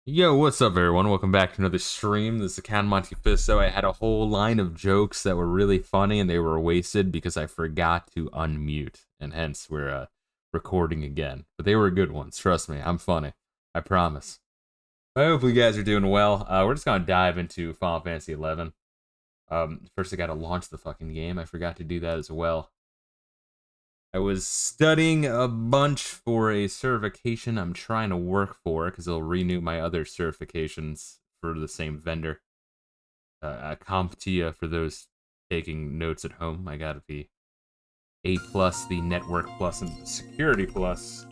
Yo, what's up, everyone? Welcome back to another stream. This is Account Monte Fisto. I had a whole line of jokes that were really funny, and they were wasted because I forgot to unmute, and hence we're recording again. But they were good ones. Trust me, I'm funny. I promise. I hope you guys are doing well. We're just gonna dive into Final Fantasy XI. First I gotta launch the fucking game. I forgot to do that as well. I was studying a bunch for a certification I'm trying to work for, because it'll renew my other certifications for the same vendor. CompTIA, for those taking notes at home. I gotta be A+, the Network Plus, and Security Plus.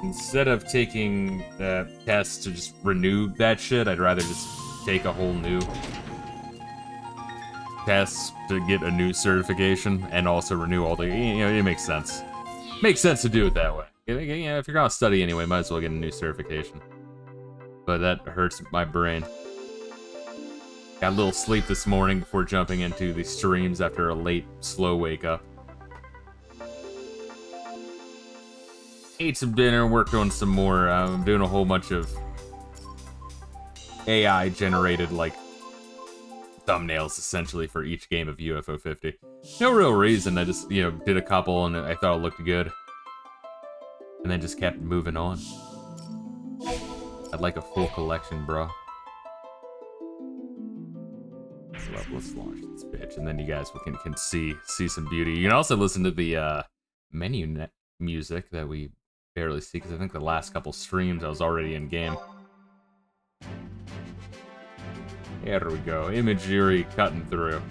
Instead of taking tests to just renew that shit, I'd rather just take a whole new tests to get a new certification and also renew all the, it makes sense. Makes sense to do it that way. If you're gonna study anyway, might as well get a new certification. But that hurts my brain. Got a little sleep this morning before jumping into the streams after a late, slow wake up. Ate some dinner, worked on some more. I'm doing a whole bunch of AI generated, like, thumbnails essentially for each game of UFO 50. No real reason, I just, did a couple and I thought it looked good. And then just kept moving on. I'd like a full collection, bro. Let's launch this bitch, and then you guys can see some beauty. You can also listen to the menu music that we barely see, because I think the last couple streams I was already in game. There we go, imagery cutting through.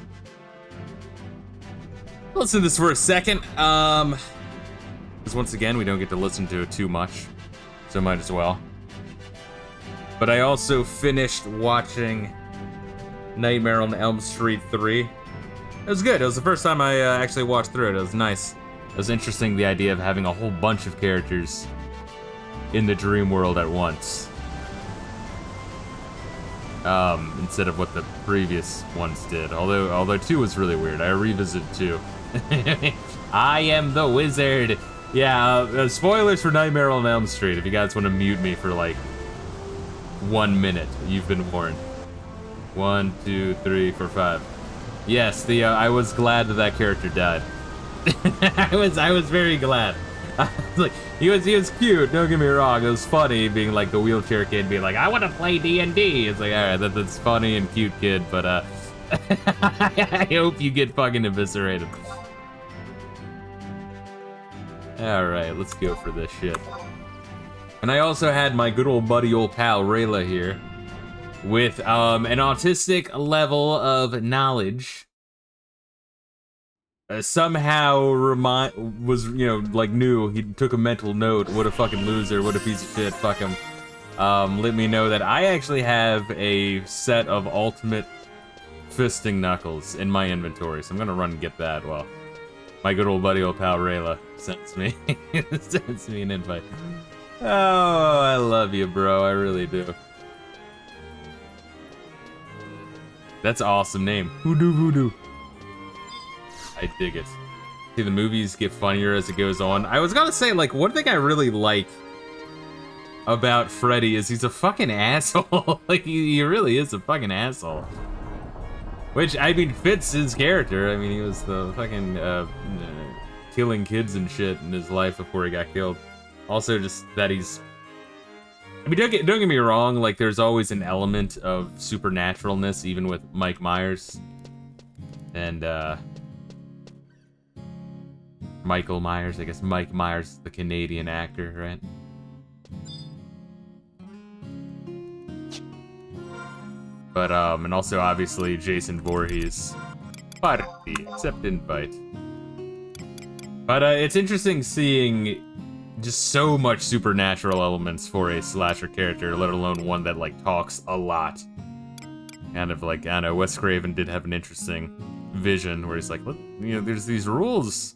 Listen to this for a second, because once again, we don't get to listen to it too much, so might as well. But I also finished watching Nightmare on Elm Street 3. It was good. It was the first time I actually watched through it. It was nice. It was interesting, the idea of having a whole bunch of characters in the dream world at once. Instead of what the previous ones did. Although 2 was really weird. I revisited 2. I am the wizard. Yeah, spoilers for Nightmare on Elm Street. If you guys want to mute me for like 1 minute, you've been warned. 1, 2, 3, 4, 5. Yes, I was glad that character died. I was very glad. Like, he was cute, don't get me wrong. It was funny being like the wheelchair kid being like, I want to play D&D. It's like, alright, that's funny and cute, kid, but I hope you get fucking eviscerated. Alright, let's go for this shit. And I also had my good old buddy, old pal, Reila here, with an autistic level of knowledge. Somehow knew. He took a mental note. What a fucking loser, what a piece of shit, fuck him. Let me know that I actually have a set of ultimate fisting knuckles in my inventory, so I'm gonna run and get that while my good old buddy, old pal Reila, sends me an invite. Oh, I love you, bro, I really do. That's an awesome name. Hoodoo Voodoo. I dig it. See, the movies get funnier as it goes on. I was gonna say, like, one thing I really like about Freddy is he's a fucking asshole. Like, he really is a fucking asshole. Which, I mean, fits his character. I mean, he was the fucking, killing kids and shit in his life before he got killed. Also, just that he's... I mean, don't get me wrong, like, there's always an element of supernaturalness, even with Mike Myers. And, Michael Myers, I guess Mike Myers, the Canadian actor, right? But, and also, obviously, Jason Voorhees. Party, accept invite. But, it's interesting seeing just so much supernatural elements for a slasher character, let alone one that, like, talks a lot. Kind of like, I don't know, Wes Craven did have an interesting vision where he's like, look, there's these rules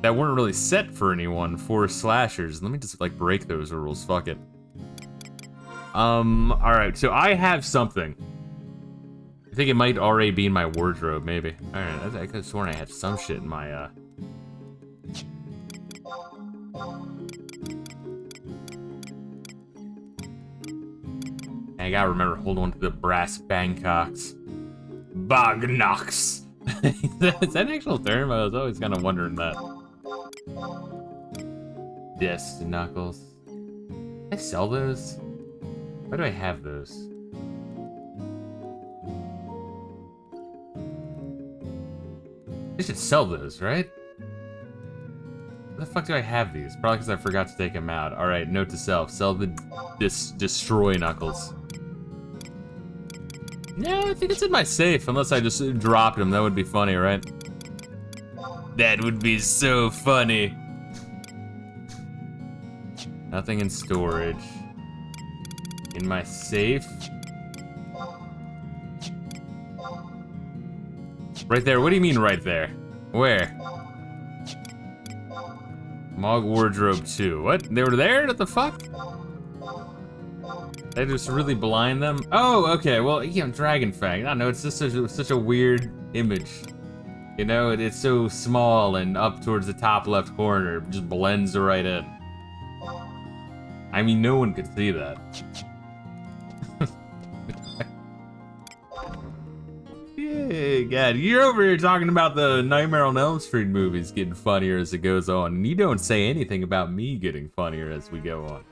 that weren't really set for anyone for slashers. Let me just, like, break those rules, fuck it. Alright, so I have something. I think it might already be in my wardrobe, maybe. Alright, I could have sworn I had some shit in my, I gotta remember, hold on to the brass Bangkoks. Bognocks. Is that an actual term? I was always kind of wondering that. Yes, knuckles. Can I sell those? Why do I have those? I should sell those, right? Where the fuck do I have these? Probably because I forgot to take them out. Alright, note to self. Sell the destroy knuckles. Yeah, I think it's in my safe, unless I just dropped them. That would be funny, right? That would be so funny. Nothing in storage. In my safe. Right there. What do you mean right there? Where? Mog Wardrobe 2. What? They were there? What the fuck? They just really blind them? Oh, okay. Well, yeah, Dragon Fang. I don't know. It's just such a weird image. You know, it's so small and up towards the top left corner. It just blends right in. I mean, no one could see that. Yeah, God, you're over here talking about the Nightmare on Elm Street movies getting funnier as it goes on, and you don't say anything about me getting funnier as we go on.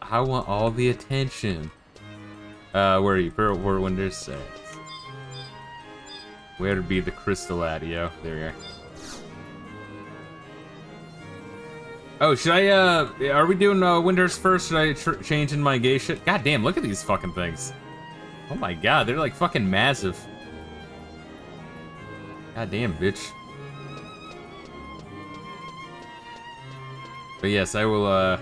I want all the attention. Where are you? Where Windows says. Where be the crystal at, yo? There you are. Oh, should I, are we doing, Winters first? Should I change in my gay shit? God damn, look at these fucking things. Oh my god, they're like fucking massive. God damn, bitch. But yes, I will,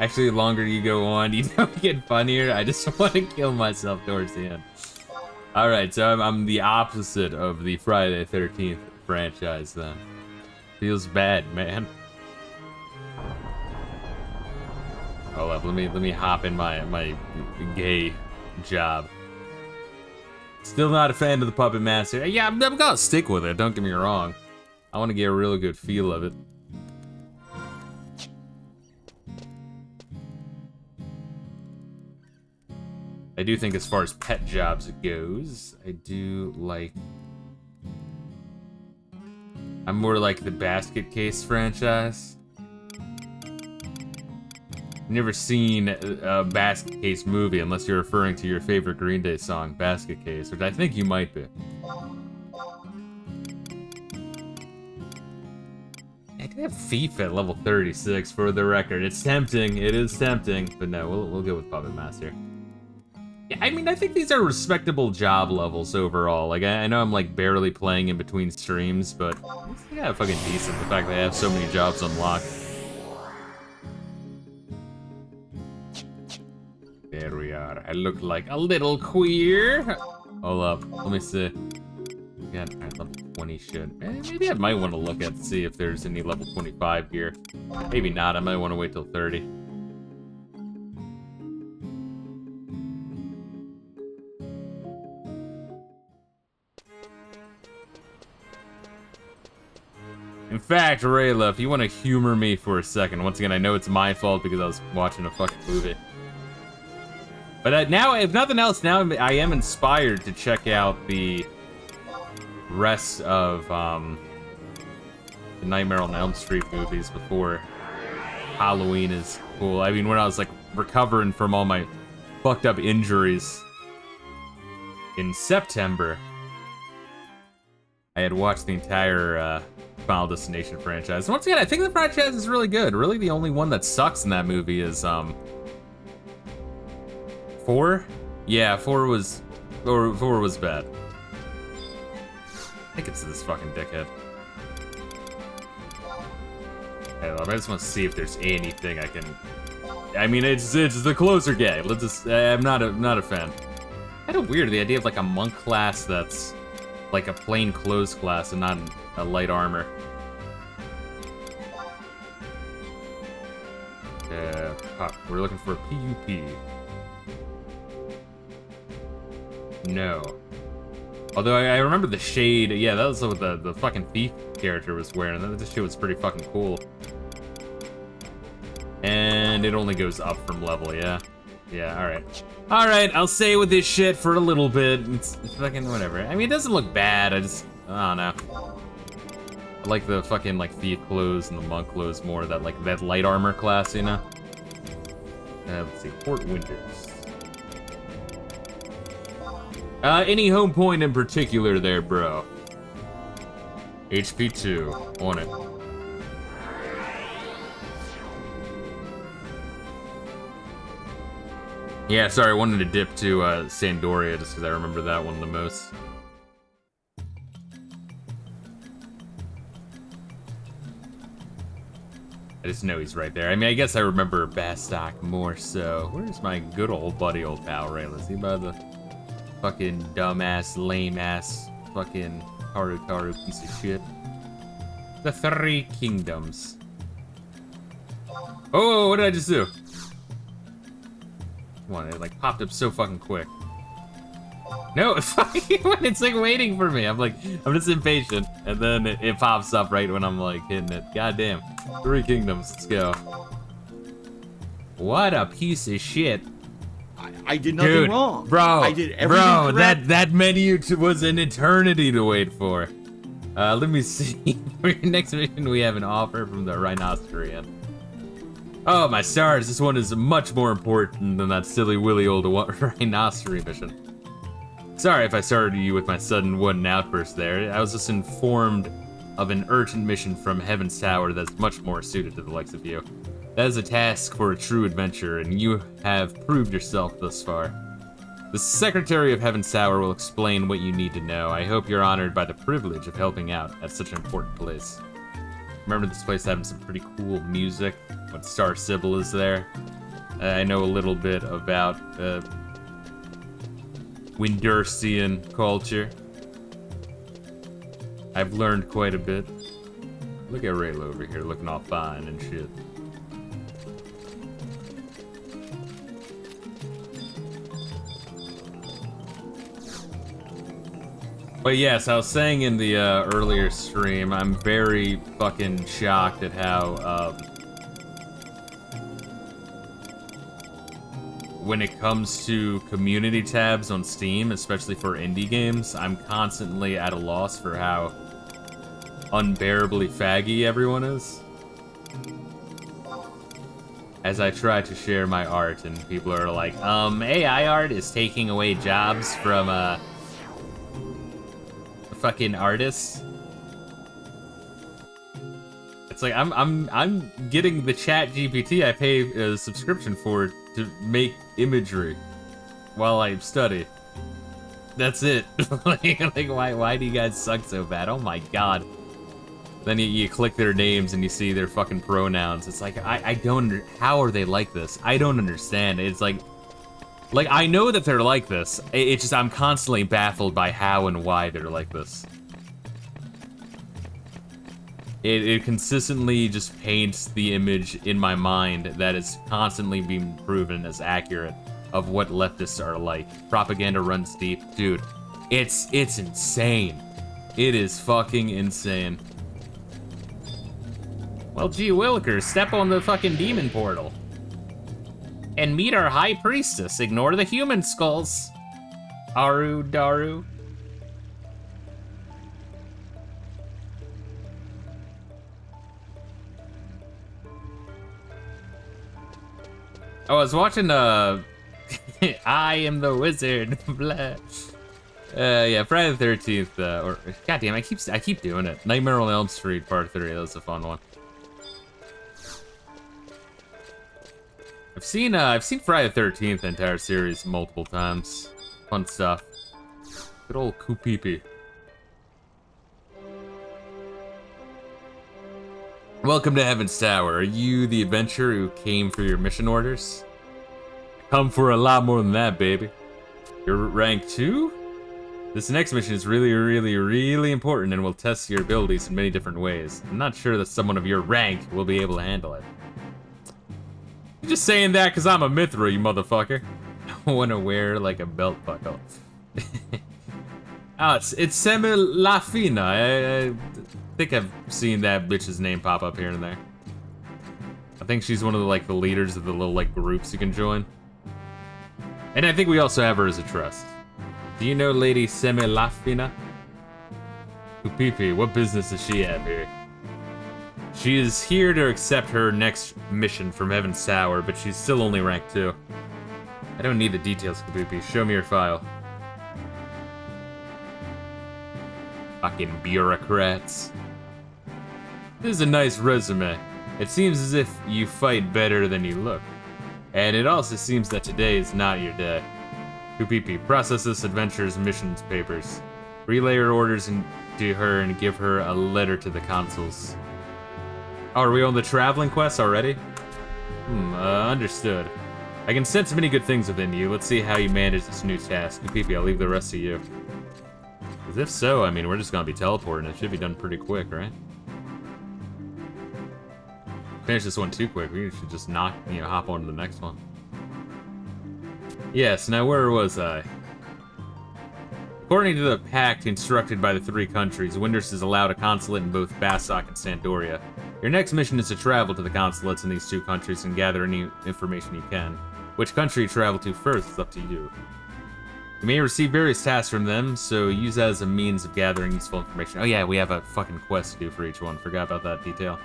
actually, the longer you go on, you don't get funnier. I just want to kill myself towards the end. Alright, so I'm the opposite of the Friday 13th franchise, then. Feels bad, man. Hold up, let me hop in my gay job. Still not a fan of the Puppet Master. Yeah, I'm gonna stick with it, don't get me wrong. I want to get a real good feel of it. I do think as far as pet jobs goes, I do like... I'm more like the Basket Case franchise. Never seen a Basket Case movie unless you're referring to your favorite Green Day song, Basket Case, which I think you might be. I do have FIFA at level 36 for the record. It's tempting, it is tempting, but no, we'll go with Puppet Master. Yeah, I mean, I think these are respectable job levels overall. Like, I know I'm like barely playing in between streams, but it's kind of fucking decent, the fact that I have so many jobs unlocked. There we are. I look like a little queer. Hold up. Let me see. Yeah, alright, level 20 shit. Maybe I might want to look at see if there's any level 25 here. Maybe not. I might want to wait till 30. In fact, Reila, if you want to humor me for a second, once again, I know it's my fault because I was watching a fucking movie. But now, if nothing else, now I am inspired to check out the rest of the Nightmare on Elm Street movies before Halloween is cool. I mean, when I was like recovering from all my fucked up injuries in September, I had watched the entire Final Destination franchise. And once again, I think the franchise is really good. Really, the only one that sucks in that movie is 4? Yeah, 4 was bad. I think it's this fucking dickhead. I just want to see if there's anything I can. I mean, it's the closer gay. Let's just. I'm not a fan. Kind of weird, the idea of like a monk class that's like a plain clothes class and not a light armor. We're looking for a PUP. No. Although I remember the shade. Yeah, that was what the fucking thief character was wearing. This shit was pretty fucking cool. And it only goes up from level, yeah. Yeah, alright. Alright, I'll stay with this shit for a little bit. It's fucking whatever. I mean, it doesn't look bad, I don't know. I like the fucking, like, thief clothes and the monk clothes more, that light armor class, you know? Let's see, Port Winters. Any home point in particular there, bro? HP 2, on it. Yeah, sorry, I wanted to dip to Sandoria just because I remember that one the most. I just know he's right there. I mean, I guess I remember Bastok more so. Where's my good old buddy, old pal Reila? Is he by the fucking dumbass, lame-ass, fucking Karu piece of shit? The Three Kingdoms. Oh, what did I just do? Come on, it like popped up so fucking quick. No, it's like waiting for me. I'm just impatient, and then it pops up right when I'm like hitting it. God damn. Three Kingdoms, let's go. What a piece of shit. I did nothing wrong. Bro, I did everything correct. that menu was an eternity to wait for. Let me see. For your next mission, we have an offer from the Rhinoceros. Oh, my stars, this one is much more important than that silly willy old Rhinoceros mission. Sorry if I started you with my sudden wooden outburst there. I was just informed of an urgent mission from Heaven's Tower that's much more suited to the likes of you. That is a task for a true adventurer, and you have proved yourself thus far. The Secretary of Heaven's Tower will explain what you need to know. I hope you're honored by the privilege of helping out at such an important place. Remember this place having some pretty cool music when Star Sybil is there. I know a little bit about Windersian culture. I've learned quite a bit. Look at Reila over here looking all fine and shit. But yes, I was saying in the earlier stream, I'm very fucking shocked at how, when it comes to community tabs on Steam, especially for indie games, I'm constantly at a loss for how unbearably faggy everyone is. As I try to share my art, and people are like, AI art is taking away jobs from, fucking artists. It's like I'm getting the Chat GPT I pay a subscription for to make imagery while I study. That's it. like why do you guys suck so bad? Oh my god. Then you click their names and you see their fucking pronouns. It's like I don't how are they like this? I don't understand. It's like I know that they're like this. It's just I'm constantly baffled by how and why they're like this. It consistently just paints the image in my mind that is constantly being proven as accurate of what leftists are like. Propaganda runs deep. Dude, it's insane. It is fucking insane. Well, gee willikers, step on the fucking demon portal. And meet our high priestess. Ignore the human skulls. Aru Daru. I was watching I am the wizard. Blah. Yeah, Friday the 13th, or goddamn, I keep doing it. Nightmare on Elm Street Part 3. That was a fun one. I've seen Friday the 13th entire series multiple times. Fun stuff. Good old Kupipi. Welcome to Heaven's Tower. Are you the adventurer who came for your mission orders? Come for a lot more than that, baby. You're rank 2? This next mission is really, really, really important and will test your abilities in many different ways. I'm not sure that someone of your rank will be able to handle it. You're just saying that because I'm a Mithra, you motherfucker. I want to wear like a belt buckle. Oh, it's Semi Lafina. I think I've seen that bitch's name pop up here and there. I think she's one of the leaders of the little groups you can join. And I think we also have her as a trust. Do you know Lady Semilafina? Upipi, what business does she have here? She is here to accept her next mission from Heaven's Tower, but she's still only rank 2. I don't need the details, Kabupi. Show me your file. Fucking bureaucrats. This is a nice resume. It seems as if you fight better than you look. And it also seems that today is not your day. Kupipi, process this adventure's missions papers. Relay your orders to her and give her a letter to the consuls. Oh, are we on the traveling quest already? Understood. I can sense many good things within you. Let's see how you manage this new task. Kupipi, I'll leave the rest to you. Because if so, I mean, we're just gonna be teleporting. It should be done pretty quick, right? Finish this one too quick. We should just hop on to the next one. Yes, now where was I? According to the pact constructed by the 3 countries, Windurst is allowed a consulate in both Bastok and Sandoria. Your next mission is to travel to the consulates in these 2 countries and gather any information you can. Which country you travel to first is up to you. You may receive various tasks from them, so use that as a means of gathering useful information. Oh yeah, we have a fucking quest to do for each one. Forgot about that detail.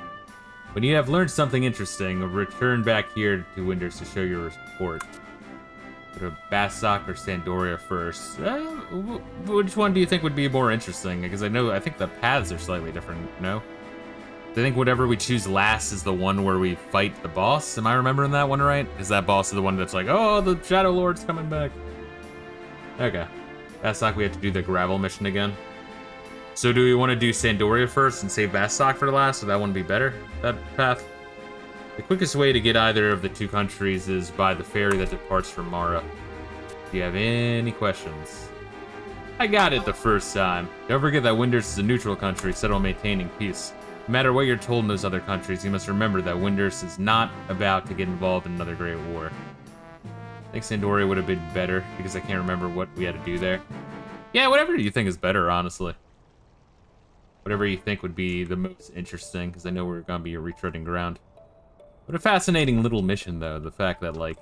When you have learned something interesting, return back here to Windurst to show your report. Go to Bastok or Sandoria first. Which one do you think would be more interesting? Because I think the paths are slightly different, no? I think whatever we choose last is the one where we fight the boss. Am I remembering that one right? Is that boss the one that's like, oh, the Shadow Lord's coming back? Okay. Bastok, we have to do the gravel mission again. So do we want to do Sandoria first and save Bastok for last? Would that one be better, that path? The quickest way to get either of the 2 countries is by the ferry that departs from Mara. Do you have any questions? I got it the first time. Don't forget that Windurst is a neutral country set on maintaining peace. No matter what you're told in those other countries, you must remember that Windurst is not about to get involved in another great war. I think Sandoria would have been better, because I can't remember what we had to do there. Yeah, whatever you think is better, honestly. Whatever you think would be the most interesting, because I know we're going to be retreading ground. What a fascinating little mission, though. The fact that, like...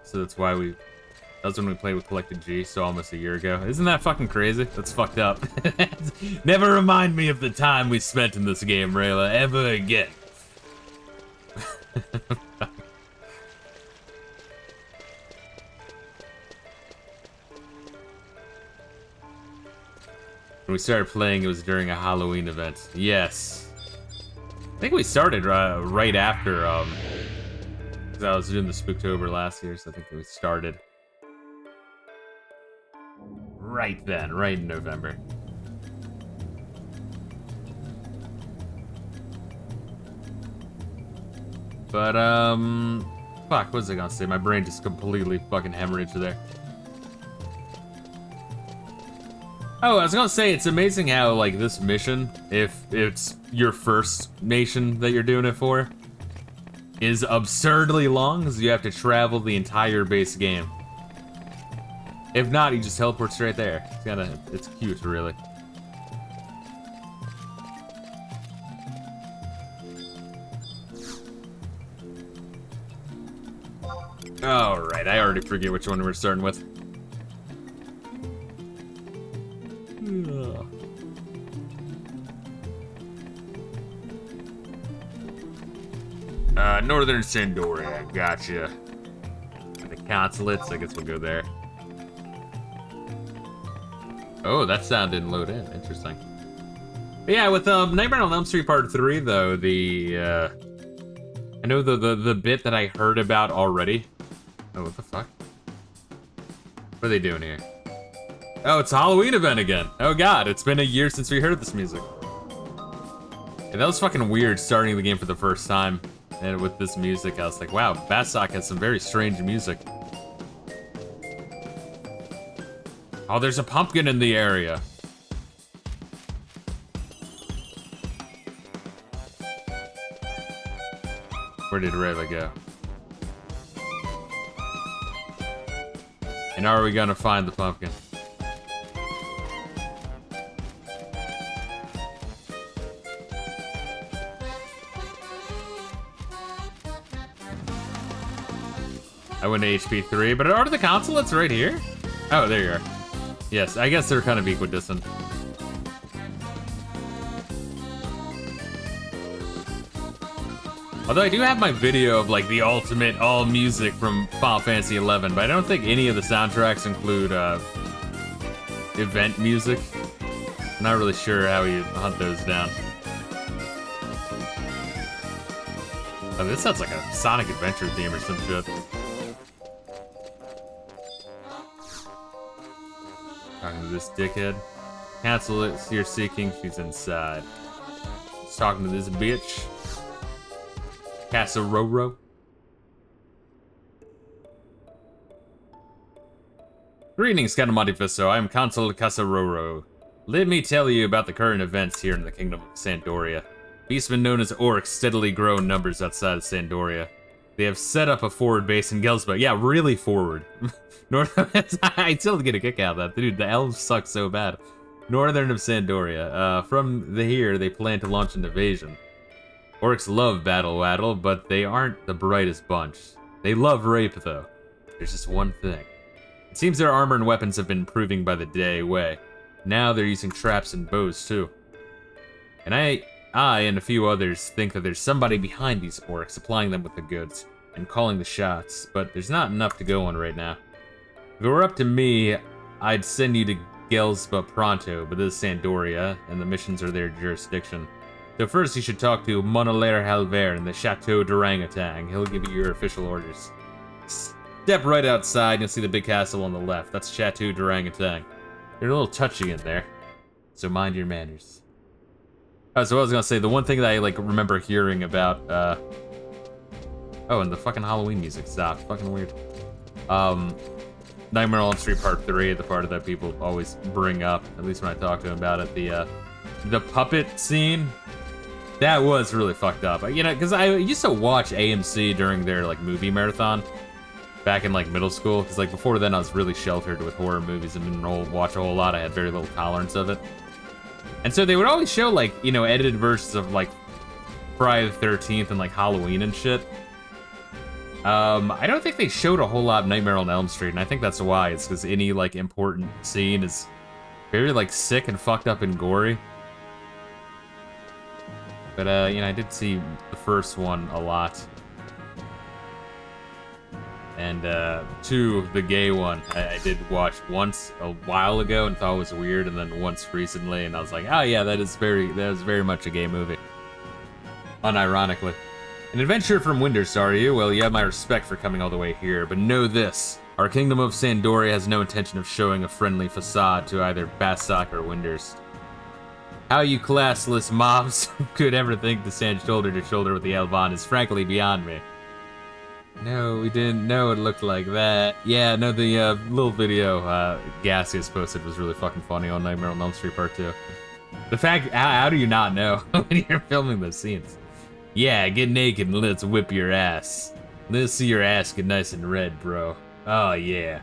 So that's why we... That was when we played with CollectedG, so almost a year ago. Isn't that fucking crazy? That's fucked up. Never remind me of the time we spent in this game, Reila, ever again. When we started playing, it was during a Halloween event. Yes. I think we started right after, because I was doing the Spooktober last year, so I think we started right then, right in November. But, fuck, what was I gonna say? My brain just completely fucking hemorrhaged there. Oh, I was gonna say, it's amazing how, like, this mission, if it's your first nation that you're doing it for, is absurdly long, because you have to travel the entire base game. If not, you just teleport straight there. It's cute, really. Alright, I already forget which one we're starting with. Northern Sandoria, gotcha. The consulates, I guess we'll go there. Oh, that sound didn't load in. Interesting. But yeah, with Nightmare on Elm Street Part 3, though, I know the bit that I heard about already. Oh, what the fuck? What are they doing here? Oh, it's a Halloween event again. Oh god, it's been a year since we heard this music. Yeah, that was fucking weird starting the game for the first time. And with this music, I was like, wow, Bastok has some very strange music. Oh, there's a pumpkin in the area. Where did Reila go? And are we gonna find the pumpkin? I went to HP 3, but are the consulates right here? Oh, there you are. Yes, I guess they're kind of equidistant. Although I do have my video of like the ultimate all music from Final Fantasy XI, but I don't think any of the soundtracks include event music. I'm not really sure how you hunt those down. Oh, this sounds like a Sonic Adventure theme or some shit. Talking to this dickhead. Cancel it, you're seeking, she's inside. Just talking to this bitch. Casaroro. Greetings, Captain Monte Fisto. I am Consul Casaroro. Let me tell you about the current events here in the Kingdom of Sandoria. Beastmen known as orcs steadily grow in numbers outside of Sandoria. They have set up a forward base in Gelsba. Yeah, really forward. I still get a kick out of that. Dude, the elves suck so bad. Northern of Sandoria. From here, they plan to launch an invasion. Orcs love battle waddle, but they aren't the brightest bunch. They love rape, though. There's just one thing. It seems their armor and weapons have been improving by the day way. Now they're using traps and bows, too. And I and a few others think that there's somebody behind these orcs supplying them with the goods and calling the shots, but there's not enough to go on right now. If it were up to me, I'd send you to Gelsba pronto, but this is Sandoria, and the missions are their jurisdiction. So first you should talk to Monolaire Halver in the Chateau d'Orangutan. He'll give you your official orders. Step right outside, you'll see the big castle on the left. That's Chateau d'Orangutan. You're a little touchy in there, so mind your manners. So I was gonna say, the one thing that I like remember hearing about, oh, and the fucking Halloween music stopped. Fucking weird. Nightmare on Elm Street Part 3, the part that people always bring up, at least when I talk to them about it, the puppet scene. That was really fucked up. You know, because I used to watch AMC during their like movie marathon back in like middle school, because like before then I was really sheltered with horror movies and didn't watch a whole lot. I had very little tolerance of it. And so they would always show like, you know, edited versions of like Friday the 13th and like Halloween and shit. I don't think they showed a whole lot of Nightmare on Elm Street, and I think that's why. It's because any like important scene is very like sick and fucked up and gory. But you know, I did see the first one a lot. And 2, the gay one, I did watch once a while ago and thought it was weird, and then once recently, and I was like, oh yeah, that is very much a gay movie. Unironically. An adventurer from Winders, are you? Well, you have my respect for coming all the way here, but know this. Our Kingdom of Sandoria has no intention of showing a friendly facade to either Bastok or Winders. How you classless mobs could ever think to stand shoulder to shoulder with the Elvan is frankly beyond me. No, we didn't know it looked like that. Yeah, no, the little video Gaseous posted was really fucking funny on Nightmare on Elm Street Part 2. The fact, how do you not know when you're filming those scenes? Yeah, get naked and let's whip your ass. Let's see your ass get nice and red, bro. Oh, yeah.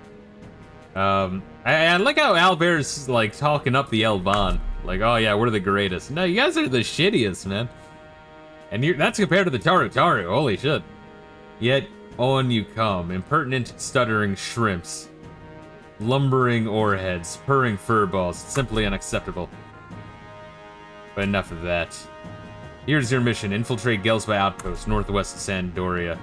I like how Albert's like talking up the Elvan. Like, oh yeah, we're the greatest. No, you guys are the shittiest, man. And that's compared to the Taru. Holy shit. Yet, on you come. Impertinent, stuttering shrimps. Lumbering oarheads. Purring furballs. Simply unacceptable. But enough of that. Here's your mission. Infiltrate Gelsba Outpost, northwest of Sandoria.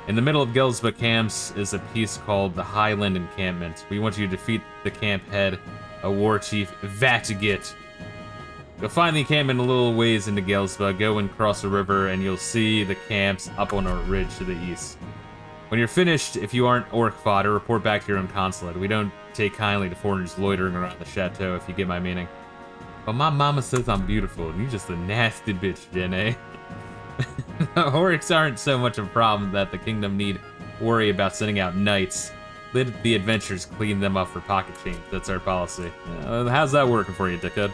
In the middle of Gelsba camps is a piece called the Highland Encampment. We want you to defeat the camp head, a war chief, Vatagit. You'll find the encampment a little ways into Gelsba. Go and cross the river, and you'll see the camps up on a ridge to the east. When you're finished, if you aren't orc fodder, report back to your own consulate. We don't take kindly to foreigners loitering around the chateau, if you get my meaning. But my mama says I'm beautiful, and you're just a nasty bitch, Jen, eh? Orcs aren't so much a problem that the kingdom need worry about sending out knights. Let the adventurers clean them up for pocket change. That's our policy. How's that working for you, dickhead?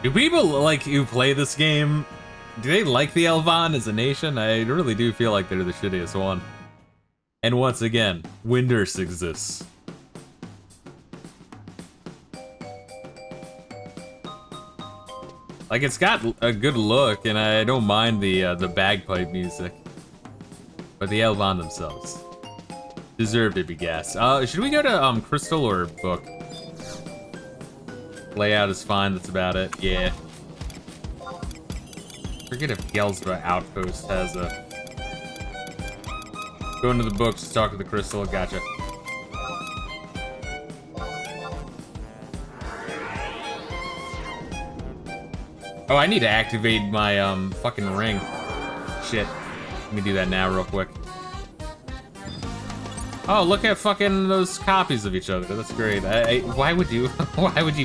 Do people like who play this game, do they like the Elvan as a nation? I really do feel like they're the shittiest one. And once again, Winders exists. Like, it's got a good look, and I don't mind the bagpipe music. But the elves on themselves deserve to be gassed. Should we go to Crystal or Book? Layout is fine, that's about it. Yeah. Forget if Gelsba Outpost has a... Go into the books, just talk to the Crystal, gotcha. Oh, I need to activate my, fucking ring. Shit. Let me do that now real quick. Oh, look at fucking those copies of each other. That's great. Why would you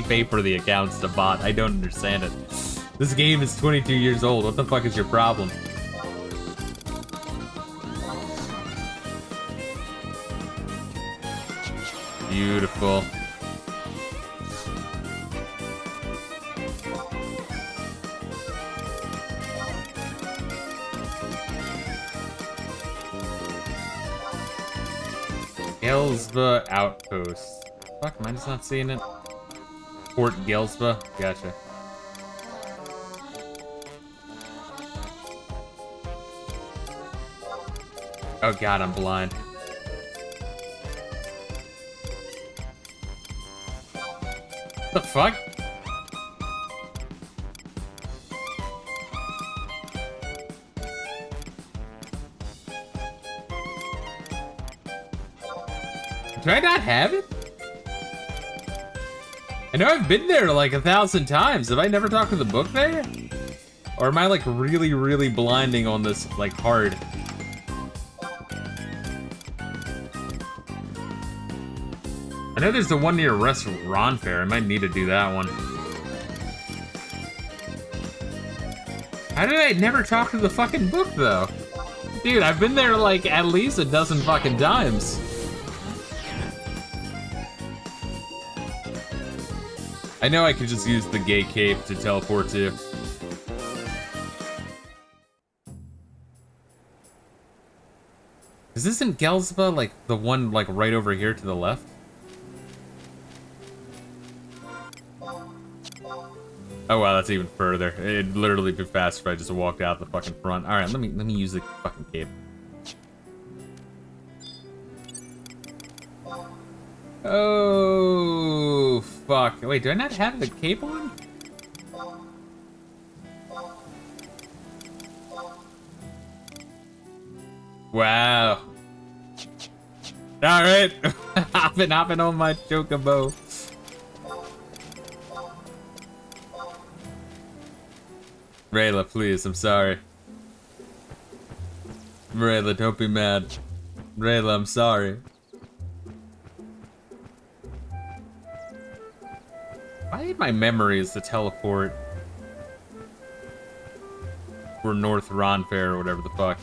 pay for the accounts to bot? I don't understand it. This game is 22 years old. What the fuck is your problem? Beautiful. Gelsba Outpost. Fuck, am I just not seeing it? Fort Gelsba? Gotcha. Oh god, I'm blind. The fuck? Do I not have it? I know I've been there like 1,000 times. Have I never talked to the book there? Or am I like really, really blinding on this like hard? I know there's the one near Restaurant Fair. I might need to do that one. How did I never talk to the fucking book though? Dude, I've been there like at least a dozen fucking times. I know I could just use the gay cape to teleport to. Is this in Gelsba, like the one like right over here to the left? Oh wow, that's even further. It'd literally be faster if I just walked out the fucking front. All right, let me use the fucking cape. Oh fuck! Wait, do I not have the cape on? Wow. All right, hopping on my chocobo. Reila, please, I'm sorry. Reila, don't be mad. Reila, I'm sorry. Why in my memory is the teleport for North Ronfair or whatever the fuck?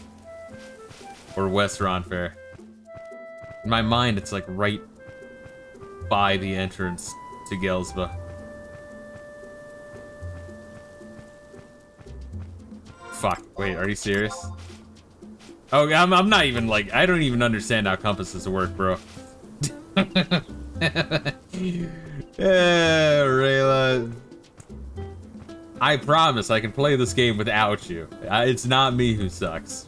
Or West Ronfair. In my mind, it's like right by the entrance to Gelsba. Fuck, wait, are you serious? Oh, I'm not even like, I don't even understand how compasses work, bro. Yeah, Reila. I promise I can play this game without you. It's not me who sucks.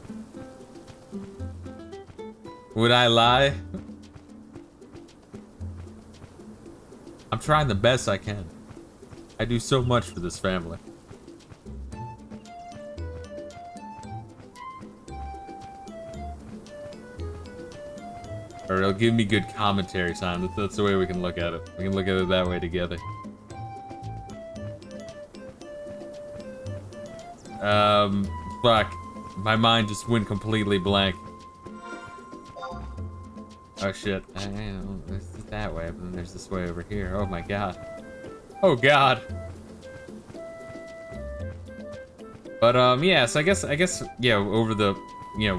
Would I lie? I'm trying the best I can. I do so much for this family. Or it'll give me good commentary time. That's the way we can look at it. We can look at it that way together. Fuck. My mind just went completely blank. Oh shit. This is that way, but then there's this way over here. Oh my god. Oh god. But yeah, so I guess yeah, over the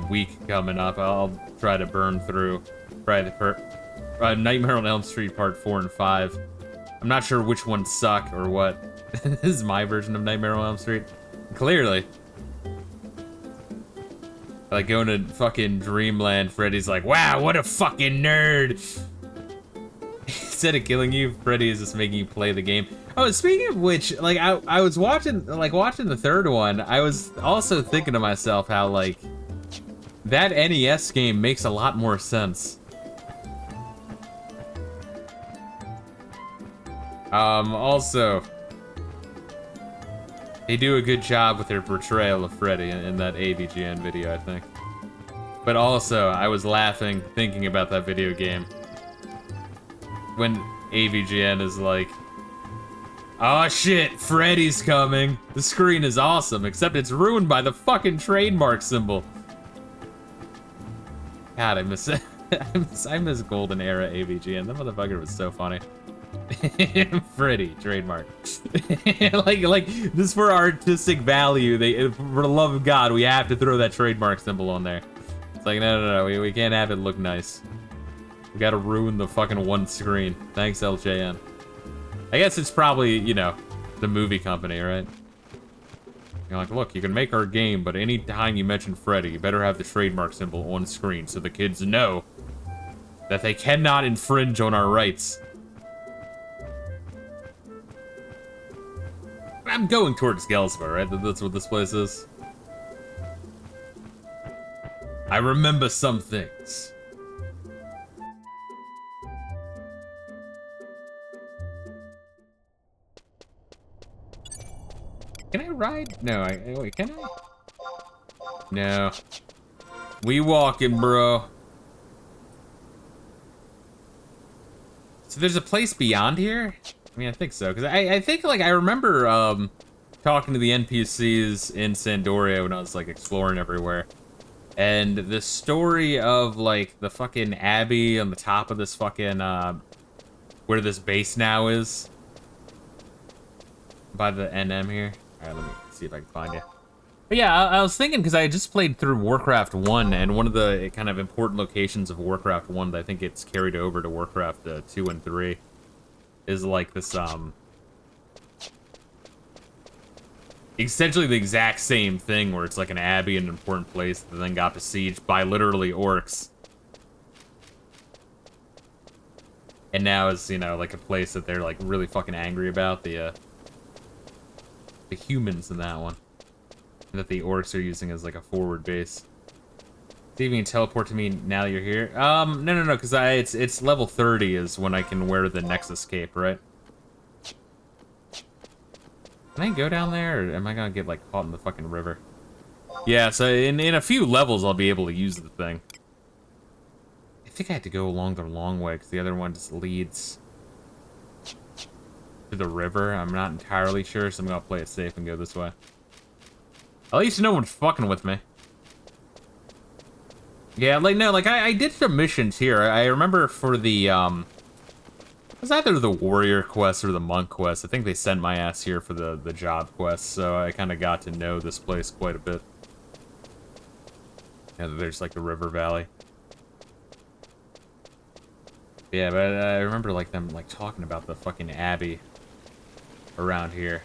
week coming up, I'll try to burn through Nightmare on Elm Street Part 4 and 5. I'm not sure which ones suck or what. This is my version of Nightmare on Elm Street. Clearly. Like going to fucking Dreamland, Freddy's like, wow, what a fucking nerd. It's instead of killing you, Freddy is just making you play the game. Oh, speaking of which, like, I was watching the third one, I was also thinking to myself how, like, that NES game makes a lot more sense. Also, they do a good job with their portrayal of Freddy in that AVGN video, I think. But also, I was laughing thinking about that video game. When AVGN is like, "Oh shit, Freddy's coming. The screen is awesome, except it's ruined by the fucking trademark symbol." God, I miss it. I miss Golden Era AVGN. That motherfucker was so funny. Freddy, trademark. like, this for artistic value. For the love of God, we have to throw that trademark symbol on there. It's like, no, we can't have it look nice. We gotta ruin the fucking one screen. Thanks, LJN. I guess it's probably, you know, the movie company, right? You're like, look, you can make our game, but any time you mention Freddy, you better have the trademark symbol on screen so the kids know that they cannot infringe on our rights. I'm going towards Gelsbar, right? That's what this place is. I remember some things. Can I ride? No, wait, can I? No. We walking, bro. So there's a place beyond here? I mean, I think so, because I think, like, I remember, talking to the NPCs in Sandoria when I was, like, exploring everywhere. And the story of, like, the fucking abbey on the top of this fucking, where this base now is. By the NM here. Alright, let me see if I can find it. But yeah, I was thinking, because I just played through Warcraft 1, and one of the kind of important locations of Warcraft 1 that I think it's carried over to Warcraft 2 and 3 is like this, essentially the exact same thing, where it's like an abbey, an important place that then got besieged by literally orcs. And now is, you know, like a place that they're like really fucking angry about, the humans in that one. That the orcs are using as like a forward base. See if you can teleport to me now that you're here. No, because it's level 30 is when I can wear the Nexus cape, right? Can I go down there, or am I gonna get like caught in the fucking river? Yeah, so in a few levels I'll be able to use the thing. I think I had to go along the long way, because the other one just leads to the river. I'm not entirely sure, so I'm gonna play it safe and go this way. At least no one's fucking with me. Yeah, like, no, like, I did some missions here. I remember for the, it was either the warrior quest or the monk quest. I think they sent my ass here for the job quest, so I kind of got to know this place quite a bit. And there's, like, the river valley. Yeah, but I remember, like, them, like, talking about the fucking abbey around here.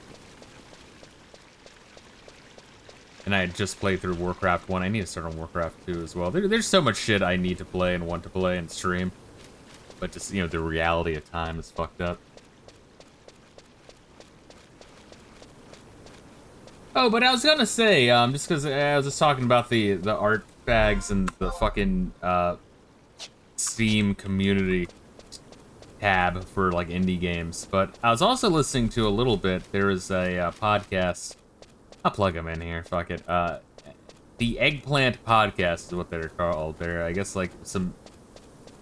And I had just played through Warcraft 1. I need to start on Warcraft 2 as well. There's so much shit I need to play and want to play and stream. But just, you know, the reality of time is fucked up. Oh, but I was gonna say, just because I was just talking about the art bags and the fucking, Steam community tab for, like, indie games. But I was also listening to a little bit. There is a podcast. I'll plug them in here, fuck it. The Eggplant Podcast is what they're called. They're, I guess, like, some...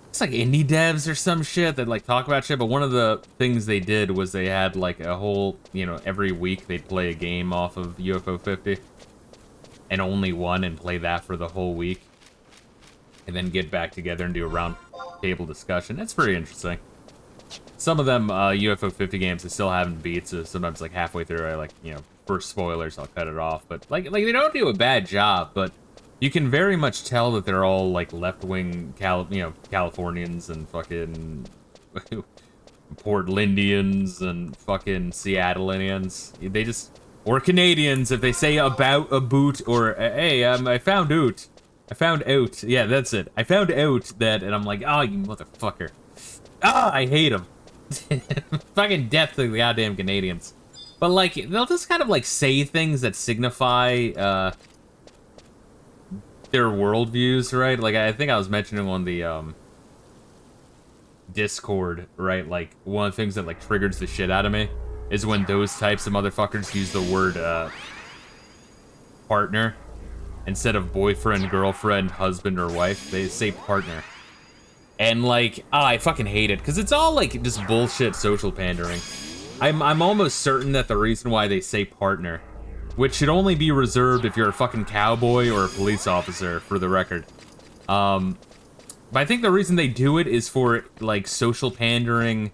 It's like indie devs or some shit that, like, talk about shit, but one of the things they did was they had, like, a whole, you know, every week they'd play a game off of UFO 50. And only one, and play that for the whole week. And then get back together and do a round table discussion. That's pretty interesting. Some of them, UFO 50 games I still haven't beat, so sometimes, like, halfway through I, like, you know... For spoilers, I'll cut it off, but like they don't do a bad job, but you can very much tell that they're all like left-wing Californians and fucking Portlandians and fucking Seattleians. They just, or Canadians if they say about a boot, or hey, I found out. Yeah, that's it. I found out that, and I'm like, oh, you motherfucker. Ah, I hate them. Fucking death to the goddamn Canadians. But, like, they'll just kind of, like, say things that signify, their worldviews, right? Like, I think I was mentioning on the, Discord, right? Like, one of the things that, like, triggers the shit out of me is when those types of motherfuckers use the word, partner. Instead of boyfriend, girlfriend, husband, or wife, they say partner. And, like, oh, I fucking hate it, because it's all, like, just bullshit social pandering. I'm almost certain that the reason why they say partner, which should only be reserved if you're a fucking cowboy or a police officer, for the record. But I think the reason they do it is for, like, social pandering,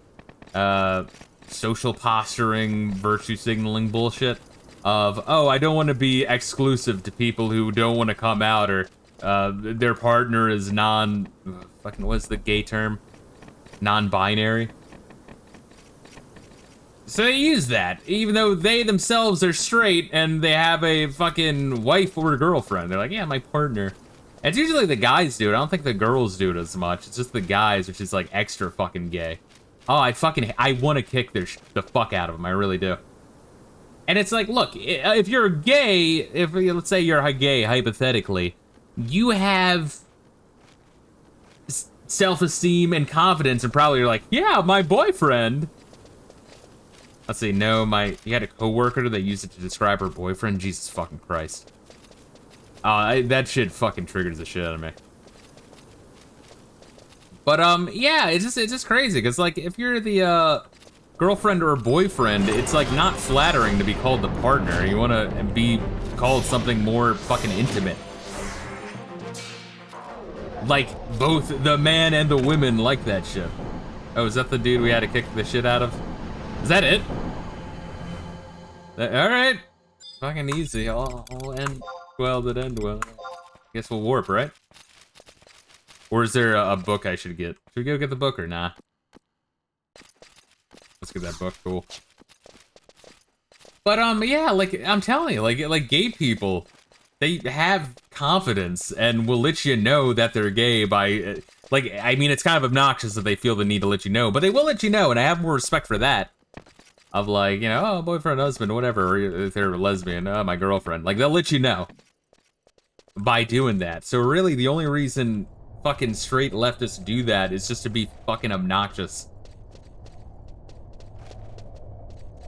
social posturing, virtue signaling bullshit. Of, oh, I don't want to be exclusive to people who don't want to come out, or their partner is fucking, what's the gay term? Non-binary. So they use that, even though they themselves are straight and they have a fucking wife or a girlfriend. They're like, yeah, my partner. And it's usually the guys do it. I don't think the girls do it as much. It's just the guys, which is like extra fucking gay. Oh, I want to kick the fuck out of them. I really do. And it's like, look, if you're gay, let's say you're gay, hypothetically, you have self-esteem and confidence, and probably you're like, yeah, my boyfriend. Let's see, no, you had a coworker that used it to describe her boyfriend. Jesus fucking Christ. That shit fucking triggers the shit out of me. But yeah, it's just crazy, because like if you're the girlfriend or boyfriend, it's like not flattering to be called the partner. You want to be called something more fucking intimate. Like both the man and the women like that shit. Oh, is that the dude we had to kick the shit out of? Is that it? All right, fucking easy. All end well that end well. Guess we'll warp, right? Or is there a book I should get? Should we go get the book or nah? Let's get that book, cool. But yeah, like I'm telling you, like gay people, they have confidence and will let you know that they're gay by, like, I mean, it's kind of obnoxious that they feel the need to let you know, but they will let you know, and I have more respect for that. Of like, you know, oh, boyfriend, husband, whatever, or if they're a lesbian, oh, my girlfriend. Like, they'll let you know by doing that. So really, the only reason fucking straight leftists do that is just to be fucking obnoxious.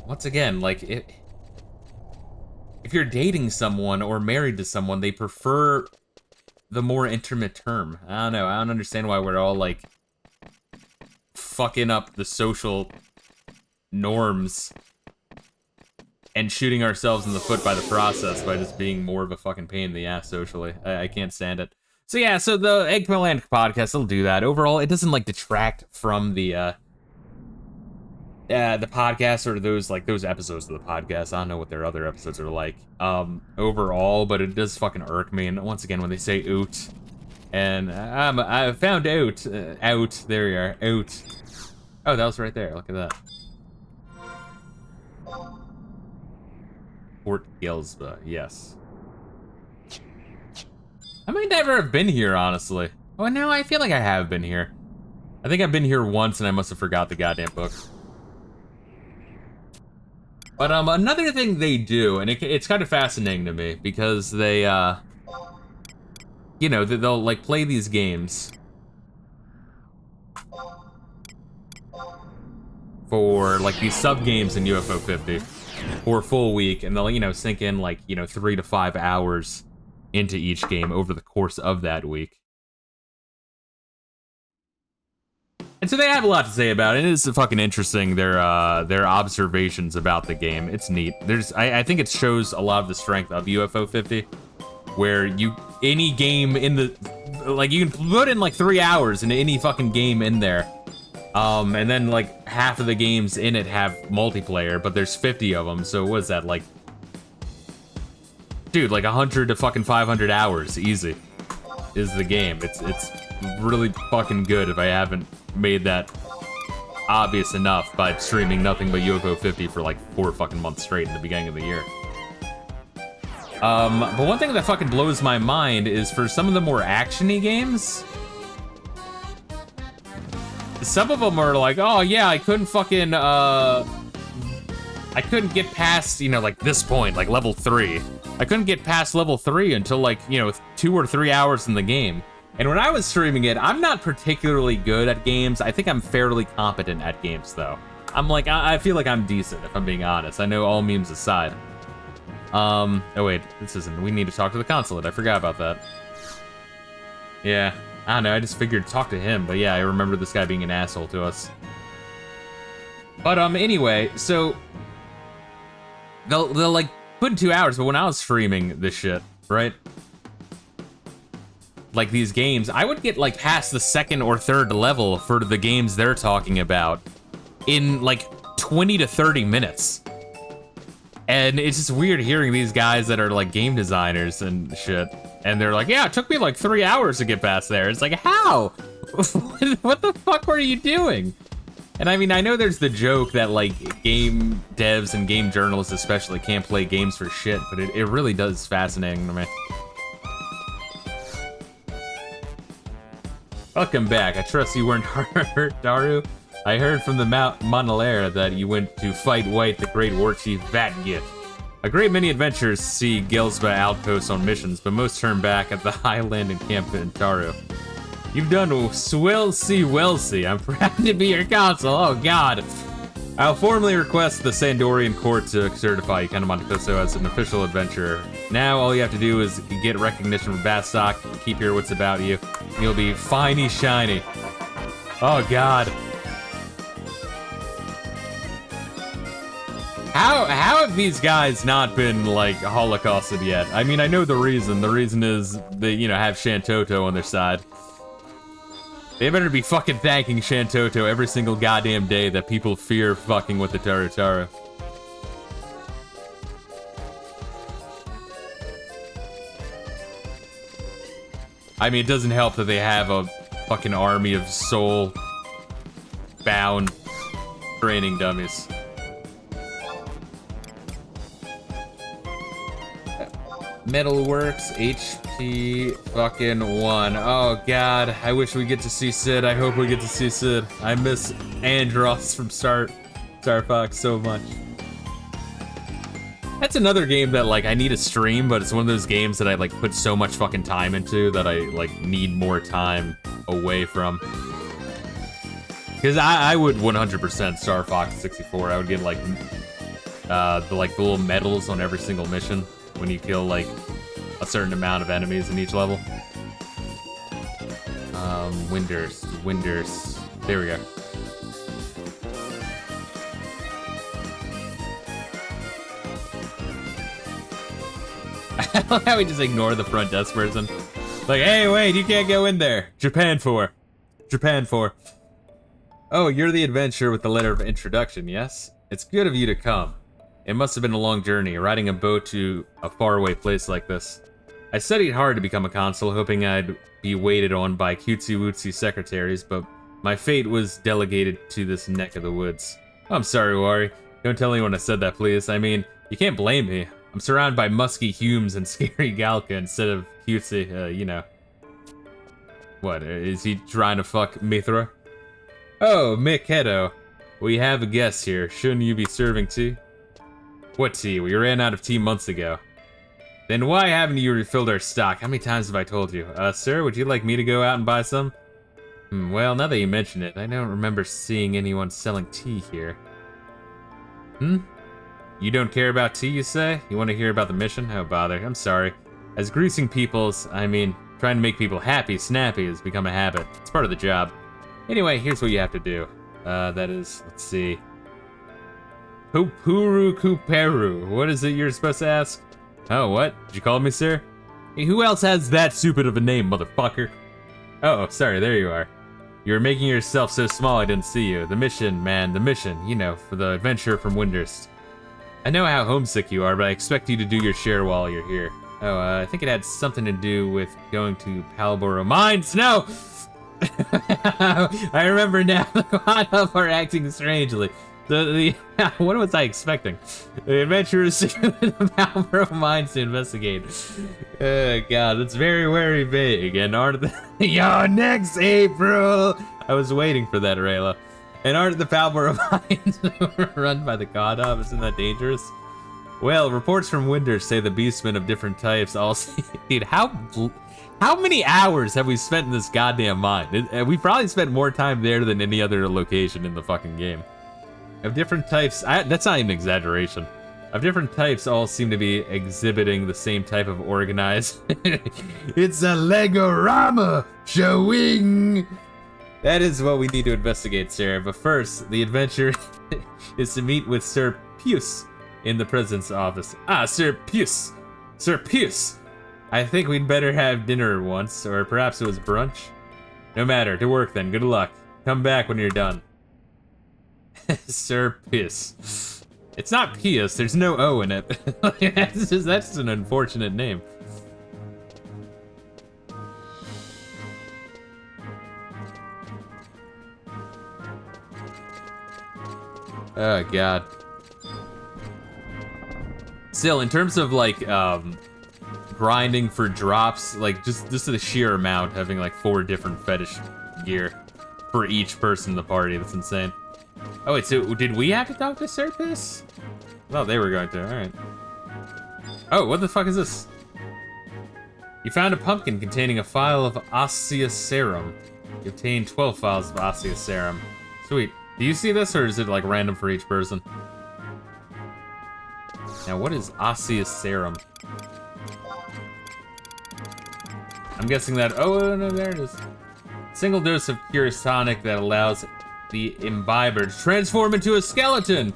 Once again, like, if you're dating someone or married to someone, they prefer the more intimate term. I don't know, I don't understand why we're all, like, fucking up the social norms and shooting ourselves in the foot by the process by just being more of a fucking pain in the ass socially. I can't stand it. So yeah, so the Eggplant podcast will do that. Overall, it doesn't like detract from the podcast or those episodes of the podcast. I don't know what their other episodes are like overall, but it does fucking irk me. And once again, when they say oot, and I found out out, there you are, out. Oh, that was right there. Look at that. Fort Gilsba, yes. I might never have been here, honestly. Oh, no, I feel like I have been here. I think I've been here once and I must have forgot the goddamn book. But another thing they do, and it's kind of fascinating to me, because they, you know, they'll like play these games for like these sub games in UFO 50 for a full week, and they'll, you know, sink in like, you know, 3 to 5 hours into each game over the course of that week. And so they have a lot to say about it. It is fucking interesting, their observations about the game. It's neat. I think it shows a lot of the strength of UFO 50, where any game in the, like, you can put in like 3 hours into any fucking game in there. And then like half of the games in it have multiplayer, but there's 50 of them. So what is that, like, dude, like 100 to fucking 500 hours easy is the game. It's really fucking good if I haven't made that obvious enough by streaming nothing but UFO 50 for like 4 fucking months straight in the beginning of the year. But one thing that fucking blows my mind is for some of the more action-y games, some of them are like, oh yeah, I couldn't fucking, I couldn't get past, you know, like this point, like level 3. I couldn't get past level 3 until like, you know, 2 or 3 hours in the game. And when I was streaming it, I'm not particularly good at games. I think I'm fairly competent at games, though. I'm like, I feel like I'm decent, if I'm being honest. I know, all memes aside. Oh wait, this isn't, we need to talk to the consulate. I forgot about that. Yeah, I don't know, I just figured talk to him, but yeah, I remember this guy being an asshole to us. But anyway, so they'll like put in 2 hours, but when I was streaming this shit, right? Like these games, I would get like past the 2nd or 3rd level for the games they're talking about in like 20 to 30 minutes. And it's just weird hearing these guys that are like game designers and shit. And they're like, yeah, it took me like 3 hours to get past there. It's like, how? What the fuck were you doing? And I mean, I know there's the joke that like game devs and game journalists especially can't play games for shit, but it really does fascinating to me. Welcome back. I trust you weren't hurt, Daru. I heard from the Mount Monolera that you went to fight White, the Great War Chief Vatgit. A great many adventurers see Gelsba outposts on missions, but most turn back at the Highland and camp in Taru. You've done swellsy. I'm proud to be your consul. Oh god. I'll formally request the Sandorian court to certify you, Monte Fisto, as an official adventurer. Now all you have to do is get recognition from Bastok, keep your wits about you. You'll be finey shiny. Oh god. How have these guys not been, like, holocausted yet? I mean, I know the reason. The reason is they, you know, have Shantoto on their side. They better be fucking thanking Shantoto every single goddamn day that people fear fucking with the Tarutaru. I mean, it doesn't help that they have a fucking army of soul-bound training dummies. Metalworks, HP fucking 1. Oh god, I wish we get to see Sid. I hope we get to see Sid. I miss Andros from Star Fox so much. That's another game that, like, I need to stream, but it's one of those games that I, like, put so much fucking time into that I, like, need more time away from. Because I would 100% Star Fox 64. I would get, like, the little medals on every single mission when you kill, like, a certain amount of enemies in each level. Winders. There we go. I love how we just ignore the front desk person. Like, hey, wait, you can't go in there. Japan 4. Oh, you're the adventurer with the letter of introduction, yes? It's good of you to come. It must have been a long journey, riding a boat to a faraway place like this. I studied hard to become a consul, hoping I'd be waited on by cutesy-wootsy secretaries, but my fate was delegated to this neck of the woods. I'm sorry, Wari. Don't tell anyone I said that, please. I mean, you can't blame me. I'm surrounded by musky Humes and scary Galka instead of cutesy, you know. What, is he trying to fuck Mithra? Oh, Mick Hedo. We have a guest here. Shouldn't you be serving tea? What tea? We ran out of tea months ago. Then why haven't you refilled our stock? How many times have I told you? Sir, would you like me to go out and buy some? Well, now that you mention it, I don't remember seeing anyone selling tea here. You don't care about tea, you say? You want to hear about the mission? Oh, bother. I'm sorry. As greasing peoples, I mean, trying to make people happy, snappy, has become a habit. It's part of the job. Anyway, here's what you have to do. That is, let's see. Kupuru Kuperu. What is it you're supposed to ask? Oh, what? Did you call me, sir? Hey, who else has that stupid of a name, motherfucker? Oh, sorry, there you are. You were making yourself so small I didn't see you. The mission, man, the mission. You know, for the adventure from Windurst. I know how homesick you are, but I expect you to do your share while you're here. Oh, I think it had something to do with going to Palboro Mines. No! I remember now. The Quad Up are acting strangely. What was I expecting? The adventurers to the Palboro Mines to investigate. Oh god, that's very, very vague. And aren't they? Yo, next April, I was waiting for that, Reila. And aren't the Palboro mines run by the god of? Isn't that dangerous? Well, reports from Winders say the beastmen of different types all see... Dude, how many hours have we spent in this goddamn mine? We probably spent more time there than any other location in the fucking game. Of different types... that's not even an exaggeration. Of different types all seem to be exhibiting the same type of organized... It's a Legorama showing! That is what we need to investigate, Sarah. But first, the adventure is to meet with Sir Puce in the president's office. Ah, Sir Puce. Sir Puce. I think we'd better have dinner once, or perhaps it was brunch. No matter. To work then. Good luck. Come back when you're done. Sir Puce. It's not Pius. There's no O in it. that's just an unfortunate name. Oh god. Still, in terms of like grinding for drops, like just the sheer amount, having like 4 different fetish gear for each person in the party, that's insane. Oh wait, so did we have to talk to Serpis? Oh, they were going to. All right. Oh, what the fuck is this? You found a pumpkin containing a file of osseous serum. You obtained 12 files of osseous serum. Sweet. Do you see this, or is it like random for each person? Now, what is osseous serum? I'm guessing that. Oh no, there it is. Single dose of curious tonic that allows the imbiber to transform into a skeleton.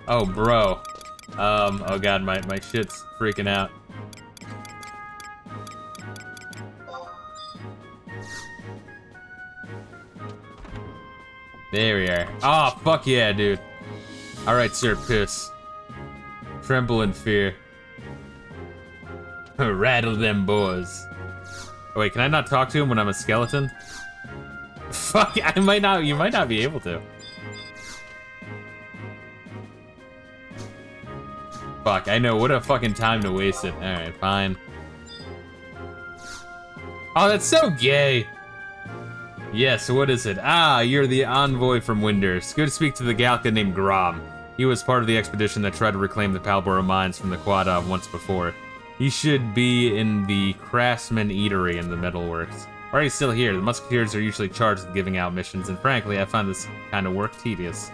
Oh, bro. Oh god, my shit's freaking out. There we are. Oh, fuck yeah, dude. Alright, Sir Piss. Tremble in fear. Rattle them boys. Oh, wait, can I not talk to him when I'm a skeleton? Fuck, you might not be able to. Fuck, I know, what a fucking time to waste it. Alright, fine. Oh, that's so gay! Yes, what is it? Ah, you're the envoy from Winders. Go to speak to the Galka named Grom. He was part of the expedition that tried to reclaim the Palboro mines from the Quadov once before. He should be in the Craftsman Eatery in the Metalworks. Why are you still here? The Musketeers are usually charged with giving out missions, and frankly, I find this kind of work tedious.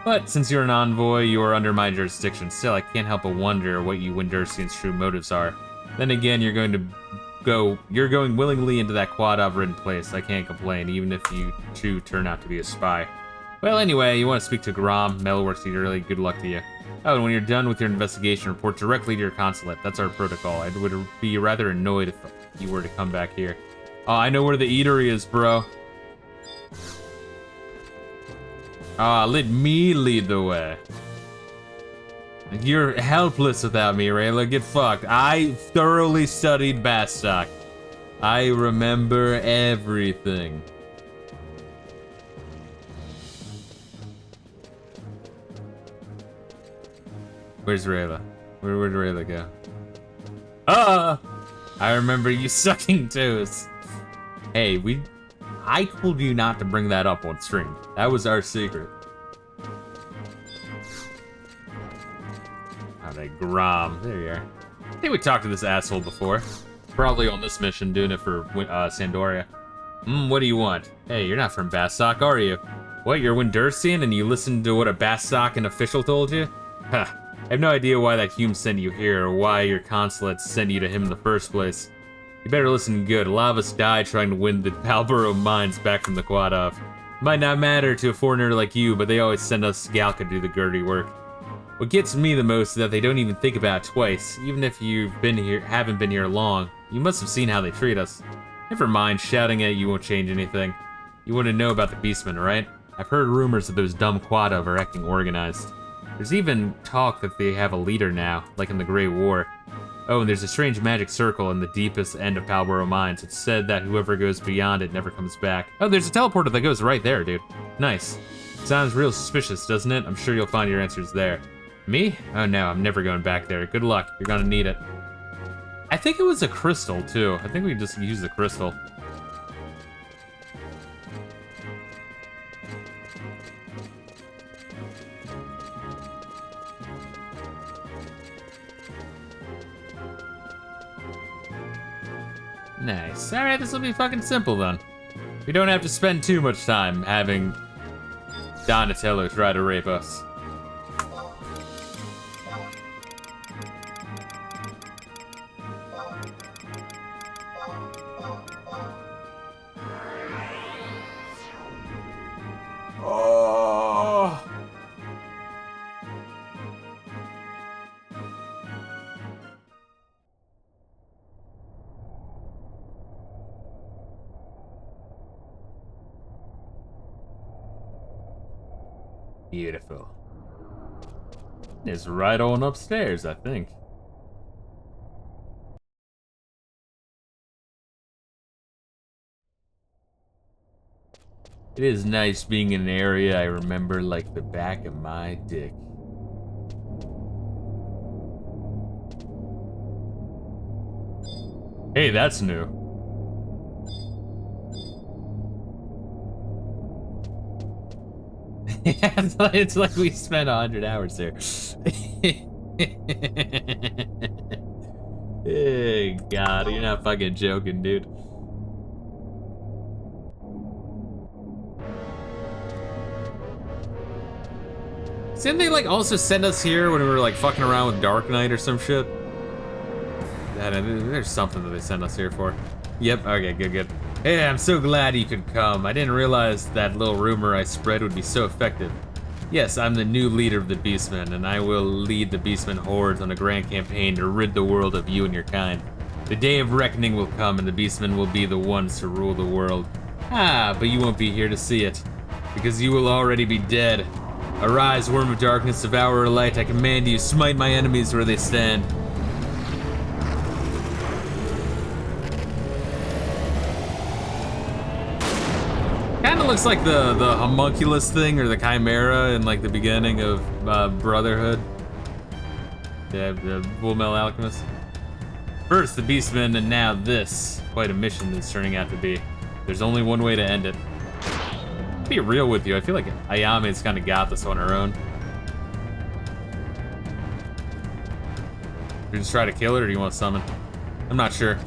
But since you're an envoy, you are under my jurisdiction. Still, I can't help but wonder what you Windersians' true motives are. Then again, you're going willingly into that Quadov-ridden place. I can't complain, even if you two turn out to be a spy. Well, anyway, you want to speak to Grom, Metalworks Eatery, good luck to you. Oh, and when you're done with your investigation, report directly to your consulate. That's our protocol. I would be rather annoyed if you were to come back here. Oh, I know where the eatery is, bro. Ah, let me lead the way. You're helpless without me, Reila. Get fucked. I thoroughly studied Bastok. I remember everything. Where's Reila? Where'd Reila go? Ah! I remember you sucking toes. Hey, I told you not to bring that up on stream. That was our secret. Alright, Grom. There you are. I think we talked to this asshole before. Probably on this mission, doing it for Sandoria. What do you want? Hey, you're not from Bastok, are you? What, you're Windersian and you listened to what a Bastokan official told you? Huh. I have no idea why that Hume sent you here, or why your consulate sent you to him in the first place. You better listen good. A lot of us died trying to win the Palboro mines back from the Quadov. Might not matter to a foreigner like you, but they always send us Galka to do the dirty work. What gets me the most is that they don't even think about it twice, even if you've been here, haven't been here long. You must have seen how they treat us. Never mind, shouting at you won't change anything. You want to know about the Beastmen, right? I've heard rumors that those dumb Quadov are acting organized. There's even talk that they have a leader now, like in the Great War. Oh, and there's a strange magic circle in the deepest end of Palboro Mines. It's said that whoever goes beyond it never comes back. Oh, there's a teleporter that goes right there, dude. Nice. Sounds real suspicious, doesn't it? I'm sure you'll find your answers there. Me? Oh no, I'm never going back there. Good luck. You're gonna need it. I think it was a crystal, too. I think we just used the crystal. Nice. Alright, this will be fucking simple then. We don't have to spend too much time having Donatello try to rape us. Oh. Beautiful. It's right on upstairs, I think. It is nice being in an area I remember like the back of my dick. Hey, that's new. It's like we spent 100 hours there. Hey, God, you're not fucking joking, dude. Didn't they like also send us here when we were like fucking around with Dark Knight or some shit? There's something that they sent us here for. Yep, okay, good. Hey, I'm so glad you could come. I didn't realize that little rumor I spread would be so effective. Yes, I'm the new leader of the Beastmen, and I will lead the Beastmen hordes on a grand campaign to rid the world of you and your kind. The day of reckoning will come, and the Beastmen will be the ones to rule the world. Ah, but you won't be here to see it, because you will already be dead. Arise, worm of darkness, devourer of light, I command you, smite my enemies where they stand. Kinda looks like the homunculus thing, or the chimera in like the beginning of Brotherhood. Yeah, the Full Metal Alchemist. First the Beastmen, and now this. Quite a mission it's turning out to be. There's only one way to end it. Be real with you, I feel like Ayame's kind of got this on her own. You just try to kill it, or do you want to summon? I'm not sure.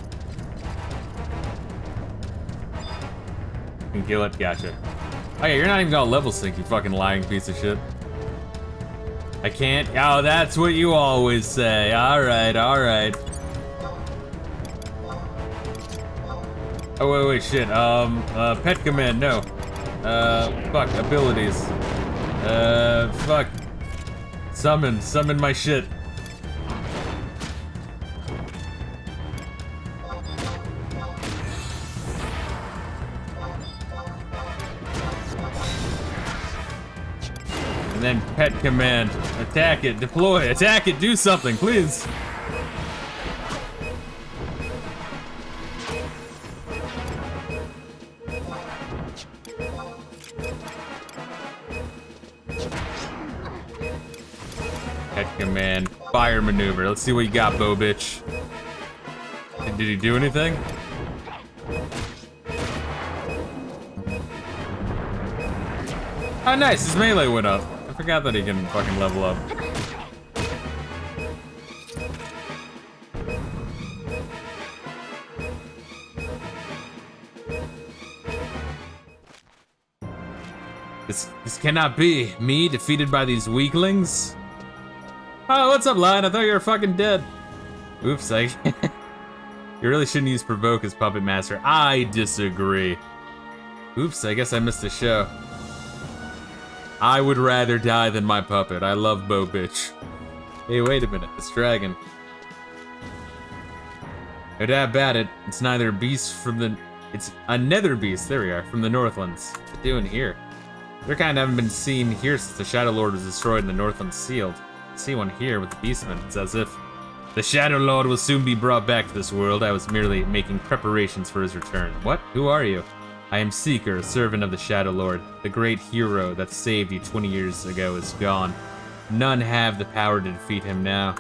You can kill it, gotcha. Oh yeah, you're not even gonna level sync, you fucking lying piece of shit. I can't? Oh, that's what you always say. Alright. Oh, wait, shit. Pet command, no. Fuck, abilities. Fuck. Summon my shit. And then pet command. Attack it, deploy, attack it, do something, please. Command, fire maneuver. Let's see what you got, Bo bitch. Did he do anything? Oh, nice. His melee went up. I forgot that he can fucking level up. This cannot be. Me defeated by these weaklings? Oh, what's up, Lion? I thought you were fucking dead. Oops, you really shouldn't use Provoke as Puppet Master. I disagree. Oops, I guess I missed the show. I would rather die than my puppet. I love Bo bitch. Hey, wait a minute. This dragon. No doubt about it. It's neither a beast from the... It's a nether beast. There we are. From the Northlands. What's it doing here? Their kind haven't been seen here since the Shadow Lord was destroyed and the Northlands sealed. See one here with the Beastmen. It's as if the Shadow Lord will soon be brought back to this world. I was merely making preparations for his return. What? Who are you? I am Seeker, a servant of the Shadow Lord. The great hero that saved you 20 years ago is gone. None have the power to defeat him now.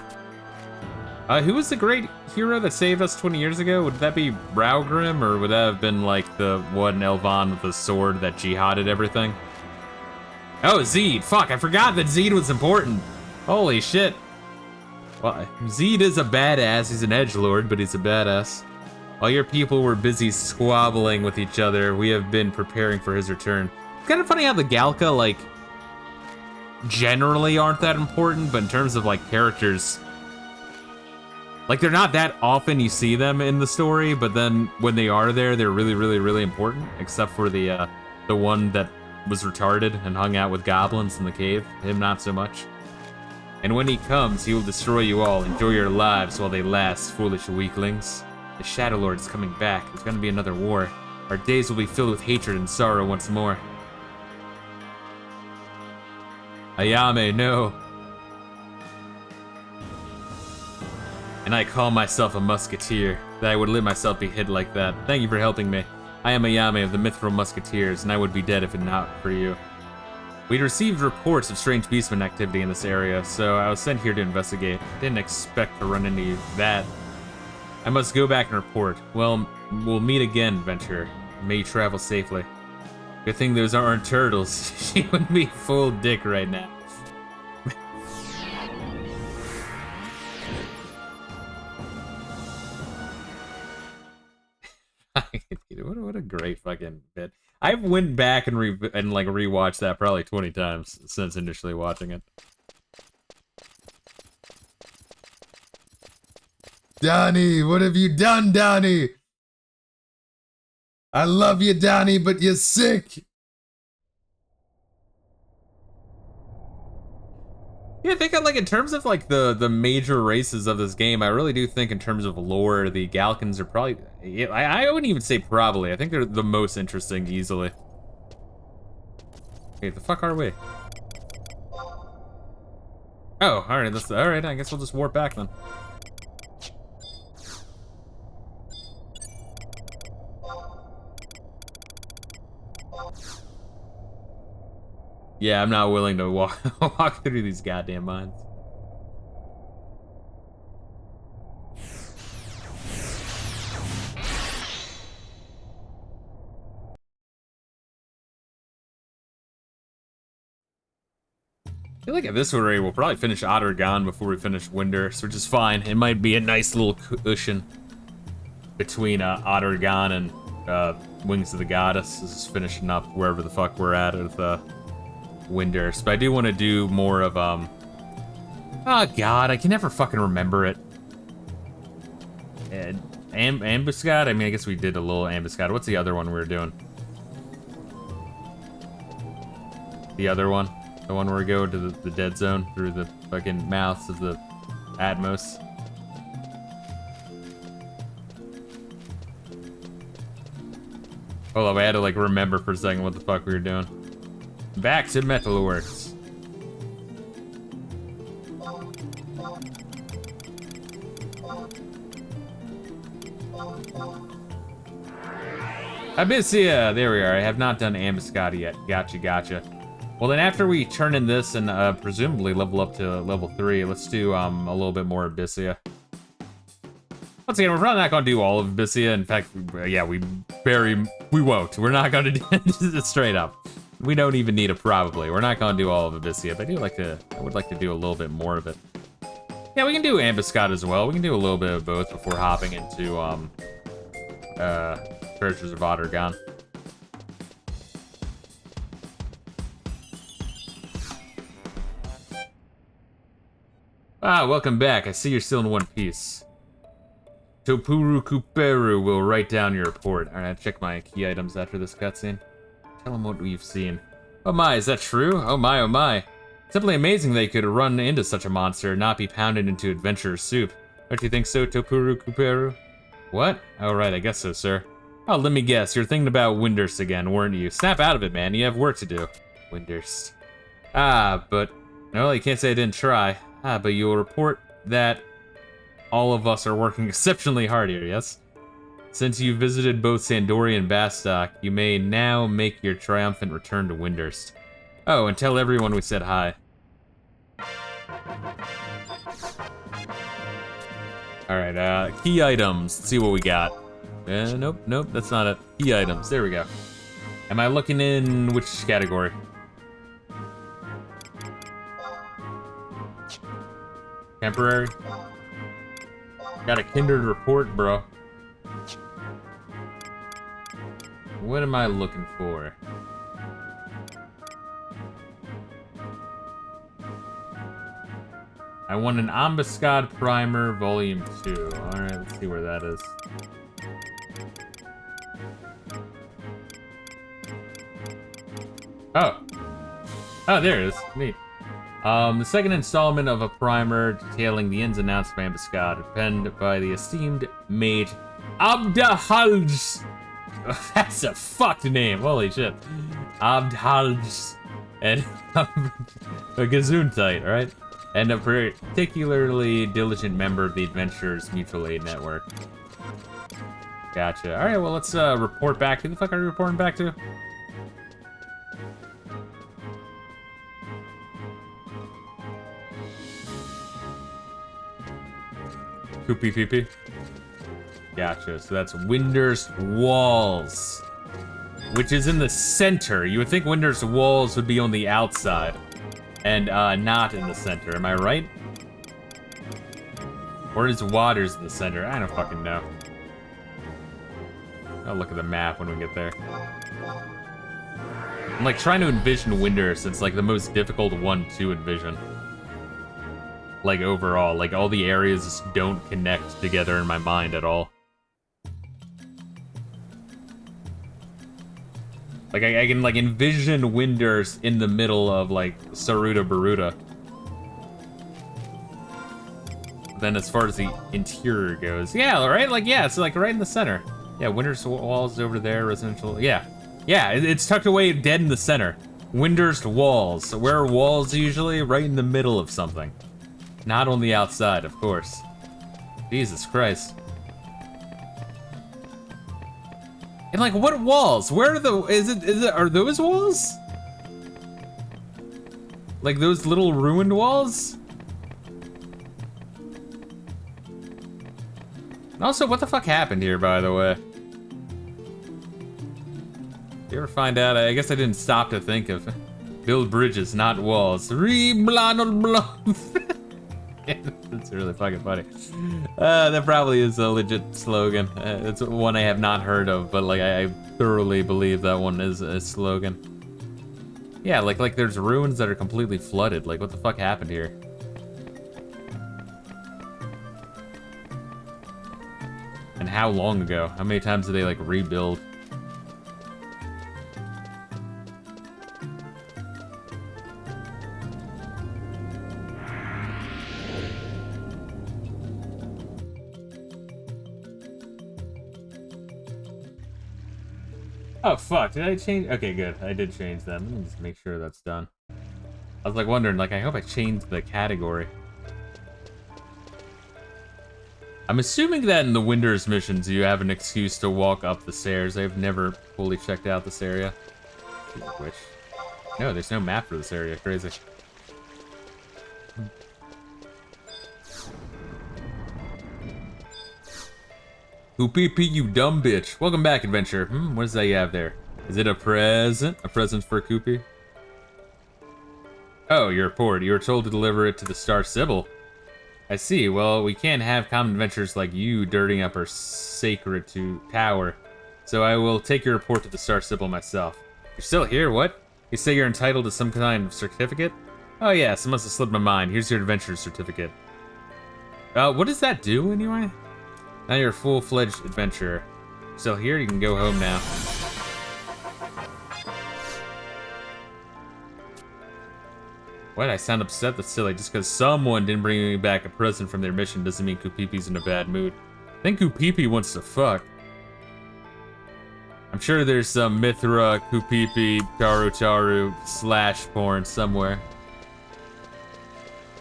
Who was the great hero that saved us 20 years ago? Would that be Raugrim, or would that have been like the one Elvan with the sword that jihaded everything? Oh, Zeed. Fuck, I forgot that Zeed was important. Holy shit. Well, Zeed is a badass. He's an edgelord, but he's a badass. While your people were busy squabbling with each other, we have been preparing for his return. It's kind of funny how the Galka, like, generally aren't that important, but in terms of, like, characters, like, they're not that often you see them in the story, but then when they are there, they're really, really, really important, except for the one that was retarded and hung out with goblins in the cave. Him, not so much. And when he comes, he will destroy you all. Enjoy your lives while they last, foolish weaklings. The Shadow Lord is coming back. There's gonna be another war. Our days will be filled with hatred and sorrow once more. Ayame, no. And I call myself a musketeer. That I would let myself be hid like that. Thank you for helping me. I am Ayame of the Mithril Musketeers, and I would be dead if it not for you. We'd received reports of strange beastman activity in this area, so I was sent here to investigate. I didn't expect to run into that. I must go back and report. Well, we'll meet again, adventurer. May you travel safely. Good thing those aren't turtles. She would be full dick right now. What a great fucking bit. I've went back and rewatched that probably 20 times since initially watching it. Donnie, what have you done, Donnie? I love you, Donnie, but you're sick. Yeah, I think like in terms of like the major races of this game, I really do think in terms of lore, the Galkans are probably, I wouldn't even say probably, I think they're the most interesting easily. Okay, the fuck are we? Oh, alright, alright, I guess we'll just warp back then. Yeah, I'm not willing to walk through these goddamn mines. I feel like at this rate, we'll probably finish Ottergon before we finish Windurst, which is fine. It might be a nice little cushion between Ottergon and Wings of the Goddess. This is finishing up wherever the fuck we're at with Windurst. But I do want to do more of, oh god, I can never fucking remember it. Ambuscade? I mean, I guess we did a little Ambuscade. What's the other one we were doing? The other one? The one where we go to the dead zone through the fucking mouths of the Atmos. Hold up, I had to like remember for a second what the fuck we were doing. Back to Metalworks. Abyssia! There we are. I have not done Ambuscade yet. Gotcha. Well, then after we turn in this and presumably level up to level 3, let's do a little bit more Abyssia. Once again, we're probably not going to do all of Abyssia. In fact, yeah, we won't. We're not going to do it straight up. We don't even need it, probably. We're not going to do all of Abyssia, but I would like to do a little bit more of it. Yeah, we can do Ambuscade as well. We can do a little bit of both before hopping into Treasures of Ottergon. Ah, welcome back. I see you're still in one piece. Topuru Kuperu will write down your report. Alright, I'll check my key items after this cutscene. Tell him what we've seen. Oh my, is that true? Oh my, oh my. Simply amazing they could run into such a monster and not be pounded into adventurer's soup. Don't you think so, Topuru Kuperu? What? Oh right, I guess so, sir. Oh, let me guess. You're thinking about Windurst again, weren't you? Snap out of it, man. You have work to do. Windurst. Ah, but... No, you can't say I didn't try. Ah, but you'll report that all of us are working exceptionally hard here, yes? Since you visited both Sandori and Bastok, you may now make your triumphant return to Windurst. Oh, and tell everyone we said hi. Alright, key items. Let's see what we got. Nope, that's not it. Key items, there we go. Am I looking in which category? Temporary? Got a kindred report, bro. what am I looking for? I want an Ambuscade Primer Volume 2. Alright, let's see where that is. Oh. Oh, there it is. Neat. The second installment of a primer detailing the ins and outs of Ambuscade, penned by the esteemed mate Abdahalj. That's a fucked name. Holy shit. Abdahalj. And a Gesundheit, alright? And a particularly diligent member of the Adventurers Mutual Aid Network. Gotcha. Alright, well, let's report back. Who the fuck are we reporting back to? Koopy PP. Gotcha. So that's Windurst Walls, which is in the center. You would think Windurst Walls would be on the outside and not in the center. Am I right? Or is Waters in the center? I don't fucking know. I'll look at the map when we get there. I'm like trying to envision Windurst. It's like the most difficult one to envision. Like overall, like all the areas just don't connect together in my mind at all. Like I can like envision Windurst in the middle of like Saruta Baruta. Then as far as the interior goes, yeah, right? Like yeah, it's like right in the center. Yeah, Windurst Walls over there, residential. Yeah, yeah, it's tucked away dead in the center. Windurst Walls. So where are walls usually? Right in the middle of something. Not on the outside, of course. Jesus Christ. And like, what walls? Where are the, are those walls? Like those little ruined walls? Also, what the fuck happened here, by the way? You ever find out? I guess I didn't stop to think of. Build bridges, not walls. It's really fucking funny. That probably is a legit slogan. It's one I have not heard of, but like I thoroughly believe that one is a slogan. Yeah, like there's ruins that are completely flooded. Like what the fuck happened here? And how long ago? How many times did they like rebuild? Oh fuck, did I change? Okay, good. I did change them. Let me just make sure that's done. I was like wondering, like I hope I changed the category. I'm assuming that in the Windurst missions you have an excuse to walk up the stairs. I've never fully checked out this area. Which? No, there's no map for this area. Crazy. Oopee, you dumb bitch. Welcome back, adventure. What is that you have there? Is it a present? A present for Koopy? Oh, your report. You were told to deliver it to the Star Sibyl. I see. Well, we can't have common adventurers like you dirtying up our sacred tower. So I will take your report to the Star Sibyl myself. You're still here? What? You say you're entitled to some kind of certificate? Oh yes, it must have slipped my mind. Here's your adventure certificate. What does that do anyway? Now you're a full-fledged adventurer. Still here? You can go home now. What? I sound upset? That's silly. Just because someone didn't bring me back a present from their mission doesn't mean Koopipi's in a bad mood. I think Koopipi wants to fuck. I'm sure there's some Mithra, Koopipi, Taru slash porn somewhere.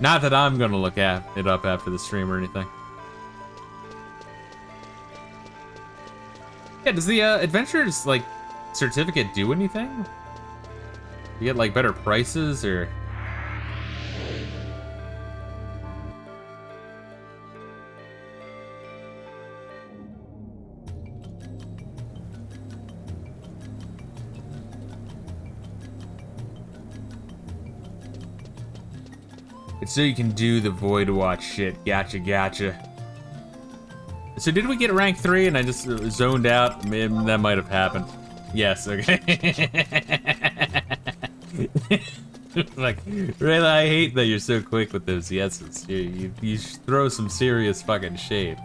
Not that I'm gonna look it up after the stream or anything. Yeah, does the adventurers like certificate do anything? You get like better prices or? It's so you can do the Void Watch shit. Gotcha. So did we get rank 3 and I just zoned out? Man, that might have happened. Yes, okay. Like, Rayla, I hate that you're so quick with those yeses. You throw some serious fucking shade.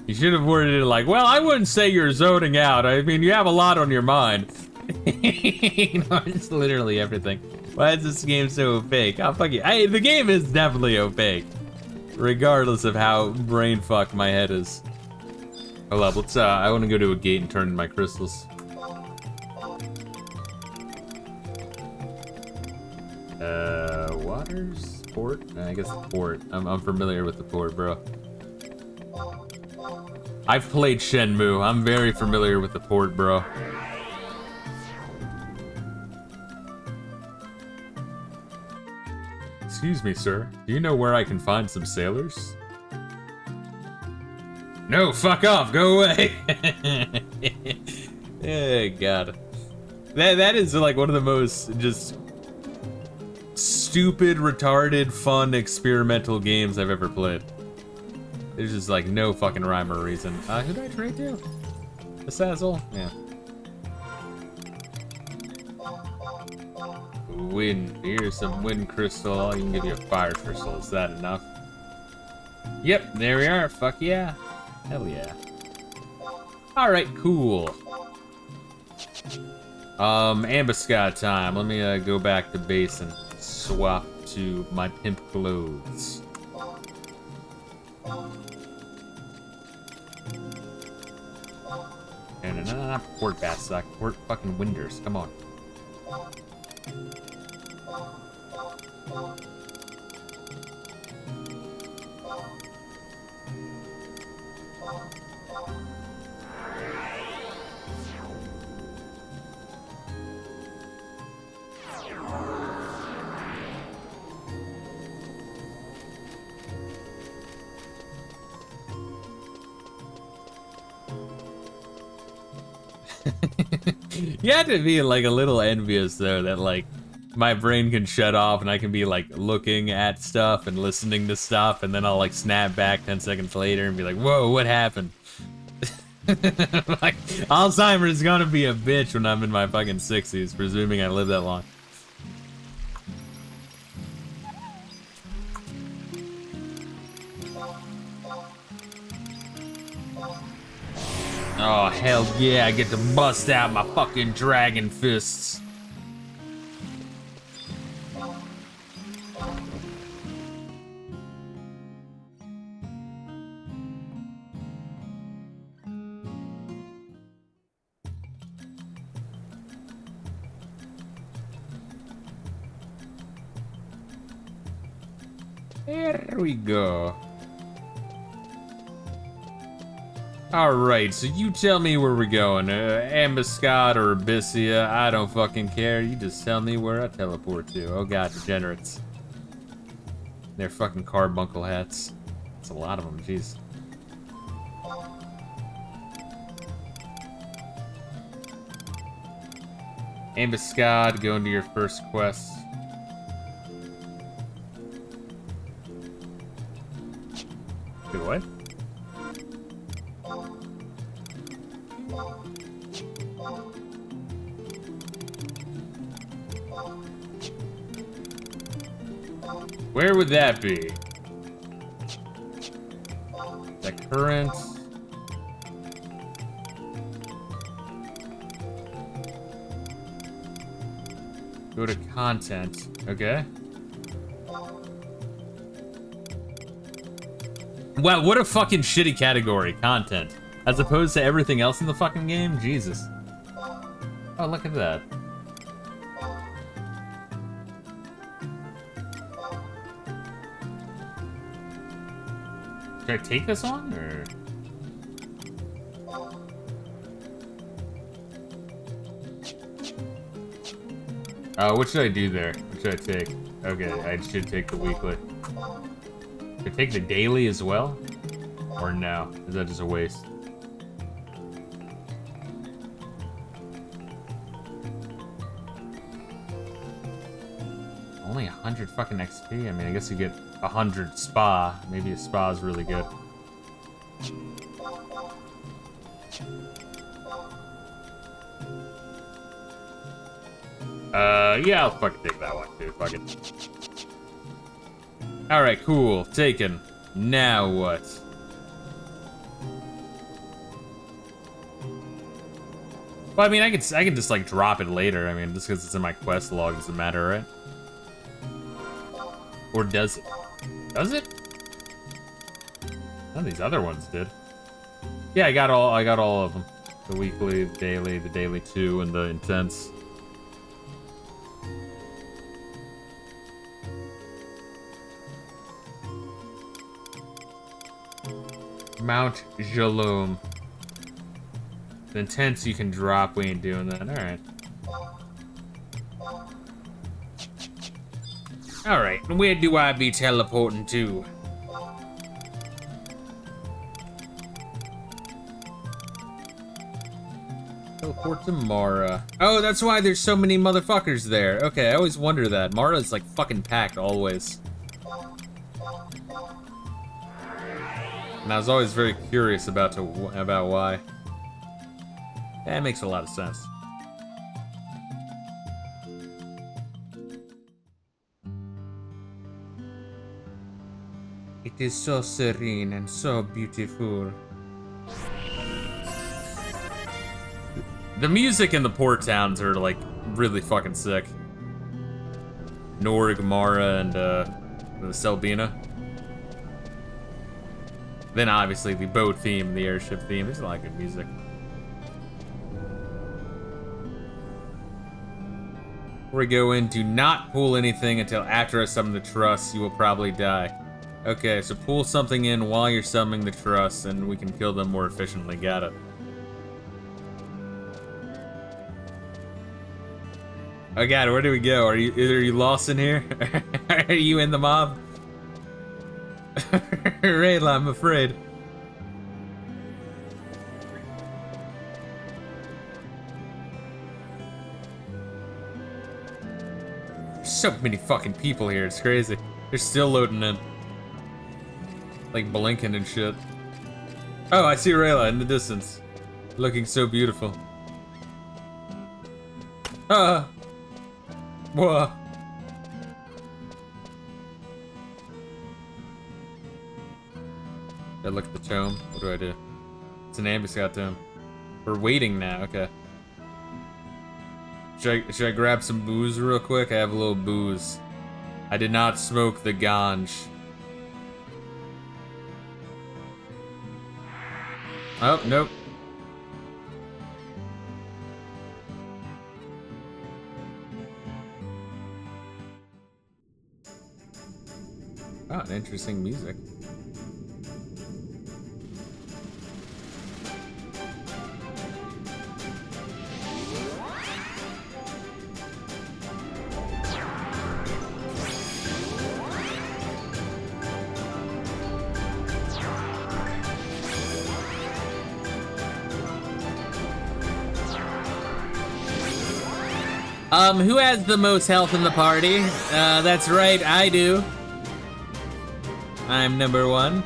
You should have worded it like, well, I wouldn't say you're zoning out. I mean, you have a lot on your mind. You know, it's literally everything. Why is this game so opaque? Oh, fuck you. The game is definitely opaque. Regardless of how brain fucked my head is. Hold up, let's, I want to go to a gate and turn in my crystals. Waters? Port? I guess the port. I'm familiar with the port, bro. I've played Shenmue. I'm very familiar with the port, bro. Excuse me, sir. Do you know where I can find some sailors? No, fuck off. Go away. Oh, God. That is like one of the most just stupid, retarded, fun, experimental games I've ever played. There's just like no fucking rhyme or reason. Who did I trade to? The Sazzle? Yeah. Wind. Here's some wind crystal. I can give you a fire crystal. Is that enough? Yep, there we are. Fuck yeah. Hell yeah. Alright, cool. Ambuscade time. Let me go back to base and swap to my pimp clothes. No, Port Bastok. Port fucking Winders. Come on. You have to be like a little envious though that like my brain can shut off and I can be like looking at stuff and listening to stuff and then I'll like snap back 10 seconds later and be like, whoa, what happened? Like Alzheimer's is gonna be a bitch when I'm in my fucking 60s, presuming I live that long. Oh, hell yeah, I get to bust out my fucking dragon fists. There we go. Alright, so you tell me where we're going. Ambuscade or Abyssia, I don't fucking care. You just tell me where I teleport to. Oh god, degenerates. They're fucking carbuncle hats. That's a lot of them, jeez. Ambuscade, go into your first quest. Do what? Where would that be? The current. Go to content. Okay. Wow, what a fucking shitty category, content. As opposed to everything else in the fucking game? Jesus. Oh, look at that. Should I take this on, or? What should I do there? What should I take? Okay, I should take the weekly. Should I take the daily as well? Or no? Is that just a waste? only 100 fucking XP. I mean, I guess you get 100 spa. Maybe a spa is really good. Yeah, I'll fucking take that one, dude. Fuck it. Alright, cool. Taken. Now what? Well, I mean, I can just, like, drop it later. I mean, just because it's in my quest log doesn't matter, right? Or does it? Does it? None of these other ones did. Yeah, I got all of them. The weekly, the daily 2, and the intense. Mount Jaloom. The intense you can drop, we ain't doing that. Alright. Alright, where do I be teleporting to? Teleport to Mara. Oh, that's why there's so many motherfuckers there. Okay, I always wonder that. Mara's like fucking packed always. And I was always very curious about why. That makes a lot of sense. It is so serene and so beautiful. The music in the port towns are like really fucking sick. Norg, Mara, and the Selbina. Then obviously the boat theme, the airship theme. There's a lot of good music. Before we go in, do not pull anything until after I summon the truss. You will probably die. Okay, so pull something in while you're summoning the truss, and we can kill them more efficiently. Got it. Oh god, where do we go? Are you lost in here? Are you in the mob? Reila, I'm afraid. There's so many fucking people here, it's crazy. They're still loading in. Like blinking and shit. Oh, I see Reila in the distance. Looking so beautiful. Whoa. I look at the tome. What do I do? It's an ambuscade tome. We're waiting now. Okay. Should I grab some booze real quick? I have a little booze. I did not smoke the ganj. Oh, nope. Oh, an interesting music. Who has the most health in the party? That's right, I do. I'm number 1.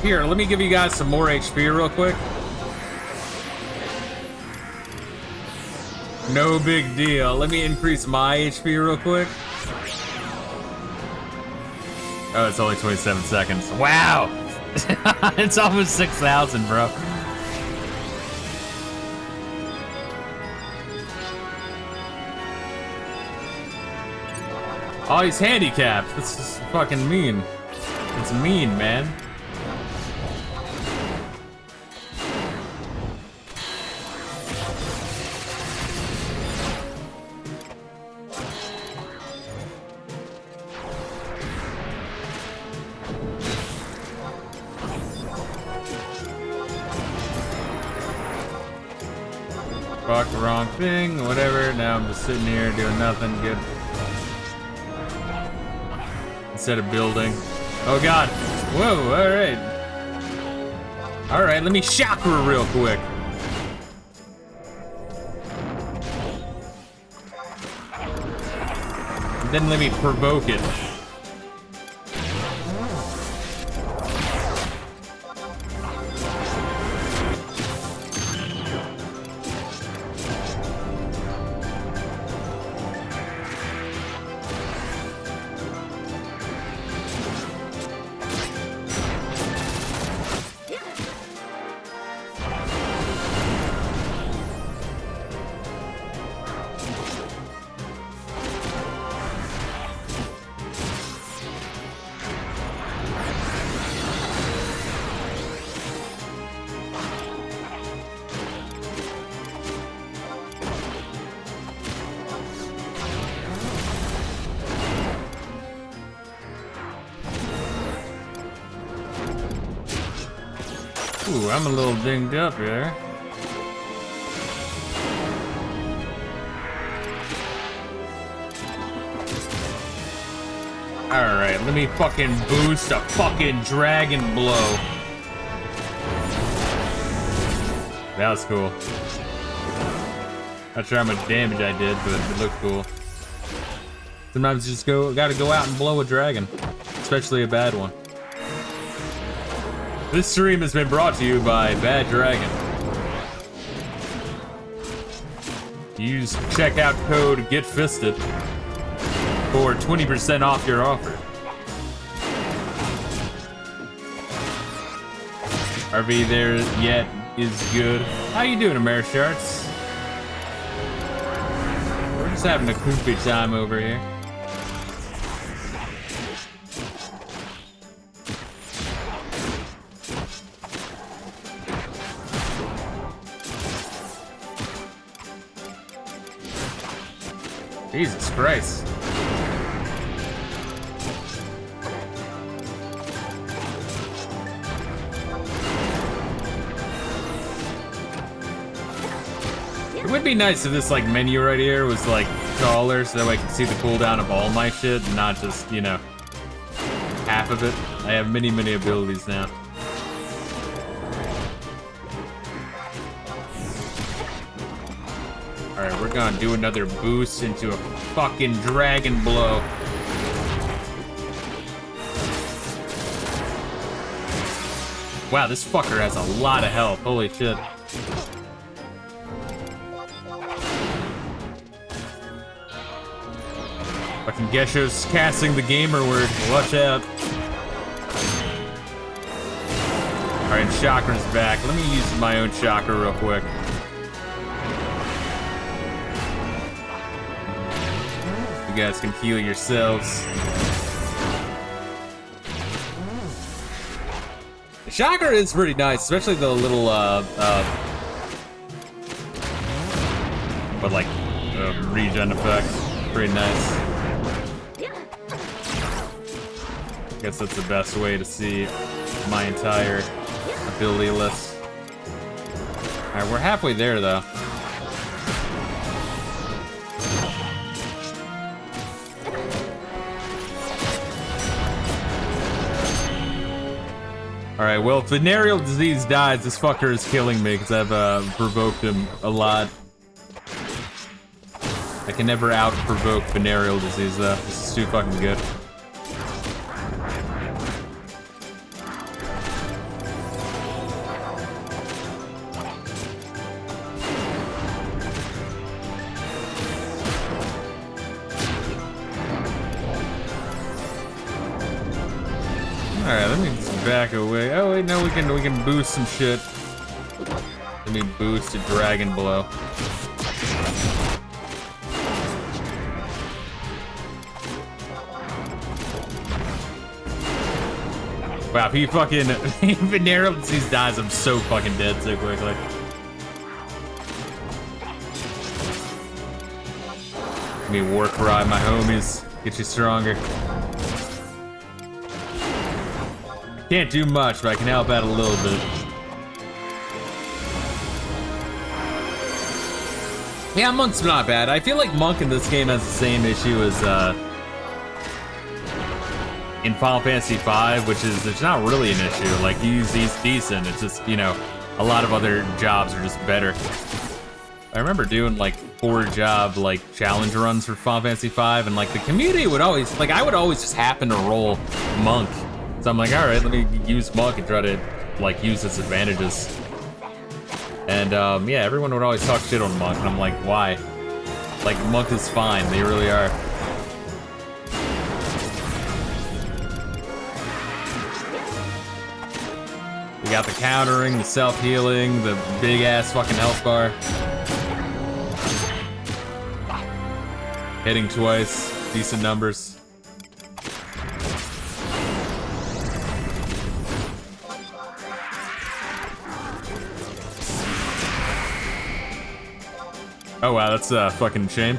Here, let me give you guys some more HP real quick. No big deal. Let me increase my HP real quick. Oh, it's only 27 seconds. Wow! It's almost 6,000, bro. Oh, he's handicapped. This is fucking mean. It's mean, man. Fuck, wrong thing, whatever. Now I'm just sitting here doing nothing good. instead of building. Oh god. Whoa, alright. Alright, let me chakra real quick. And then let me provoke it. Ooh, I'm a little dinged up here. Alright, let me fucking boost a fucking dragon blow. That was cool. Not sure how much damage I did, but it looked cool. Sometimes you just gotta go out and blow a dragon. Especially a bad one. This stream has been brought to you by Bad Dragon. Use checkout code GetFisted for 20% off your offer. RV there yet is good. How you doing, Amerisharts? We're just having a goofy time over here. Jesus Christ. It would be nice if this like menu right here was like taller so that way I could see the cooldown of all my shit and not just, you know, half of it. I have many abilities now. Alright, we're gonna do another boost into a fucking dragon blow. Wow, this fucker has a lot of health. Holy shit. Fucking Gesho's casting the gamer word. Watch out. Alright, Chakra's back. Let me use my own chakra real quick. You guys can heal yourselves. The chakra is pretty nice, especially the little but like regen effect. Pretty nice. I guess that's the best way to see my entire ability list. Alright, we're halfway there though. Alright, well, if venereal disease dies, this fucker is killing me because I've provoked him a lot. I can never out-provoke venereal disease though. This is too fucking good. Alright, let me just back away. Oh wait, no, we can boost some shit. Let me boost a dragon blow. Wow, if he fucking venereal disease dies, I'm so fucking dead so quickly. Let me work ride my homies, get you stronger. Can't do much, but I can help out a little bit. Yeah, Monk's not bad. I feel like Monk in this game has the same issue as in Final Fantasy V, which is, it's not really an issue. Like, he's decent. It's just, you know, a lot of other jobs are just better. I remember doing like 4-job like challenge runs for Final Fantasy V, and like the community would always, like, I would always just happen to roll Monk. So I'm like, all right, let me use Monk and try to like use its advantages. And yeah, everyone would always talk shit on Monk, and I'm like, why? Like, Monk is fine, they really are. We got the countering, the self-healing, the big-ass fucking health bar. Hitting twice, decent numbers. Oh wow, that's a fucking shame.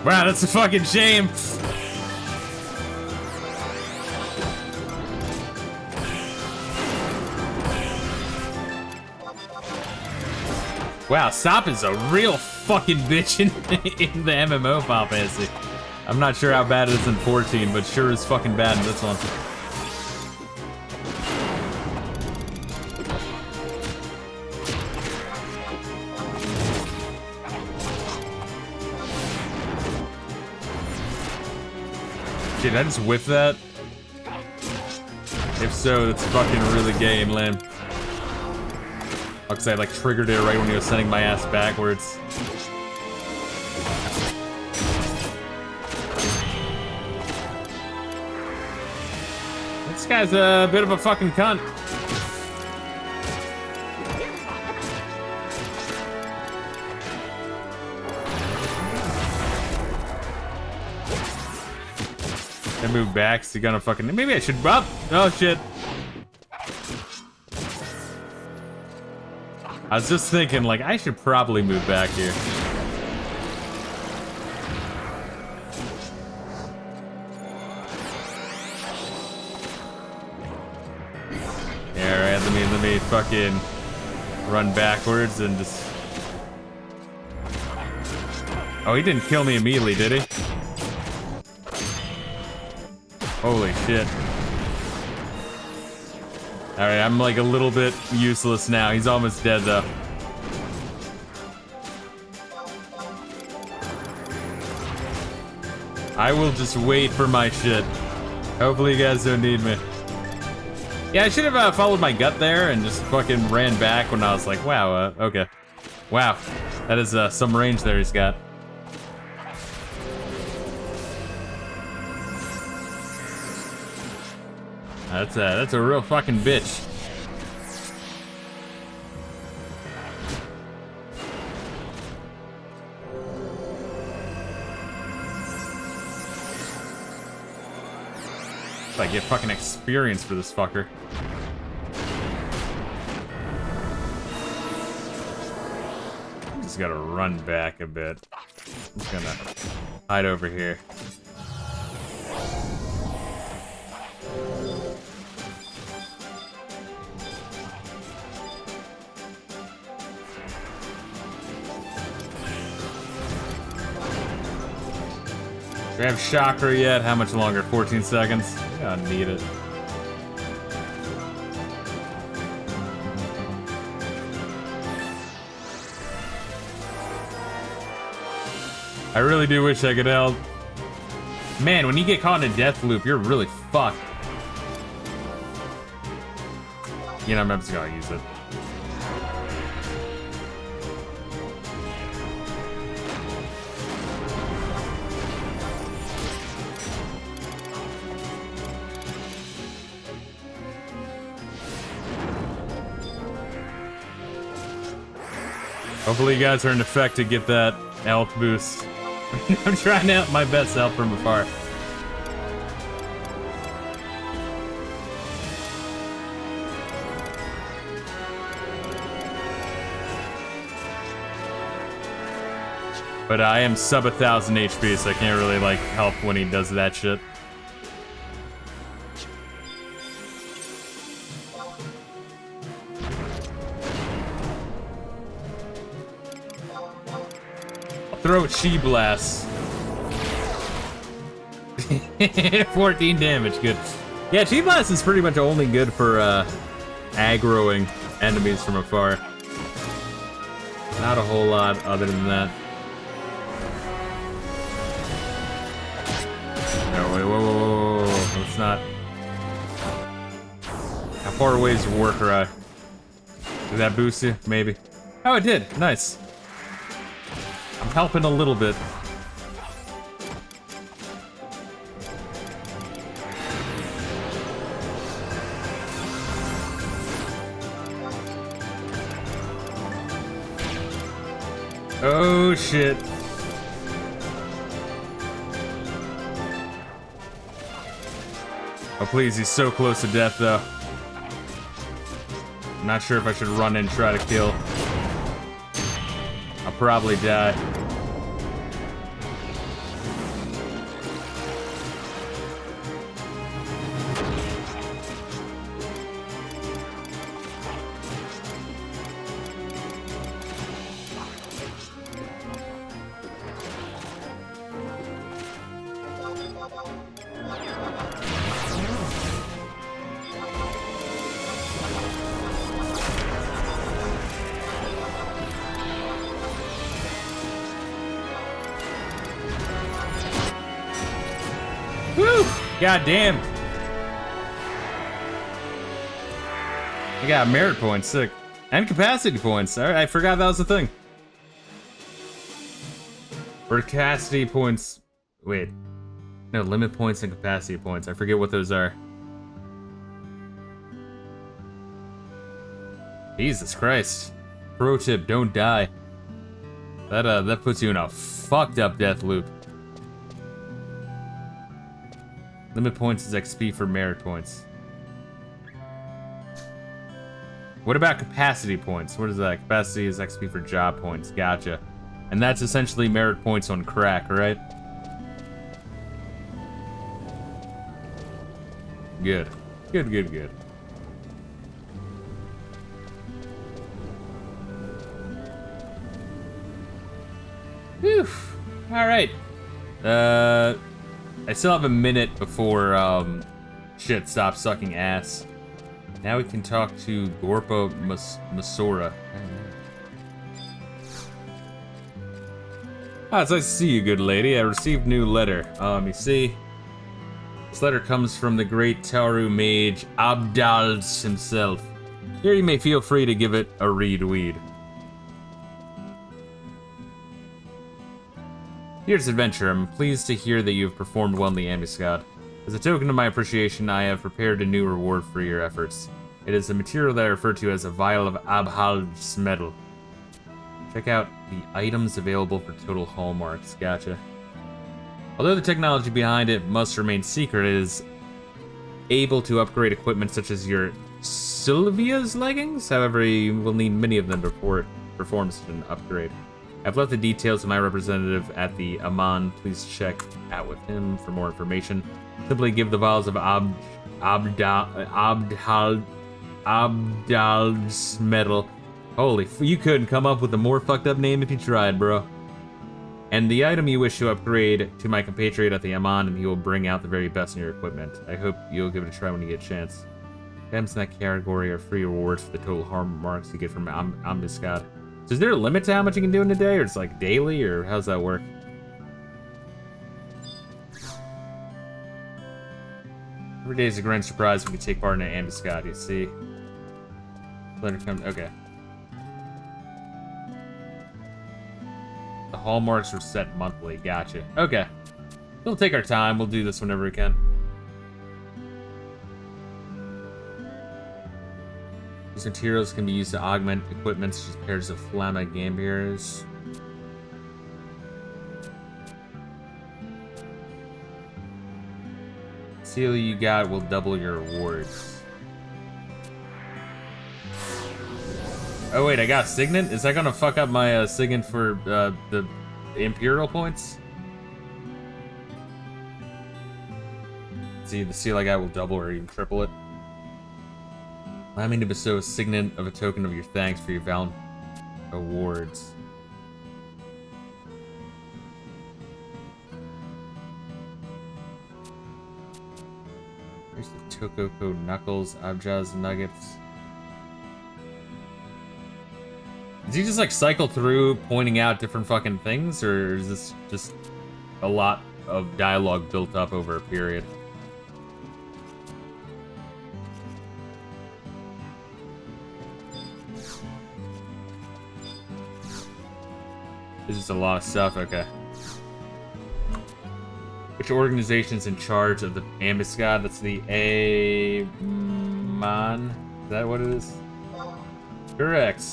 Wow, that's a fucking shame. Wow, Sop is a real fucking bitch in the MMO Final Fantasy. I'm not sure how bad it is in 14, but sure is fucking bad in this one. Did I just whiff that? If so, that's fucking really gay and lame. Because I like triggered it right when he was sending my ass backwards. This guy's a bit of a fucking cunt. I move back, so you're gonna fucking. Maybe I should. Oh shit. I was just thinking, like, I should probably move back here. Yeah, right, let me fucking run backwards and just... Oh, he didn't kill me immediately, did he? Holy shit. Alright, I'm like a little bit useless now. He's almost dead though. I will just wait for my shit. Hopefully you guys don't need me. Yeah, I should have followed my gut there and just fucking ran back when I was like, wow, okay. Wow, that is some range there he's got. That's a real fucking bitch. I get fucking experience for this fucker. Just gotta run back a bit. I'm just gonna hide over here. Do I have chakra yet? How much longer? 14 seconds? I need it. I really do wish I could help. Man, when you get caught in a death loop, you're really fucked. You know, I'm just gonna use it. Hopefully you guys are in effect to get that health boost. I'm trying out my best help from afar. But I am sub 1,000 HP, so I can't really like help when he does that shit. Throw Chi Blast. 14 damage, good. Yeah, Chi Blast is pretty much only good for aggroing enemies from afar. Not a whole lot other than that. No, wait, whoa. Let's not. How far away is your war cry? Did that boost you? Maybe. Oh, it did. Nice. I'm helping a little bit. Oh, shit. Oh, please, he's so close to death, though. I'm not sure if I should run in and try to kill. I'll probably die. Woo! God damn. I got merit points, sick. And capacity points. Alright, I forgot that was a thing. For capacity points. Wait. No, limit points and capacity points. I forget what those are. Jesus Christ. Pro tip, don't die. That puts you in a fucked up death loop. Limit points is XP for merit points. What about capacity points? What is that? Capacity is XP for job points. Gotcha. And that's essentially merit points on crack, right? Good. Good. Whew. Alright. I still have a minute before, shit stops sucking ass. Now we can talk to Gorpa Masora. Ah, it's nice to see you, good lady. I received a new letter. You see? This letter comes from the great Tauru mage, Abdals himself. Here you may feel free to give it a read. Here's adventure. I'm pleased to hear that you have performed well in the ambuscade. As a token of my appreciation, I have prepared a new reward for your efforts. It is a material that I refer to as a vial of Abhal's metal. Check out the items available for total hallmarks. Gotcha. Although the technology behind it must remain secret, it is able to upgrade equipment such as your Sylvia's leggings. However, you will need many of them before it performs such an upgrade. I've left the details to my representative at the Amman. Please check out with him for more information. Simply give the vials of Abdal's metal. Holy, you couldn't come up with a more fucked up name if you tried, bro. And the item you wish to upgrade to my compatriot at the Amman, and he will bring out the very best in your equipment. I hope you'll give it a try when you get a chance. Items in that category are free rewards for the total harm marks you get from Ambuscade. So is there a limit to how much you can do in a day, or it's like daily, or how's that work? Every day is a grand surprise when you take part in an ambuscade, you see. Later comes, okay. The hallmarks are set monthly, gotcha. Okay. We'll take our time, we'll do this whenever we can. These materials can be used to augment equipment such as pairs of Flamma Gambiers. Seal you got will double your rewards. Oh wait, I got Signet? Is that gonna fuck up my Signet for the Imperial points? See, the seal I got will double or even triple it. Allow me to bestow a signet of a token of your thanks for your valiant awards. Tokoko Knuckles, Abja's Nuggets. Does he just like cycle through pointing out different fucking things, or is this just a lot of dialogue built up over a period? It's just a lot of stuff, okay. Which organization's in charge of the ambuscade? That's the A-Man? Is that what it is? Correct.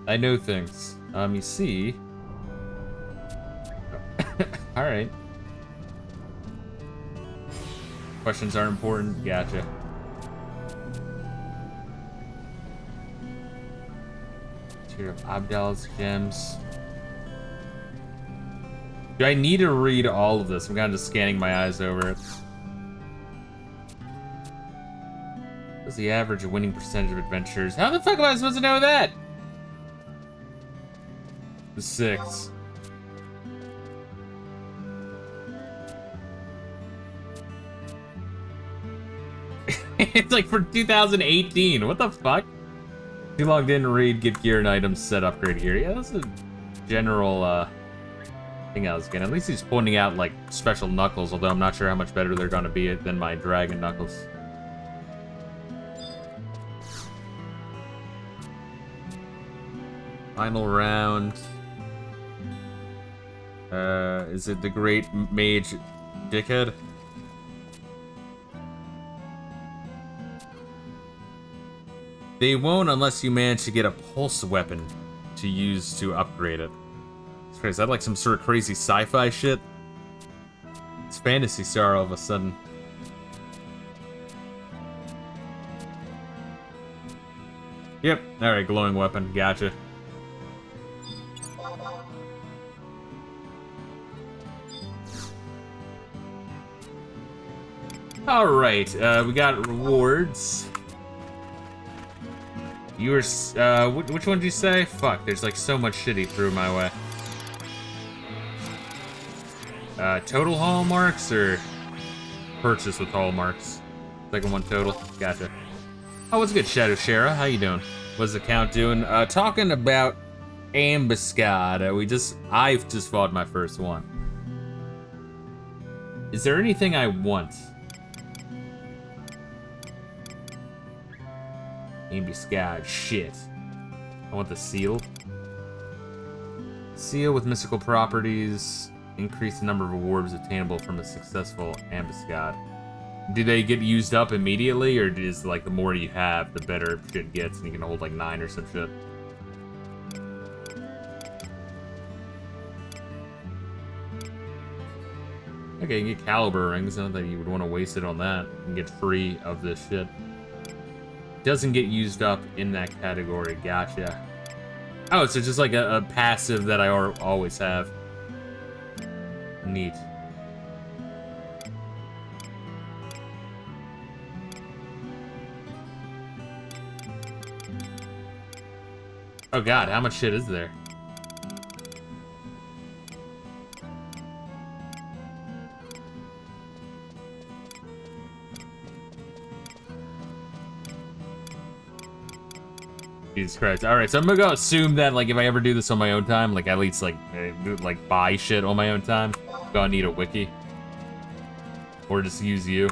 I know things. You see... Alright. Questions are important. Gotcha. Tier of Abdal's gems. Do I need to read all of this? I'm kind of just scanning my eyes over it. What's the average winning percentage of adventures? How the fuck am I supposed to know that? The 6. It's like for 2018. What the fuck? Too long didn't read. Get gear and items set upgrade here. Yeah, that's a general thing I was getting. At least he's pointing out like special knuckles, although I'm not sure how much better they're gonna be than my dragon knuckles. Final round. Is it the Great Mage Dickhead? They won't unless you manage to get a pulse weapon to use to upgrade it. It's crazy. Is that like some sort of crazy sci-fi shit? It's Fantasy Star all of a sudden. Yep. Alright, glowing weapon. Gotcha. Alright, we got rewards. You were, which one did you say? Fuck, there's like so much shit he threw my way. Total hallmarks or purchase with hallmarks? Second one total, gotcha. Oh, what's good, Shadow Shara? How you doing? What's the count doing? Talking about ambuscade. I've just fought my first one. Is there anything I want? Ambuscade, shit. I want the seal. Seal with mystical properties. Increase the number of orbs attainable from a successful ambuscade. Do they get used up immediately, or is like the more you have, the better shit gets, and you can hold like 9 or some shit? Okay, you get caliber rings. Not that you would want to waste it on that and get free of this shit. Doesn't get used up in that category. Gotcha. Oh, so just like a passive that I always have. Neat. Oh god, how much shit is there? Jesus Christ. Alright, so I'm gonna go assume that, like, if I ever do this on my own time, like, at least, like buy shit on my own time, I'm gonna need a wiki. Or just use you.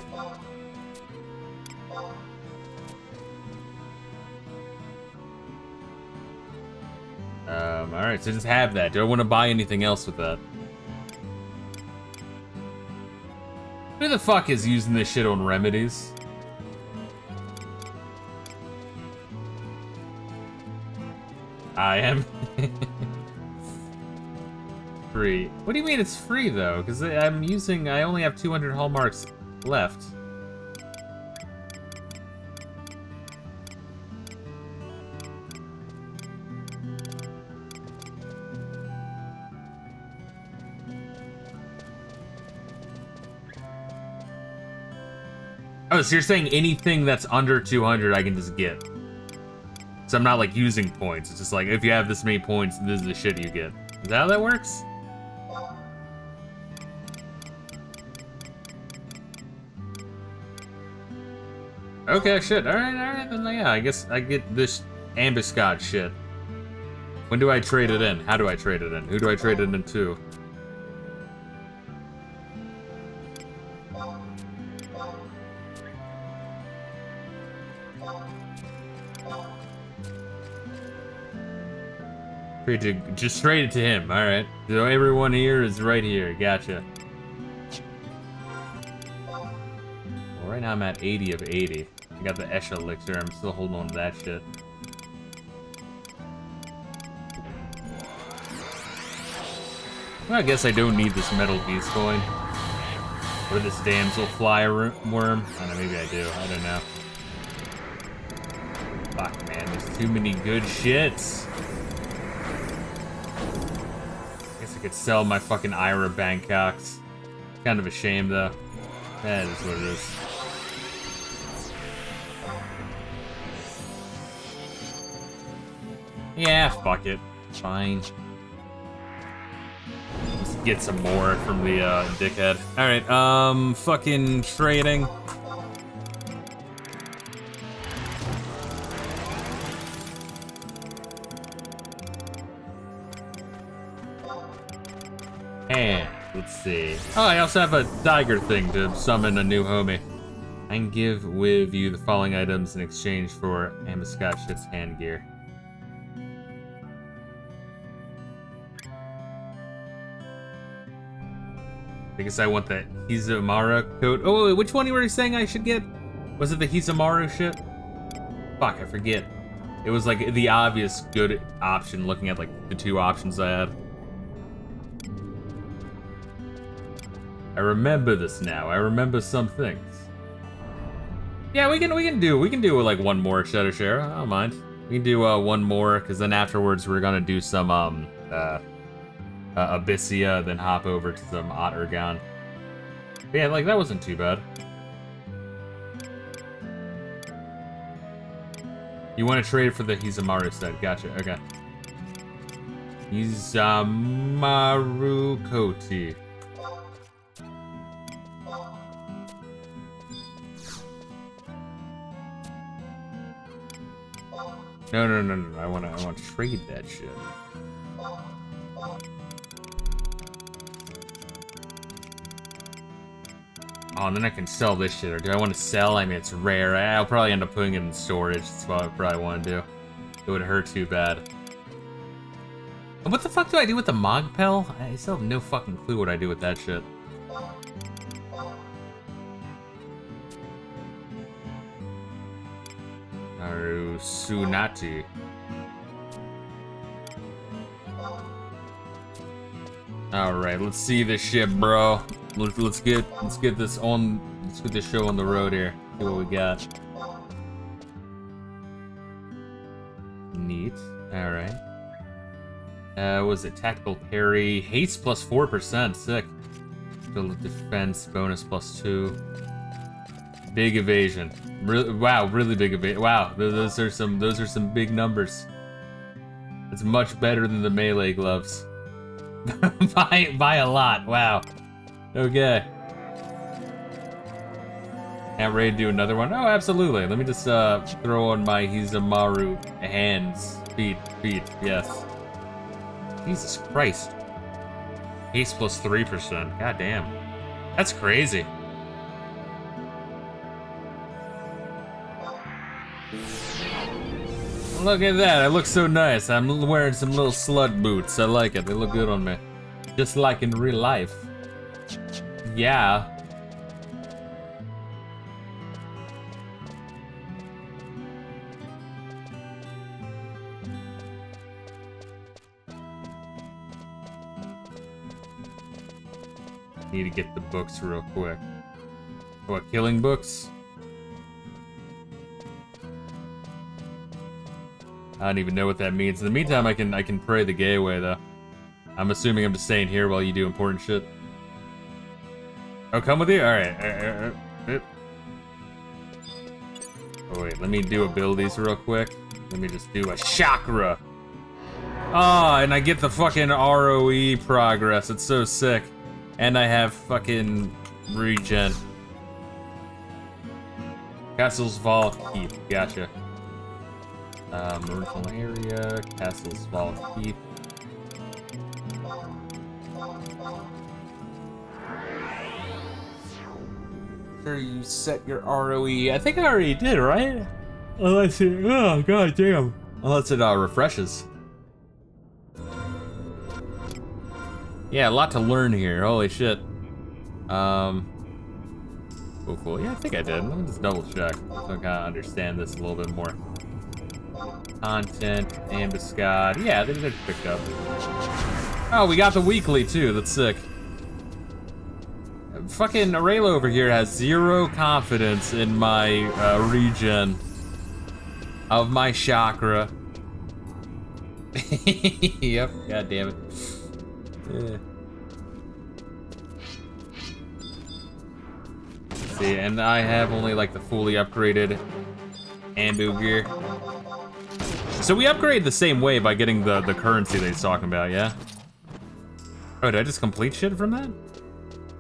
Alright, so just have that. Do I want to buy anything else with that? Who the fuck is using this shit on remedies? I am. Free. What do you mean it's free, though? Because I only have 200 hallmarks left. Oh, so you're saying anything that's under 200 I can just get? So I'm not like using points. It's just like, if you have this many points, this is the shit you get. Is that how that works? Okay, shit. Alright, then yeah, I guess I get this ambuscade shit. When do I trade it in? How do I trade it in? Who do I trade it into? Just trade it to him, alright. So everyone here is right here, gotcha. Well, right now I'm at 80 of 80. I got the Esha elixir, I'm still holding on to that shit. Well, I guess I don't need this metal beast coin. Or this damsel fly worm. I don't know, maybe I do, I don't know. Fuck, man, there's too many good shits. I could sell my fucking Ira Bangkoks. It's kind of a shame, though. That is what it is. Yeah, fuck it. Fine. Let's get some more from the dickhead. Alright, fucking trading. And let's see. Oh, I also have a tiger thing to summon a new homie. I can give with you the following items in exchange for Ambuscade shit's hand gear. I guess I want the Hizamara coat. Oh, wait, which one you were saying I should get? Was it the Hizamaru shit? Fuck, I forget. It was like the obvious good option looking at like the two options I had. I remember this now. I remember some things. Yeah, we can do like one more Shadow Share. I don't mind. We can do one more, because then afterwards we're gonna do some Abyssia, then hop over to some Ottergon. But yeah, like that wasn't too bad. You want to trade for the Hizamaru set? Gotcha. Okay. Hizamaru Koti. No. I wanna trade that shit. Oh, and then I can sell this shit, or do I want to sell? I mean, it's rare. I'll probably end up putting it in storage. That's what I probably want to do. It would hurt too bad. And what the fuck do I do with the Mogpel? I still have no fucking clue what I do with that shit. Sunati. Alright, let's see this shit, bro. Let's get this show on the road here. See what we got. Neat. Alright. Was it tactical parry? Haste plus 4%. Sick. Build defense bonus plus 2. Big evasion. Wow, really big evasion. Wow, those are some big numbers. It's much better than the melee gloves. by a lot. Wow. Okay. Can't ready to do another one? Oh, absolutely. Let me just throw on my Hizamaru hands. Feet. Yes. Jesus Christ. Haste plus 3%. God damn. That's crazy. Look at that, I look so nice. I'm wearing some little slut boots. I like it, they look good on me. Just like in real life. Yeah. Need to get the books real quick. What, killing books? I don't even know what that means. In the meantime, I can pray the gay away, though. I'm assuming I'm just staying here while you do important shit. Oh, come with you? Alright. Oh, wait, let me do abilities real quick. Let me just do a chakra. Oh, and I get the fucking ROE progress. It's so sick. And I have fucking regen. Castle's Fall Keep. Gotcha. Original area. Castle's Fall Keep. Sure you set your ROE. I think I already did, right? Unless it, oh god damn. Unless it refreshes. Yeah, a lot to learn here. Holy shit. Cool. Yeah, I think I did. Let me just double check so I kind of understand this a little bit more. Content, ambuscade. Yeah, they're picked up. Oh, we got the weekly too. That's sick. Fucking Reila over here has zero confidence in my regen of my chakra. Yep, god damn it. Yeah. Let's see, and I have only like the fully upgraded ambu gear. So we upgrade the same way by getting the currency that he's talking about, yeah? Oh, did I just complete shit from that?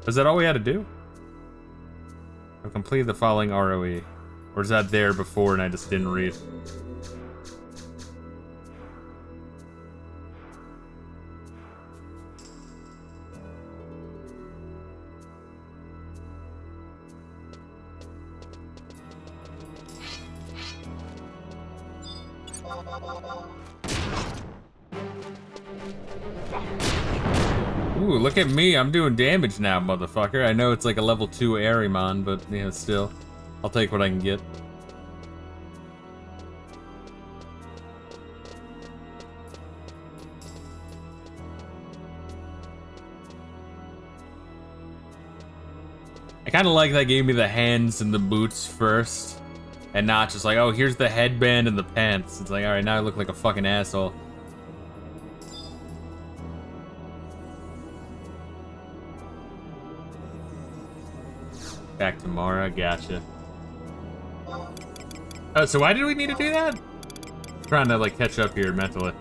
Was that all we had to do? I've completed the following ROE. Or is that there before and I just didn't read? Ooh, look at me. I'm doing damage now, motherfucker. I know it's like a level 2 Arimon, but, you know, still. I'll take what I can get. I kind of like that gave me the hands and the boots first. And not just like, oh, here's the headband and the pants. It's like, alright, now I look like a fucking asshole. Back tomorrow, gotcha. Oh, so why did we need to do that? I'm trying to like catch up here mentally.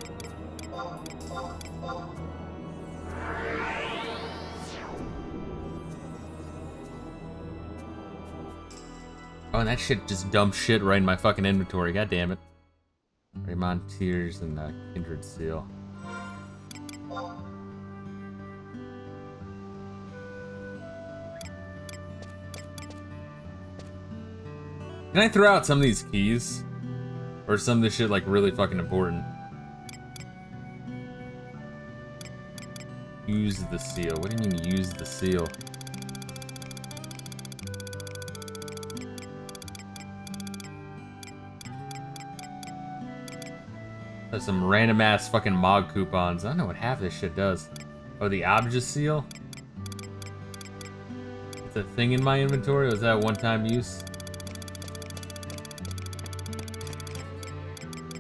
Oh, and that shit just dumps shit right in my fucking inventory. God damn it. Raymond Tears and Kindred Seal. Can I throw out some of these keys? Or is some of this shit like really fucking important? Use the seal. What do you mean use the seal? There's some random ass fucking MOG coupons. I don't know what half this shit does. Oh, the object seal? It's a thing in my inventory? Was that one-time use?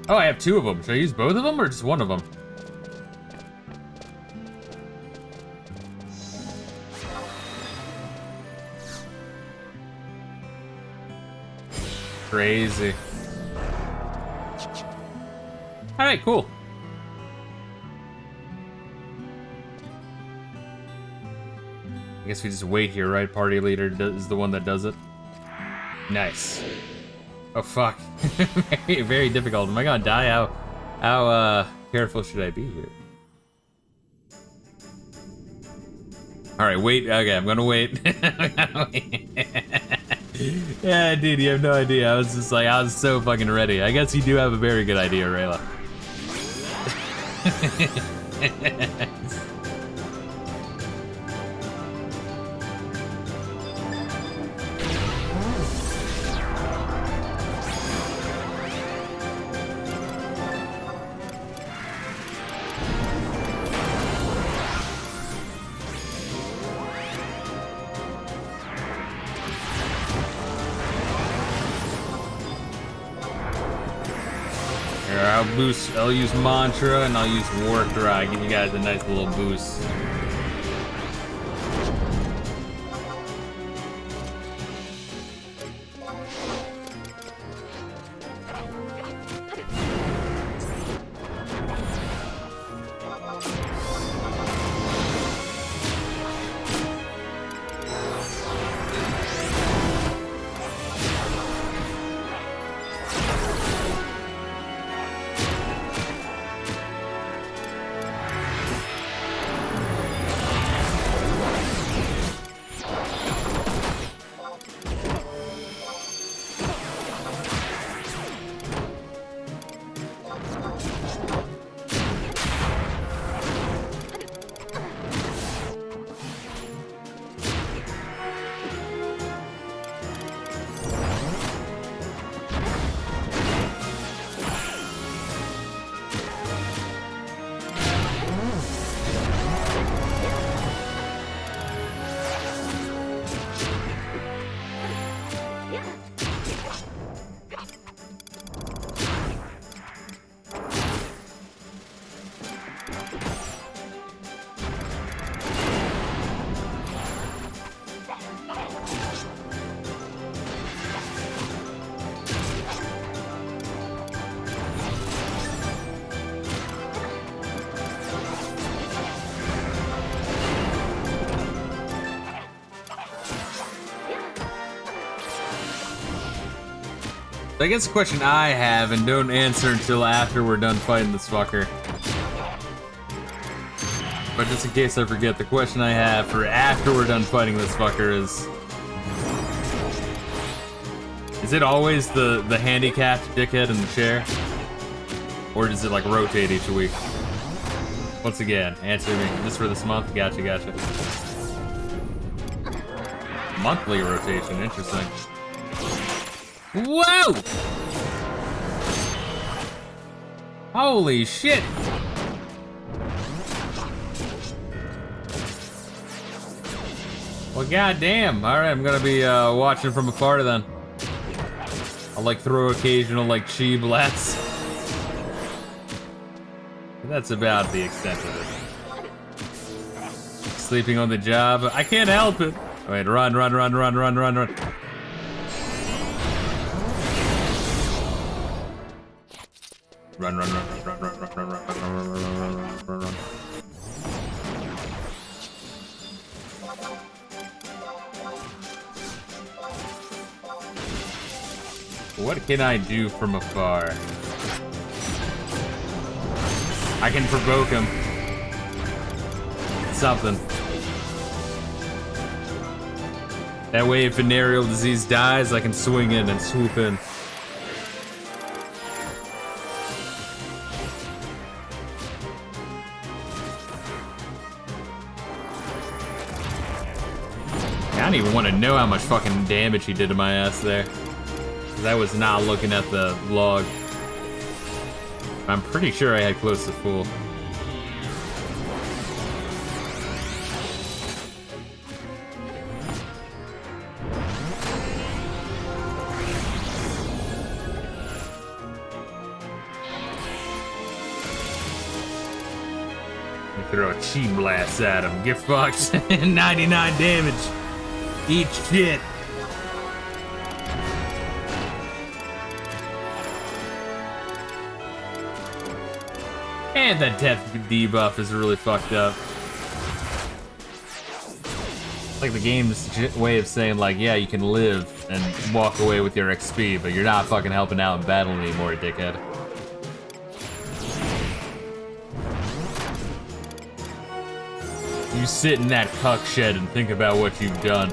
Oh, I have 2 of them. Should I use both of them or just one of them? Crazy. Alright, cool. I guess we just wait here, right? Party leader is the one that does it. Nice. Oh fuck. very, very difficult. Am I gonna die? How careful should I be here? Alright, wait. Okay, I'm gonna wait. Yeah, dude, you have no idea. I was just like, I was so fucking ready. I guess you do have a very good idea, Reila. I'll use Mantra and I'll use War Cry. Give you guys a nice little boost. I guess the question I have, and don't answer until after we're done fighting this fucker. But just in case I forget, the question I have for after we're done fighting this fucker is it always the handicapped dickhead in the chair? Or does it like rotate each week? Once again, answer me. Just for this month? Gotcha, gotcha. Monthly rotation, interesting. Whoa! Holy shit! Well, goddamn. Alright, I'm gonna be watching from afar then. I'll like throw occasional like chi blasts. That's about the extent of it. Sleeping on the job. I can't help it. Wait, run. Run. Run. What can I do from afar? I can provoke him. Something. That way, if venereal disease dies, I can swing in and swoop in. I don't even want to know how much fucking damage he did to my ass there. 'Cause I was not looking at the log. I'm pretty sure I had close to full. Throw a chi blast at him. Get fucked. 99 damage. Eat shit. And that death debuff is really fucked up. It's like the game's way of saying, like, yeah, you can live and walk away with your XP, but you're not fucking helping out in battle anymore, dickhead. You sit in that cuck shed and think about what you've done.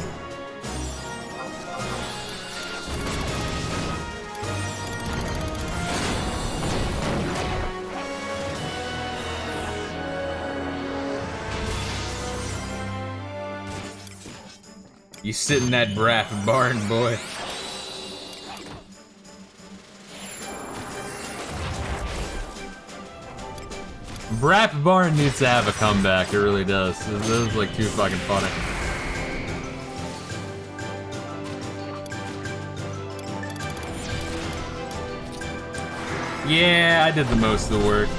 You sit in that brat barn, boy. Brap Barn needs to have a comeback, it really does. This is like too fucking funny. Yeah, I did the most of the work.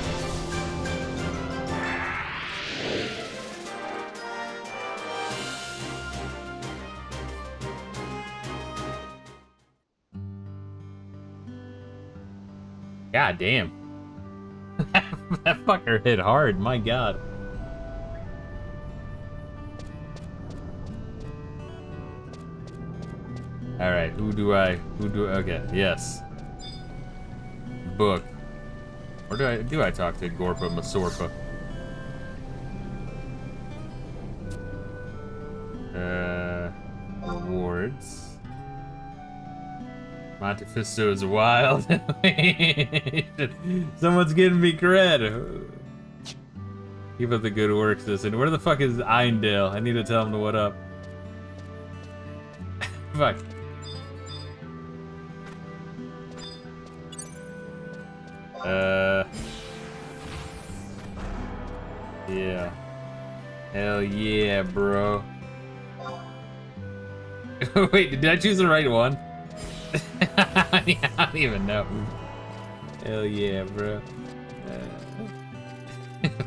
God damn. That fucker hit hard, my god. Alright, okay, yes. Book. Or do I talk to Gorpa Masorpa? Rewards. Monte Fisto is wild. Someone's giving me cred. Keep up the good work, citizen. Where the fuck is Eindale? I need to tell him to what up. Fuck. Yeah. Hell yeah, bro. Wait, did I choose the right one? I don't even know. Hell yeah, bro.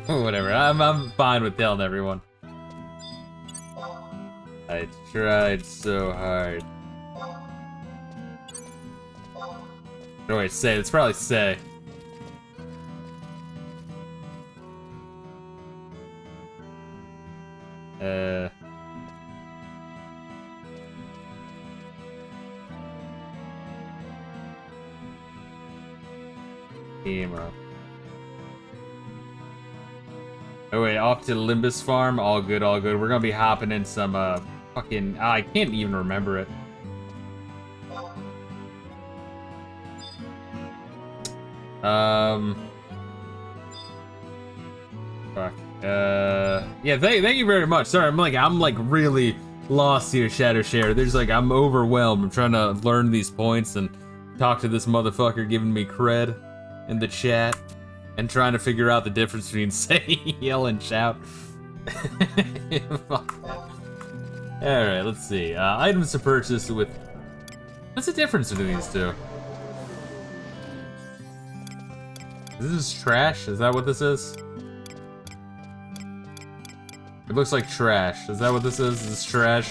Whatever. I'm fine with telling everyone. I tried so hard. What do I say? Let's probably say. Came up. Oh wait, off to Limbus Farm. All good, all good. We're gonna be hopping in some fucking. I can't even remember it. Fuck. Yeah. Thank you very much. Sorry, I'm like really lost here, Shadow Share. There's like I'm overwhelmed. I'm trying to learn these points and talk to this motherfucker giving me cred in the chat and trying to figure out the difference between say, yell, and shout. Fuck that. All right, let's see. Items to purchase with. What's the difference between these two? This is trash? Is that what this is? It looks like trash. Is that what this is? Is this trash?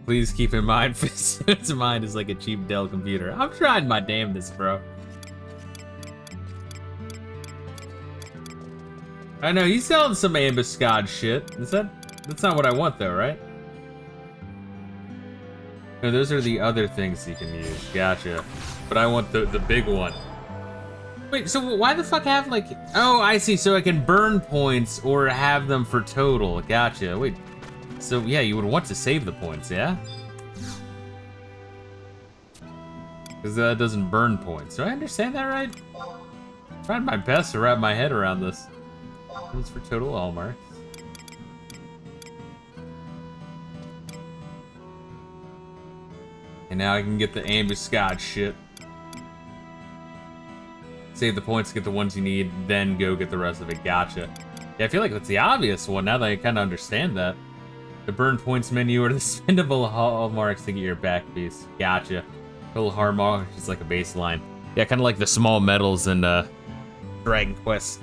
Please keep in mind, Fisto's mind is like a cheap Dell computer. I'm trying my damnedest, bro. I know, he's selling some ambuscade shit. That's not what I want though, right? No, those are the other things you can use. Gotcha. But I want the big one. Wait, so why the fuck have like... Oh, I see. So I can burn points or have them for total. Gotcha. Wait. So yeah, you would want to save the points, yeah? Because that doesn't burn points. Do I understand that right? I'm trying my best to wrap my head around this. It's for total hallmarks. And now I can get the ambuscade shit. Save the points, get the ones you need, then go get the rest of it. Gotcha. Yeah, I feel like that's the obvious one now that I kind of understand that. The burn points menu or the spendable hallmarks to get your back piece. Gotcha. Total hallmarks is like a baseline. Yeah, kind of like the small medals in Dragon Quest.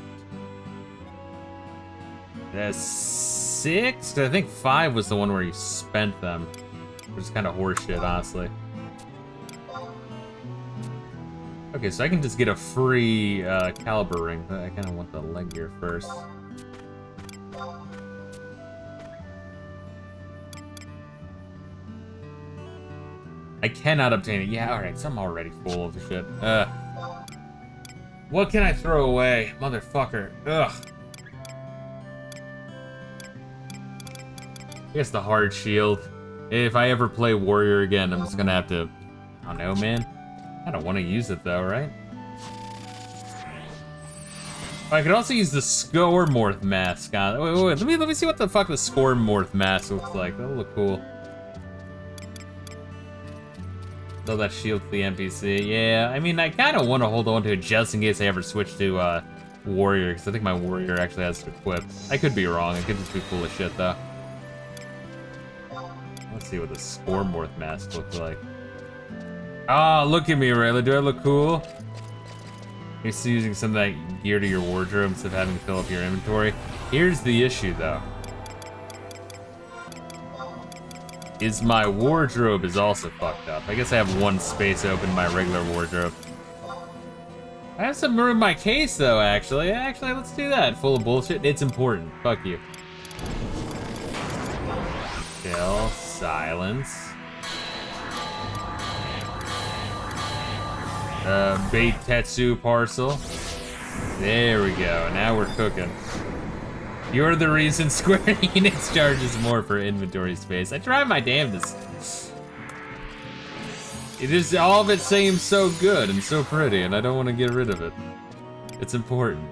6? I think 5 was the one where you spent them. Which is kind of horseshit, honestly. Okay, so I can just get a free caliber ring, but I kind of want the leg gear first. I cannot obtain it. Yeah, alright, so I'm already full of shit. What can I throw away? Motherfucker. Ugh. I guess the hard shield. If I ever play Warrior again, I'm just gonna have to... I don't know, man. I don't want to use it though, right? I could also use the Scoremorth mask on. Wait, let me see what the fuck the Scoremorth mask looks like. That'll look cool. Though that shields the NPC. Yeah, I mean, I kind of want to hold on to it just in case I ever switch to Warrior, because I think my Warrior actually has it equipped. I could be wrong. It could just be full of shit though. Let's see what the Scoremorth mask looks like. Ah, oh, look at me, Reila. Do I look cool? You're still using some of that gear to your wardrobe instead of having to fill up your inventory. Here's the issue, though. Is my wardrobe is also fucked up. I guess I have one space open in my regular wardrobe. I have some room in my case, though, actually. Actually, let's do that. Full of bullshit. It's important. Fuck you. Chill. Silence. Bait Tetsu parcel. There we go. Now we're cooking. You're the reason Square Enix charges more for inventory space. I try my damnedest. It is all of it seems so good and so pretty, and I don't want to get rid of it. It's important.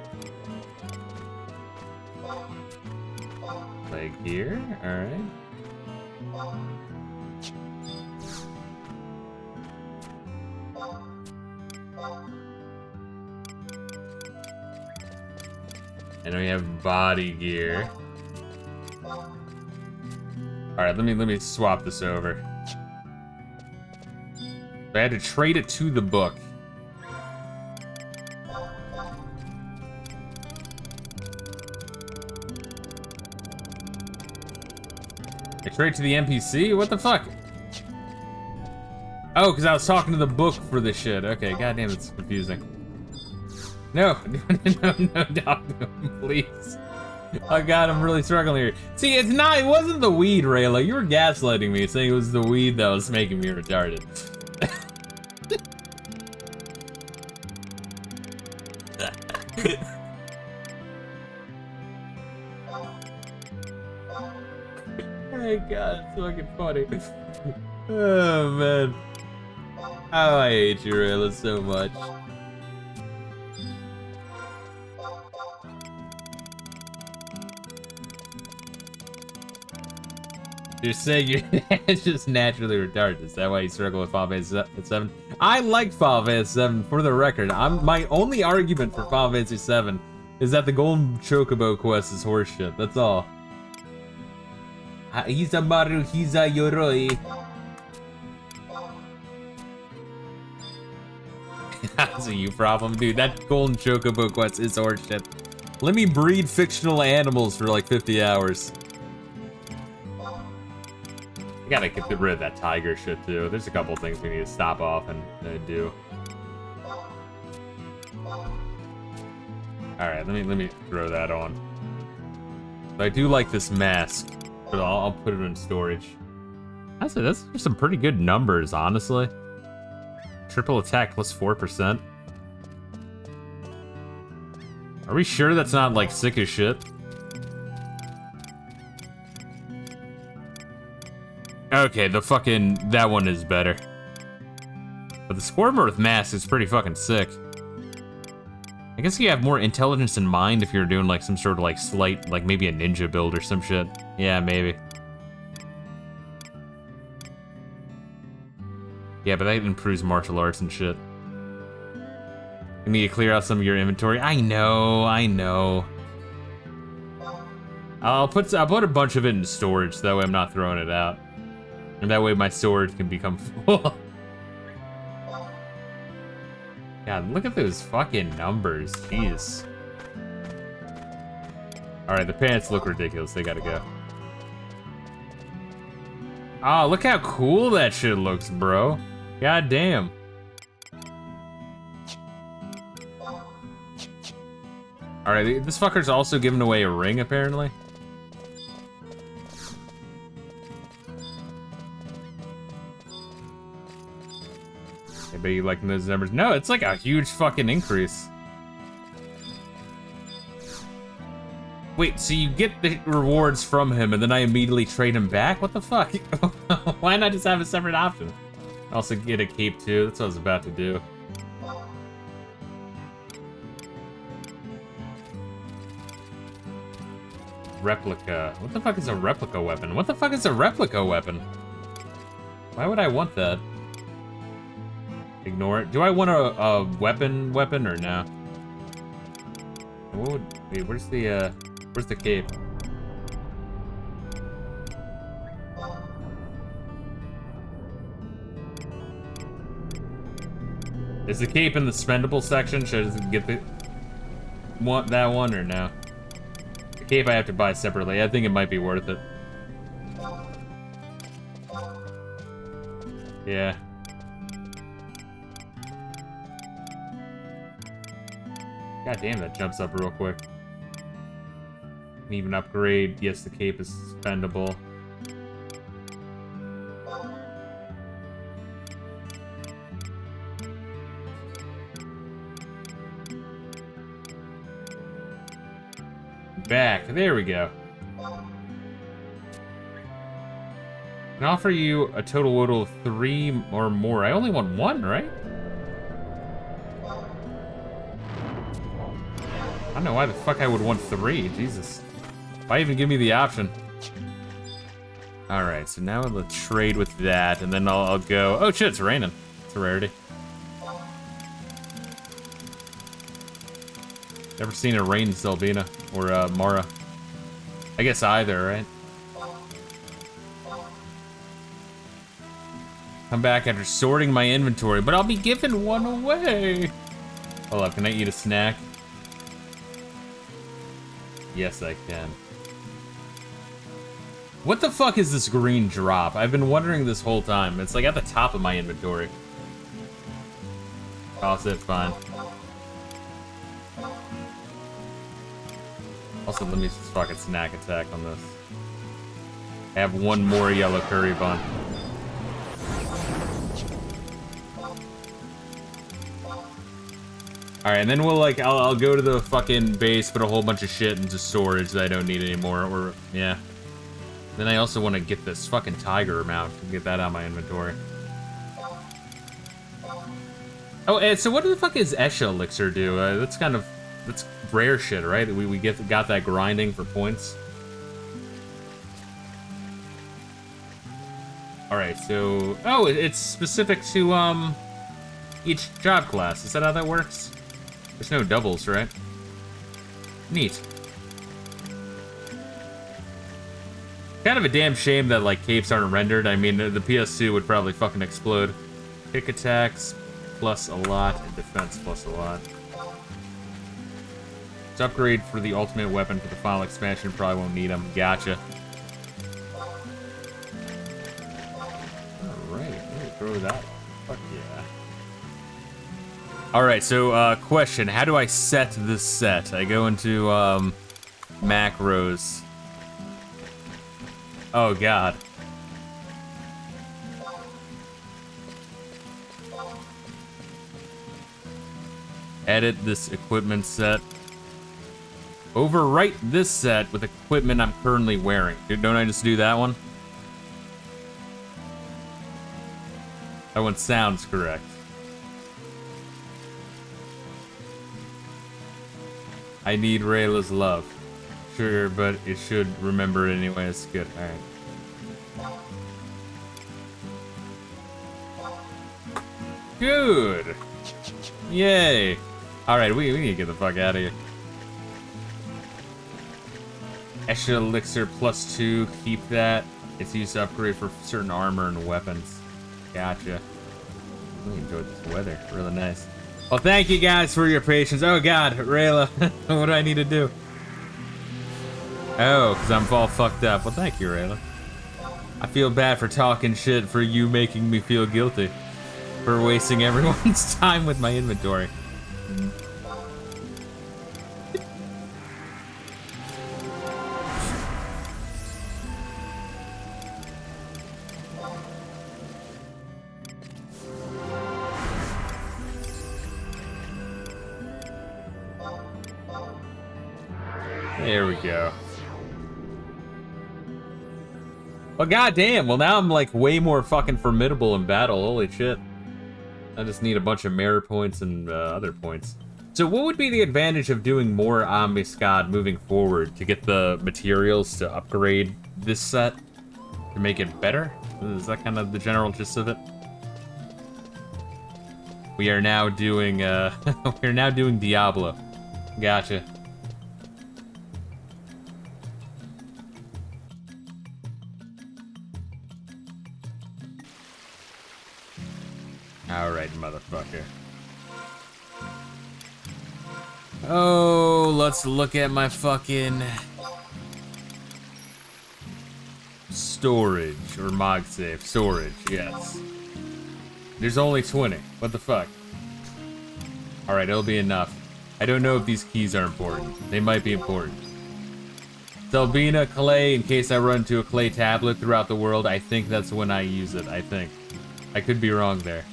Leg here. All right. And we have body gear. All right, let me swap this over. I had to trade it to the book. I trade to the NPC? What the fuck? Oh, because I was talking to the book for this shit. Okay, goddamn, it's confusing. No, no, dog, please. Oh god, I'm really struggling here. See, it wasn't the weed, Rayla. You were gaslighting me, saying it was the weed that was making me retarded. Oh god, it's fucking funny. Oh man. Oh, I hate you, Rayla, so much. You're saying you're just naturally retarded. Is that why you struggle with Final Fantasy 7? I like Final Fantasy 7, for the record. My only argument for Final Fantasy 7 is that the Golden Chocobo quest is horseshit. That's all. Hizamaru Hiza Yoroi. That's a you problem, dude. That Golden Chocobo quest is horseshit. Let me breed fictional animals for like 50 hours. I gotta get rid of that tiger shit too. There's a couple things we need to stop off and do. All right, let me throw that on. But I do like this mask, but I'll put it in storage. That's some pretty good numbers, honestly. Triple attack plus 4%. Are we sure that's not like sick as shit? Okay, that one is better. But the Squirmorth mask is pretty fucking sick. I guess you have more intelligence in mind if you're doing like some sort of like slight, like maybe a ninja build or some shit. Yeah, maybe. Yeah, but that improves martial arts and shit. You need to clear out some of your inventory. I know. I'll put a bunch of it in storage, that way I'm not throwing it out. And that way my storage can become full. God, look at those fucking numbers. Jeez. Alright, the pants look ridiculous. They gotta go. Oh, look how cool that shit looks, bro. God damn. Alright, this fucker's also giving away a ring, apparently. I bet you liking those numbers. No, it's like a huge fucking increase. Wait, so you get the rewards from him and then I immediately trade him back? What the fuck? Why not just have a separate option? Also get a cape too, that's what I was about to do. Replica. What the fuck is a replica weapon? What the fuck is a replica weapon? Why would I want that? Ignore it. Do I want a weapon or no? Wait, where's the cape? Is the cape in the spendable section? Should I get that one or no? The cape I have to buy separately. I think it might be worth it. Yeah. God damn, that jumps up real quick. Can even upgrade. Yes, the cape is spendable. Back. There we go. Can offer you a total of 3 or more. I only want 1, right? I don't know why the fuck I would want 3. Jesus. Why even give me the option? Alright, so now let's trade with that, and then I'll go... Oh shit, it's raining. It's a rarity. Never seen it rain Zelbina or Mara. I guess either, right? Come back after sorting my inventory, but I'll be giving 1 away. Hold up, can I eat a snack? Yes, I can. What the fuck is this green drop? I've been wondering this whole time. It's like at the top of my inventory. Toss it, fine. Also, let me just fucking snack attack on this. I have one more yellow curry bun. Alright, and then we'll, like, I'll go to the fucking base, put a whole bunch of shit into storage that I don't need anymore, or, yeah. Then I also want to get this fucking tiger mount, get that out of my inventory. Oh, and so what the fuck is Esha Elixir do? That's rare shit, right? We got that grinding for points. Alright, so... Oh, it's specific to, each job class. Is that how that works? There's no doubles, right? Neat. Kind of a damn shame that, like, capes aren't rendered. I mean, the PS2 would probably fucking explode. Kick attacks plus a lot, and defense plus a lot. It's upgrade for the ultimate weapon for the final expansion. Probably won't need them. Gotcha. Alright, let me throw that. Fuck yeah. Alright, so, question. How do I set this set? I go into, macros. Oh, God. Edit this equipment set. Overwrite this set with equipment I'm currently wearing. Don't I just do that one? That one sounds correct. I need Rayla's love. Sure, but it should remember it anyway. It's good. Alright. Good! Yay! Alright, we need to get the fuck out of here. Esha Elixir +2, keep that. It's used to upgrade for certain armor and weapons. Gotcha. Really enjoyed this weather. Really nice. Well, thank you guys for your patience. Oh god, Rayla, what do I need to do? Oh, because I'm all fucked up. Well, thank you, Reila. I feel bad for talking shit for you making me feel guilty. For wasting everyone's time with my inventory. There we go. Well, goddamn. Well, now I'm like way more fucking formidable in battle. Holy shit. I just need a bunch of merit points and other points. So what would be the advantage of doing more Ambuscade moving forward to get the materials to upgrade this set? To make it better? Is that kind of the general gist of it? We are now doing, we're now doing Diablo. Gotcha. Alright, motherfucker. Oh, let's look at my fucking storage, or mod save. Storage, yes. There's only 20. What the fuck? Alright, it'll be enough. I don't know if these keys are important. They might be important. Selbina clay, in case I run into a clay tablet throughout the world. I think that's when I use it, I think. I could be wrong there.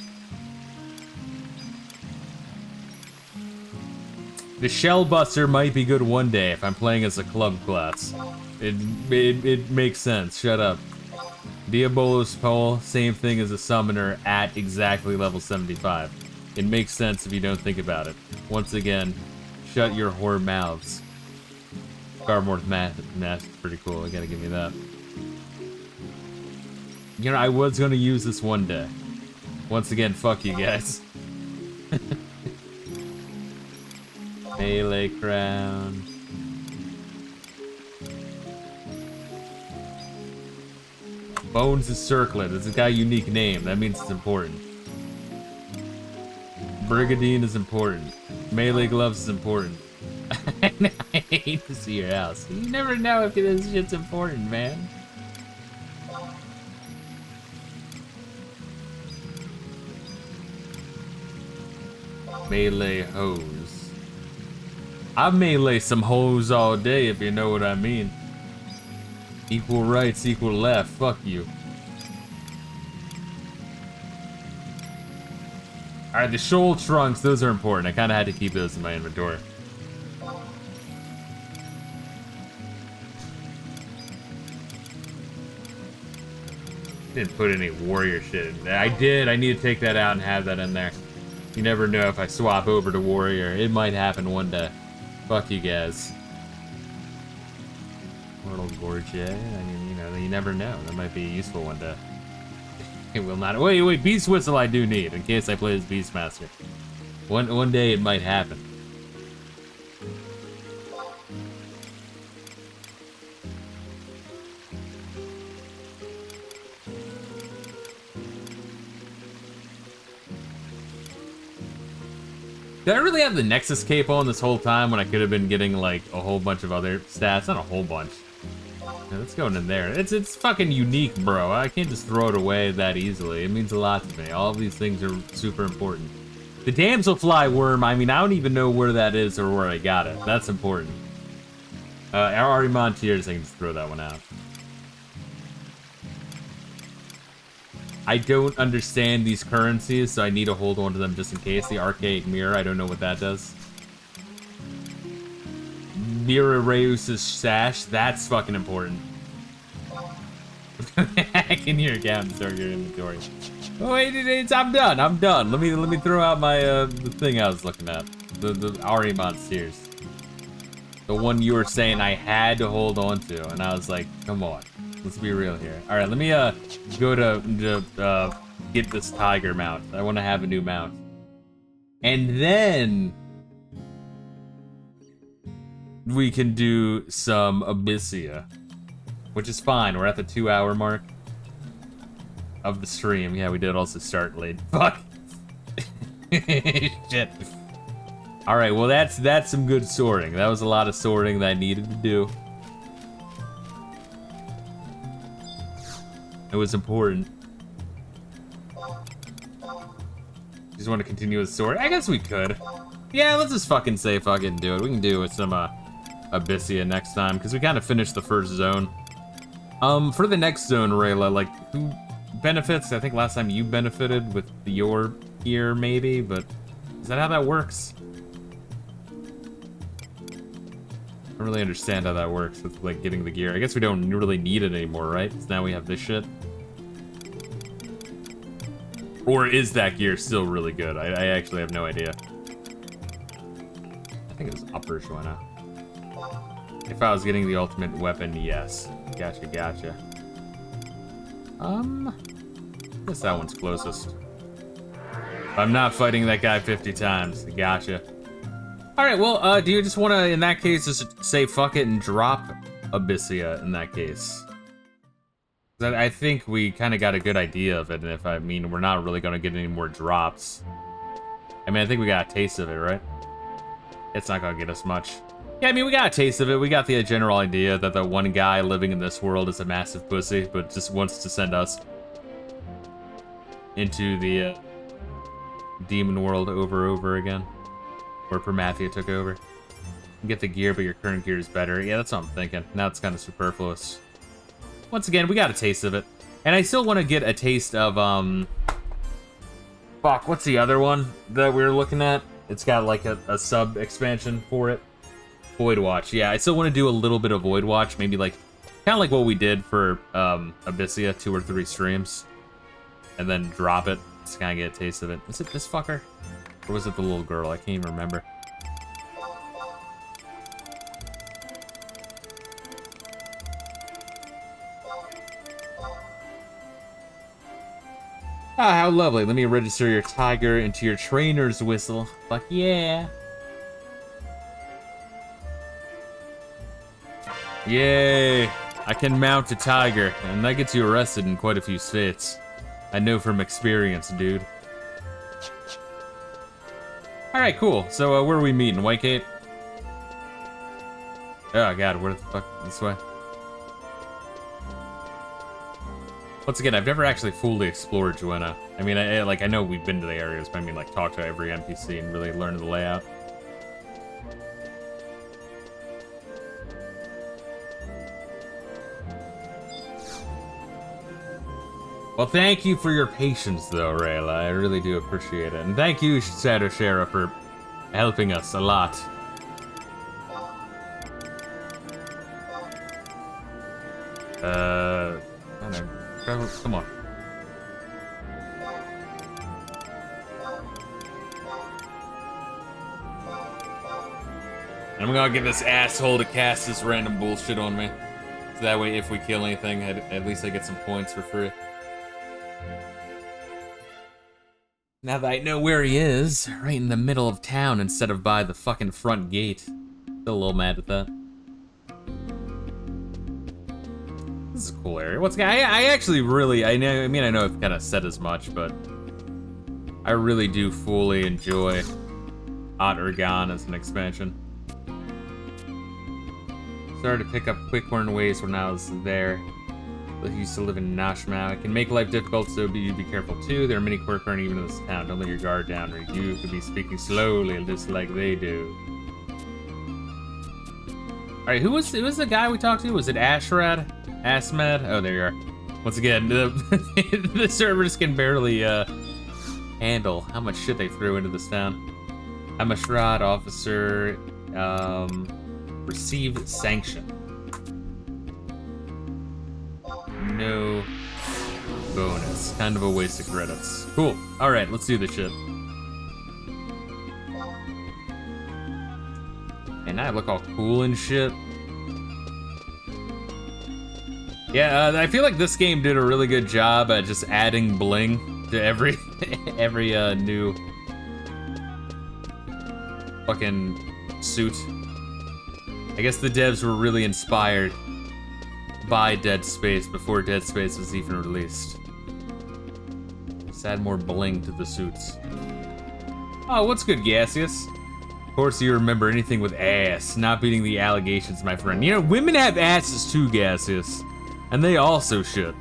The Shell Buster might be good one day if I'm playing as a club class. It makes sense. Shut up. Diabolos Pole, same thing as a summoner at exactly level 75. It makes sense if you don't think about it. Once again, shut your whore mouths. Garmorth mask is pretty cool. You gotta give me that. You know, I was gonna use this one day. Once again, fuck you guys. Melee crown. Bones is circlet. It's got a unique name. That means it's important. Brigadine is important. Melee gloves is important. I hate to see your house. You never know if this shit's important, man. Melee hose. I melee some hoes all day, if you know what I mean. Equal rights, equal left. Fuck you. Alright, the shoal trunks, those are important. I kind of had to keep those in my inventory. Didn't put any warrior shit in there. I did. I need to take that out and have that in there. You never know if I swap over to warrior. It might happen one day. Fuck you guys. Mortal Gorge, I mean, you know, you never know. That might be useful one day. It will not. Wait, Beast Whistle I do need, in case I play as Beastmaster. One day it might happen. Did I really have the Nexus cape on this whole time when I could have been getting like a whole bunch of other stats? Not a whole bunch. Yeah, let's go in there. It's fucking unique, bro. I can't just throw it away that easily. It means a lot to me. All of these things are super important. The damselfly worm, I mean, I don't even know where that is or where I got it. That's important. Our Montiers, I can just throw that one out. I don't understand these currencies, so I need to hold on to them just in case. The archaic mirror, I don't know what that does. Mirareus' sash, that's fucking important. Hack in your account and start your inventory. Oh wait, I'm done. Let me throw out my the thing I was looking at. The Ari Monsters. The one you were saying I had to hold on to, and I was like, come on. Let's be real here. All right, let me go to get this tiger mount. I want to have a new mount, and then we can do some Abyssia, which is fine. We're at the 2-hour mark of the stream. Yeah, we did also start late. Fuck. Shit. All right, well that's some good sorting. That was a lot of sorting that I needed to do. It was important. Just want to continue with sword? I guess we could. Yeah, let's just fucking say fuck it and do it. We can do with some Abyssia next time, because we kind of finished the first zone. For the next zone, Reila, like, who benefits? I think last time you benefited with your gear, maybe, but is that how that works? I don't really understand how that works with, like, getting the gear. I guess we don't really need it anymore, right? Because now we have this shit. Or is that gear still really good? I actually have no idea. I think it was uppers one up. If I was getting the ultimate weapon, yes. Gotcha. I guess that one's closest. I'm not fighting that guy 50 times. Gotcha. Alright, well, do you just want to, in that case, just say fuck it and drop Abyssia in that case? I think we kind of got a good idea of it, and if I mean, we're not really going to get any more drops. I mean, I think we got a taste of it, right? It's not going to get us much. Yeah, I mean, we got a taste of it. We got the general idea that the one guy living in this world is a massive pussy, but just wants to send us into the demon world over again. Where Promathia took over. You get the gear, but your current gear is better. Yeah, that's what I'm thinking. Now it's kind of superfluous. Once again, we got a taste of it. And I still want to get a taste of, fuck, what's the other one that we were looking at? It's got, like, a sub-expansion for it. Void Watch. Yeah, I still want to do a little bit of Void Watch. Maybe, like, kind of like what we did for, Abyssia, 2 or 3 streams. And then drop it. Just kind of get a taste of it. Was it this fucker? Or was it the little girl? I can't even remember. Ah, how lovely. Let me register your tiger into your trainer's whistle. Fuck yeah. Yay. I can mount a tiger, and that gets you arrested in quite a few states. I know from experience, dude. Alright, cool. So, where are we meeting? Whitegate? Oh, God, where the fuck? This way? Once again, I've never actually fully explored Joanna. I mean, I know we've been to the areas, but I mean, like, talk to every NPC and really learn the layout. Well, thank you for your patience, though, Reila. I really do appreciate it. And thank you, Shadow Sheriff, for helping us a lot. I don't know. Come on. I'm gonna get this asshole to cast this random bullshit on me. So that way, if we kill anything, at least I get some points for free. Now that I know where he is, right in the middle of town instead of by the fucking front gate. Still a little mad at that. This is a cool area. I actually really, I mean, I know I've kind of said as much, but I really do fully enjoy Otrgan as an expansion. Started to pick up quick learn ways when I was there. I used to live in Nashma. It can make life difficult, so you be careful too. There are many quirk learn even in this town. Don't let your guard down, or you could be speaking slowly, just like they do. Alright, who was the guy we talked to? Was it Ashrad? Asmad? Oh, there you are. Once again, the servers can barely handle how much shit they threw into this town. I'm Ashrad, officer. Receive sanction. No bonus. Kind of a waste of credits. Cool. Alright, let's do this shit. And I look all cool and shit. Yeah, I feel like this game did a really good job at just adding bling to every new fucking suit. I guess the devs were really inspired by Dead Space before Dead Space was even released. Just add more bling to the suits. Oh, what's good, Gaseous? Of course you remember anything with ass. Not beating the allegations, my friend. You know, women have asses too, Gaseous. And they also should.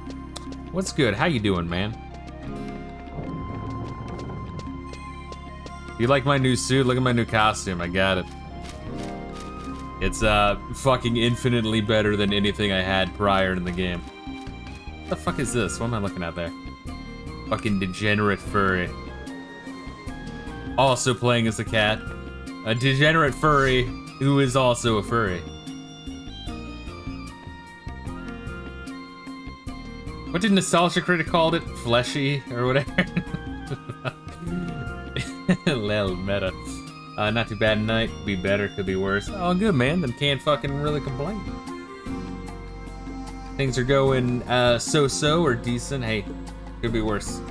What's good? How you doing, man? You like my new suit? Look at my new costume. I got it. It's fucking infinitely better than anything I had prior in the game. What the fuck is this? What am I looking at there? Fucking degenerate furry. Also playing as a cat. A degenerate furry who is also a furry. What did Nostalgia Critic called it? Fleshy or whatever? Lel meta. Not too bad tonight. Could be better, could be worse. Oh, good, man. Then can't fucking really complain. Things are going so-so or decent. Hey, could be worse.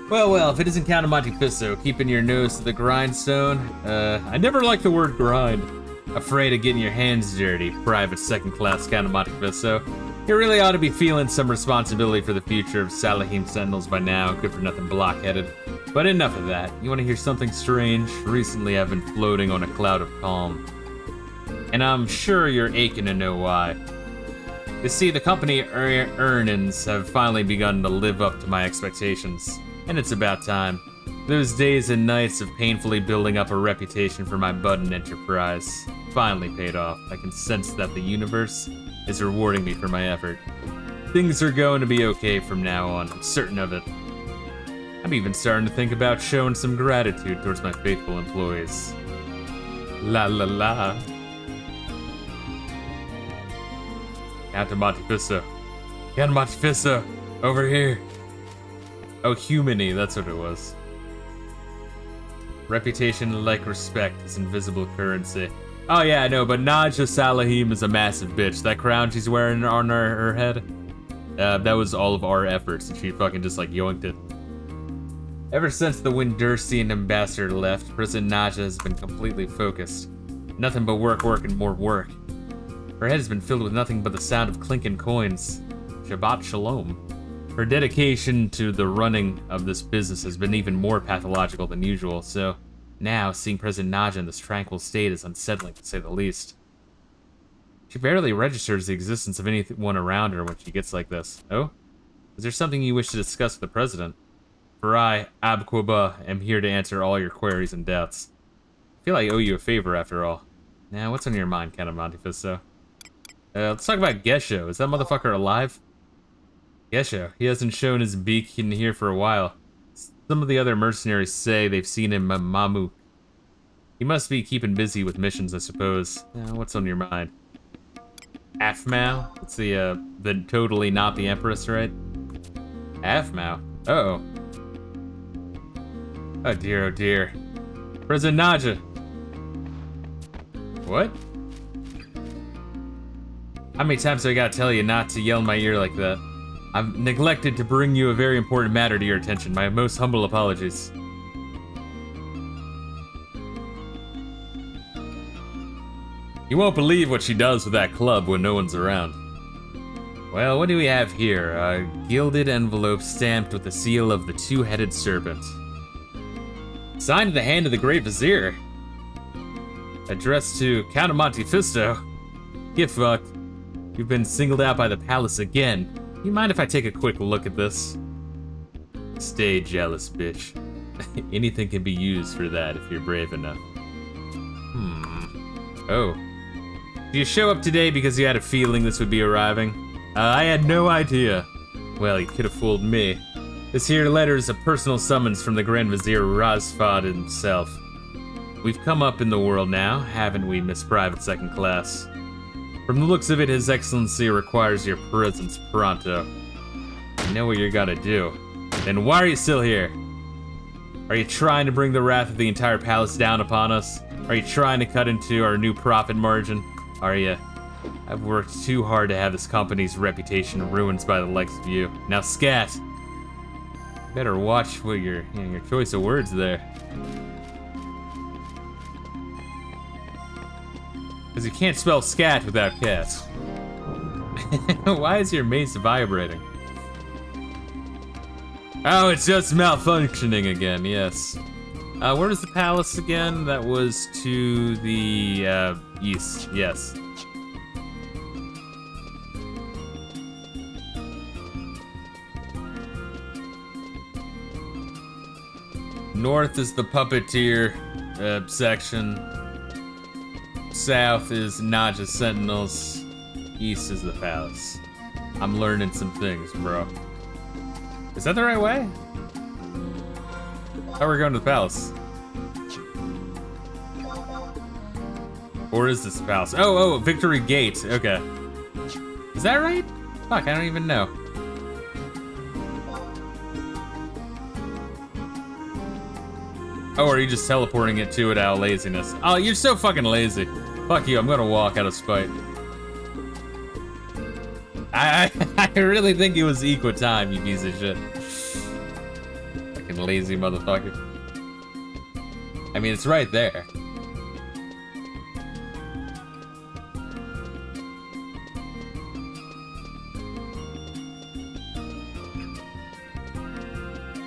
Well, if it isn't Count of Monte Fisto, keeping your nose to the grindstone. I never liked the word grind. Afraid of getting your hands dirty, private second-class Count of Monte Fisto. You really ought to be feeling some responsibility for the future of Salahim Sentinels by now, good for nothing blockheaded. But enough of that. You want to hear something strange? Recently I've been floating on a cloud of calm. And I'm sure you're aching to know why. You see, the company earnings have finally begun to live up to my expectations. And it's about time. Those days and nights of painfully building up a reputation for my budding enterprise finally paid off. I can sense that the universe is rewarding me for my effort. Things are going to be okay from now on, I'm certain of it. I'm even starting to think about showing some gratitude towards my faithful employees. La la la. Count of Monte Fisto. Count of Monte Fisto, over here. Oh, humany, that's what it was. Reputation, like respect, is invisible currency. Oh yeah, I know, but Naja Salahim is a massive bitch. That crown she's wearing on her head, that was all of our efforts, and she fucking just like yoinked it. Ever since the Windursian ambassador left, President Naja has been completely focused. Nothing but work, and more work. Her head has been filled with nothing but the sound of clinking coins. Shabbat Shalom. Her dedication to the running of this business has been even more pathological than usual, so now seeing President Naja in this tranquil state is unsettling, to say the least. She barely registers the existence of anyone around her when she gets like this. Oh? Is there something you wish to discuss with the President? For I, Abquaba, am here to answer all your queries and doubts. I feel I owe you a favor after all. Now, what's on your mind, Count of Monte Fisto? Let's talk about Gesho. Is that motherfucker alive? Gesha, he hasn't shown his beak in here for a while. Some of the other mercenaries say they've seen him at Bahamut. He must be keeping busy with missions, I suppose. What's on your mind? Afmao? It's the totally not the Empress, right? Afmao? Uh-oh. Oh dear, oh dear. President Naja. What? How many times do I gotta tell you not to yell in my ear like that? I've neglected to bring you a very important matter to your attention. My most humble apologies. You won't believe what she does with that club when no one's around. Well, what do we have here? A gilded envelope stamped with the seal of the two-headed serpent. Signed in the hand of the Great Vizier. Addressed to Count of Monte Fisto. Get fucked. You've been singled out by the palace again. You mind if I take a quick look at this? Stay jealous, bitch. Anything can be used for that if you're brave enough. Oh. Do you show up today because you had a feeling this would be arriving? I had no idea. Well, you could have fooled me. This here letter is a personal summons from the Grand Vizier Razfad himself. We've come up in the world now, haven't we, Miss Private Second Class? From the looks of it, His Excellency requires your presence pronto. You know what you gotta do. Then why are you still here? Are you trying to bring the wrath of the entire palace down upon us? Are you trying to cut into our new profit margin? Are you? I've worked too hard to have this company's reputation ruined by the likes of you. Now scat! Better watch what your choice of words there. Because you can't spell scat without cats. Why is your mace vibrating? Oh, it's just malfunctioning again, yes. Where was the palace again? That was to the east, yes. North is the puppeteer section. South is Naja Sentinels. East is the palace. I'm learning some things, bro. Is that the right way? How are we going to the palace? Or is this the palace? Oh, Victory Gate. Okay. Is that right? Fuck, I don't even know. Oh, are you just teleporting it to it out of laziness? Oh, you're so fucking lazy. Fuck you, I'm gonna walk out of spite. I really think it was equal time, you piece of shit. Fucking lazy motherfucker. I mean, it's right there.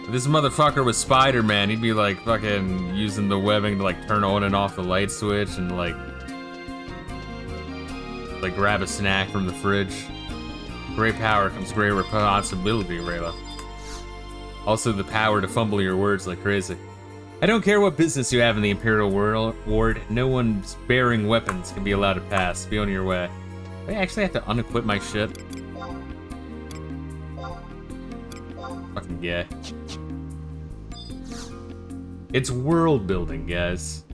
If this motherfucker was Spider-Man, he'd be like fucking using the webbing to like turn on and off the light switch and like grab a snack from the fridge. Great power comes great responsibility, Reila. Also the power to fumble your words like crazy. I don't care what business you have in the Imperial Ward, no one's bearing weapons can be allowed to pass. Be on your way. I actually have to unequip my shit. Fucking gay. It's world building, guys.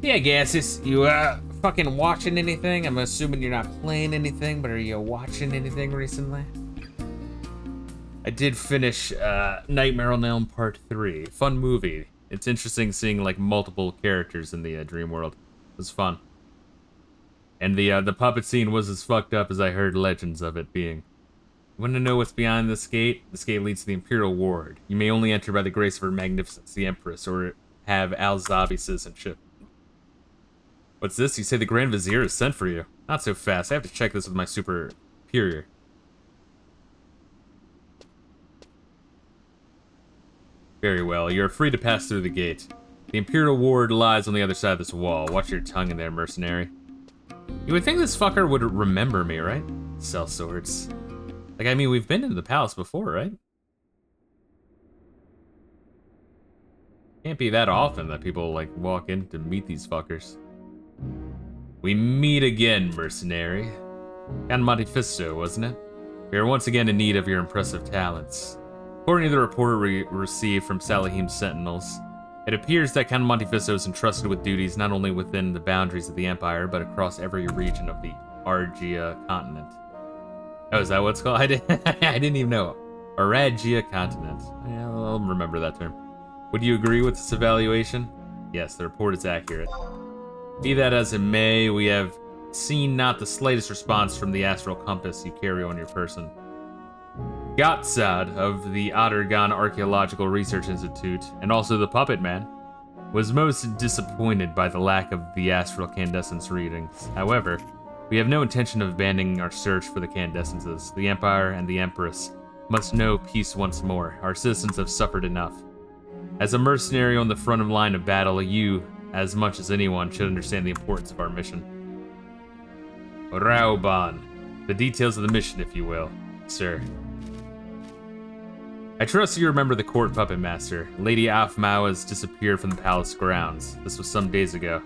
Yeah, Gaseous, you fucking watching anything? I'm assuming you're not playing anything, but are you watching anything recently? I did finish Nightmare on Elm Part 3. Fun movie. It's interesting seeing like multiple characters in the dream world. It was fun. And the puppet scene was as fucked up as I heard legends of it being. You want to know what's behind this gate? This gate leads to the Imperial Ward. You may only enter by the grace of Her Magnificence, the Empress, or have Al-Zabi citizenship. What's this? You say the Grand Vizier is sent for you. Not so fast. I have to check this with my superior. Very well. You're free to pass through the gate. The Imperial Ward lies on the other side of this wall. Watch your tongue in there, mercenary. You would think this fucker would remember me, right? Sell swords. Like, I mean, we've been into the palace before, right? Can't be that often that people, like, walk in to meet these fuckers. We meet again, mercenary. And Monte Fisto, wasn't it? We are once again in need of your impressive talents. According to the report we received from Salahim's sentinels, it appears that Count Monte Fisto is entrusted with duties not only within the boundaries of the Empire, but across every region of the Argia continent. Oh, is that what it's called? I didn't even know. Aragia continent. Yeah, I'll remember that term. Would you agree with this evaluation? Yes, the report is accurate. Be that as it may, we have seen not the slightest response from the astral compass you carry on your person. Gotsad of the Ottergon Archaeological Research Institute, and also the Puppet Man, was most disappointed by the lack of the astral candescence readings. However, we have no intention of abandoning our search for the candescences. The Empire and the Empress must know peace once more. Our citizens have suffered enough. As a mercenary on the front line of battle, you, as much as anyone, should understand the importance of our mission. Rauban. The details of the mission, if you will, sir. I trust you remember the court puppet master. Lady Afmao has disappeared from the palace grounds. This was some days ago.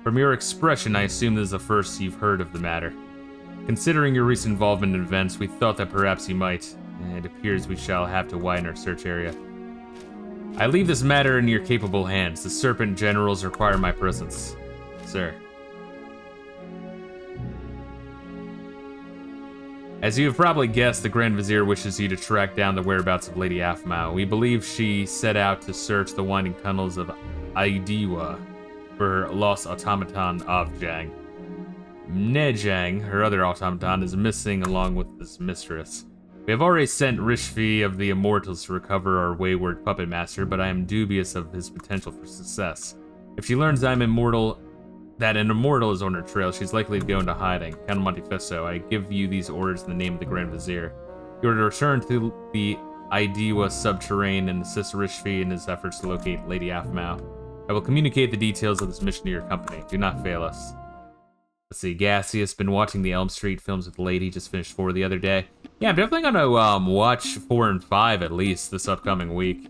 From your expression, I assume this is the first you've heard of the matter. Considering your recent involvement in events, we thought that perhaps you might. It appears we shall have to widen our search area. I leave this matter in your capable hands. The Serpent Generals require my presence. Sir. As you have probably guessed, the Grand Vizier wishes you to track down the whereabouts of Lady Afmao. We believe she set out to search the winding tunnels of Aidiwa for her lost automaton Avjang. Nejang, her other automaton, is missing along with his mistress. We have already sent Rishvi of the Immortals to recover our wayward puppet master, but I am dubious of his potential for success. If she learns that an immortal is on her trail, she's likely to go into hiding. Count Monte Fisto, I give you these orders in the name of the Grand Vizier. You are to return to the Aidiwa subterrane and assist Rishvi in his efforts to locate Lady Afmao. I will communicate the details of this mission to your company. Do not fail us. Let's see, Gaseous, been watching the Elm Street films with the lady, just finished 4 the other day. Yeah, I'm definitely gonna watch 4 and 5 at least this upcoming week.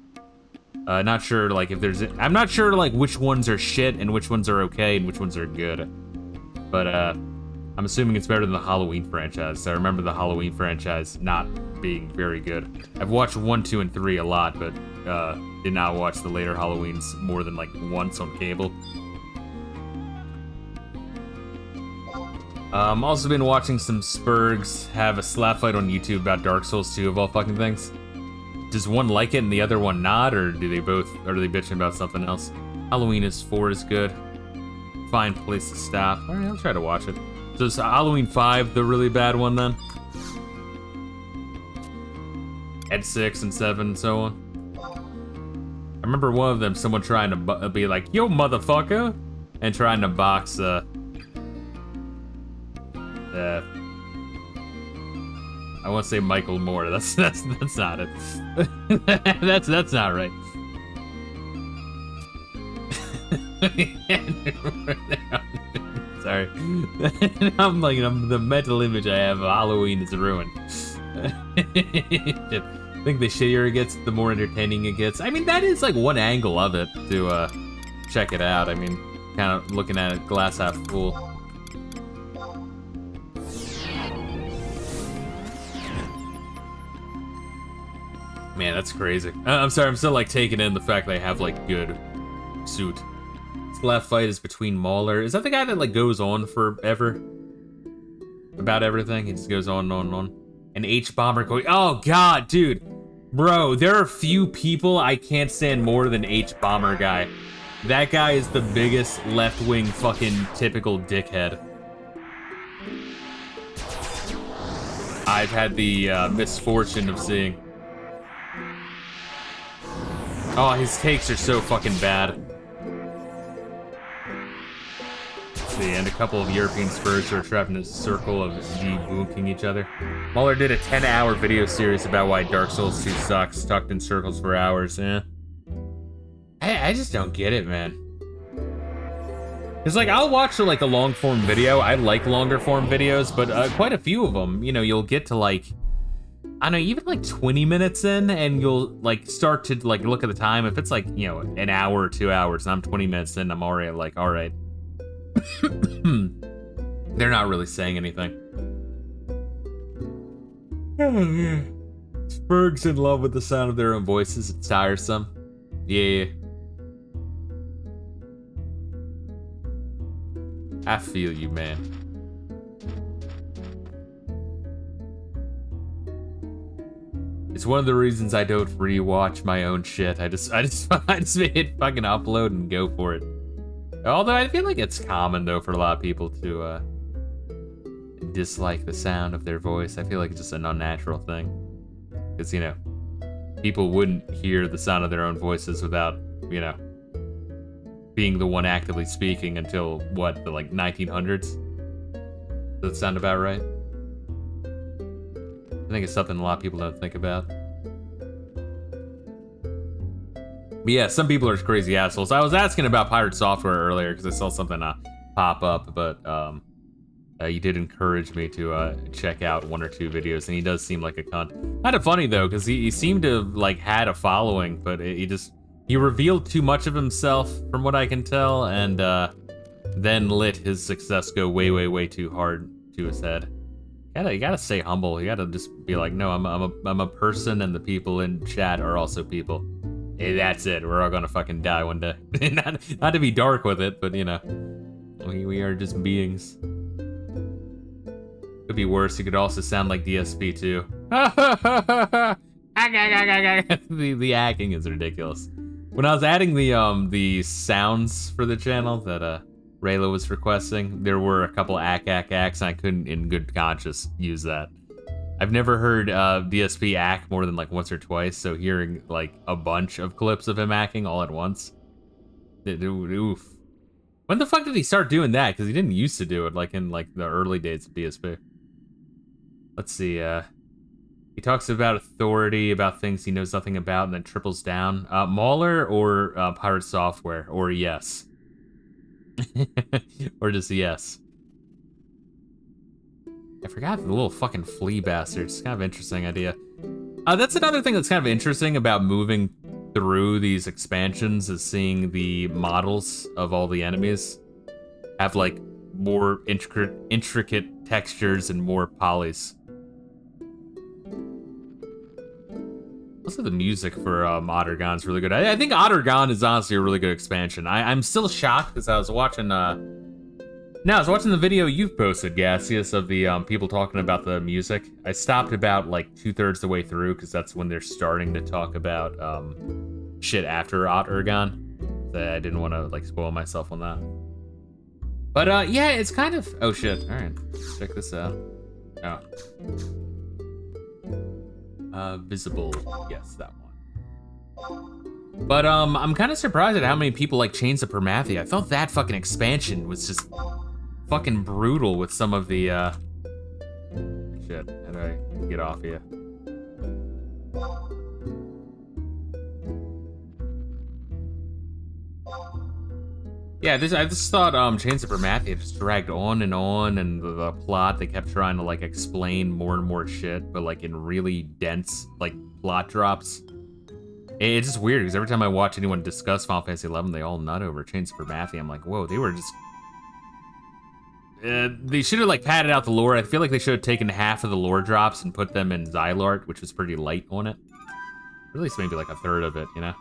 Not sure, like, if there's... I'm not sure, like, which ones are shit and which ones are okay and which ones are good. But, I'm assuming it's better than the Halloween franchise. I remember the Halloween franchise not being very good. I've watched 1, 2, and 3 a lot, but, did not watch the later Halloweens more than, like, once on cable. Also been watching some Spurgs have a slap fight on YouTube about Dark Souls 2 of all fucking things. Does one like it and the other one not, or do they both, are they bitching about something else? Halloween 4 is good. Fine place to stop. Alright, I'll try to watch it. So is Halloween 5 the really bad one then? At 6 and 7 and so on? I remember one of them, someone trying to be like, yo motherfucker! And trying to box, I want to say Michael Moore. That's not it. that's not right. Sorry. The mental image I have of Halloween is ruined. I think the shittier it gets, the more entertaining it gets. I mean, that is like one angle of it to check it out. I mean, kind of looking at it glass half full. Man, that's crazy. I'm sorry, I'm still like taking in the fact they have like good suit. This last fight is between Mauler. Is that the guy that like goes on forever? About everything? He just goes on and on and on. An H-bomber going, oh god, dude. Bro, there are few people I can't stand more than H-bomber guy. That guy is the biggest left-wing fucking typical dickhead I've had the misfortune of seeing. Oh, his takes are so fucking bad. Let's see, and a couple of European Spurs who are trapped in a circle of debunking each other. Mauler did a 10-hour video series about why Dark Souls 2 sucks, stuck in circles for hours, I just don't get it, man. It's like, I'll watch like a long-form video. I like longer-form videos, but quite a few of them, you know, you'll get to like, I don't know, even like 20 minutes in, and you'll like start to like look at the time. If it's like, you know, an hour or 2 hours, and I'm 20 minutes in, I'm already like, all right, They're not really saying anything. Oh, yeah. Spurg's in love with the sound of their own voices. It's tiresome. Yeah. I feel you, man. It's one of the reasons I don't rewatch my own shit. I just hit fucking upload and go for it. Although I feel like it's common though for a lot of people to dislike the sound of their voice. I feel like it's just an unnatural thing. Because, you know, people wouldn't hear the sound of their own voices without, you know, being the one actively speaking until, what, the, like, 1900s? Does that sound about right? I think it's something a lot of people don't think about. But yeah, some people are crazy assholes. I was asking about pirate software earlier because I saw something pop up, but you did encourage me to check out one or two videos, and he does seem like a cunt. Kind of funny though, because he seemed to have, like, had a following, but he revealed too much of himself, from what I can tell, and then let his success go way, way, way too hard to his head. You gotta stay humble. You gotta just be like, no, I'm a person, and the people in chat are also people. Hey, that's it. We're all gonna fucking die one day. not to be dark with it, but you know, we are just beings. Could be worse. You could also sound like DSP too. The hacking is ridiculous. When I was adding the sounds for the channel that Reila was requesting, there were a couple acts, and I couldn't in good conscience use that. I've never heard DSP act more than like once or twice, so hearing like a bunch of clips of him acting all at once, oof. When the fuck did he start doing that? Because he didn't used to do it like in like the early days of DSP. Let's see. He talks about authority, about things he knows nothing about, and then triples down. Mauler or pirate software, or yes. Or just yes. I forgot the little fucking flea bastard. It's kind of an interesting idea. That's another thing that's kind of interesting about moving through these expansions, is seeing the models of all the enemies have like more intricate textures and more polys. Also, the music for Ottergon is really good. I think Ottergon is honestly a really good expansion. I'm still shocked because I was watching I was watching the video you've posted, Gaseous, of the people talking about the music. I stopped about like 2/3 the way through because that's when they're starting to talk about shit after Ottergon. So I didn't want to like spoil myself on that. But yeah, it's kind of, oh shit. All right, check this out. Oh. Visible, yes, that one. But I'm kind of surprised at how many people like Chains of Permathia. I thought that fucking expansion was just fucking brutal with some of the shit. How do I get off here? Yeah, I just thought Chains of Permathia just dragged on, and the plot, they kept trying to like explain more and more shit, but like in really dense like plot drops. It's just weird because every time I watch anyone discuss Final Fantasy XI, they all nut over Chains of Permathia. I'm like, whoa, they were just they should have like padded out the lore. I feel like they should have taken half of the lore drops and put them in Xylart, which was pretty light on it. Or at least maybe like a third of it, you know?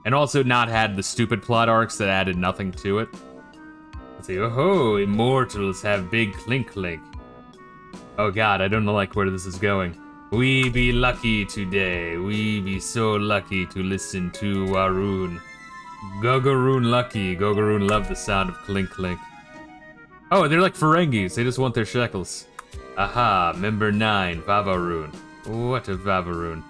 And also not had the stupid plot arcs that added nothing to it. Let's see, oh, immortals have big clink clink. Oh god, I don't know like where this is going. We be lucky today. We be so lucky to listen to Waroon. Gogaroon lucky. Gogaroon love the sound of clink clink. Oh, they're like Ferengis. They just want their shekels. Aha, member 9, Vavaroon. What a Vavaroon.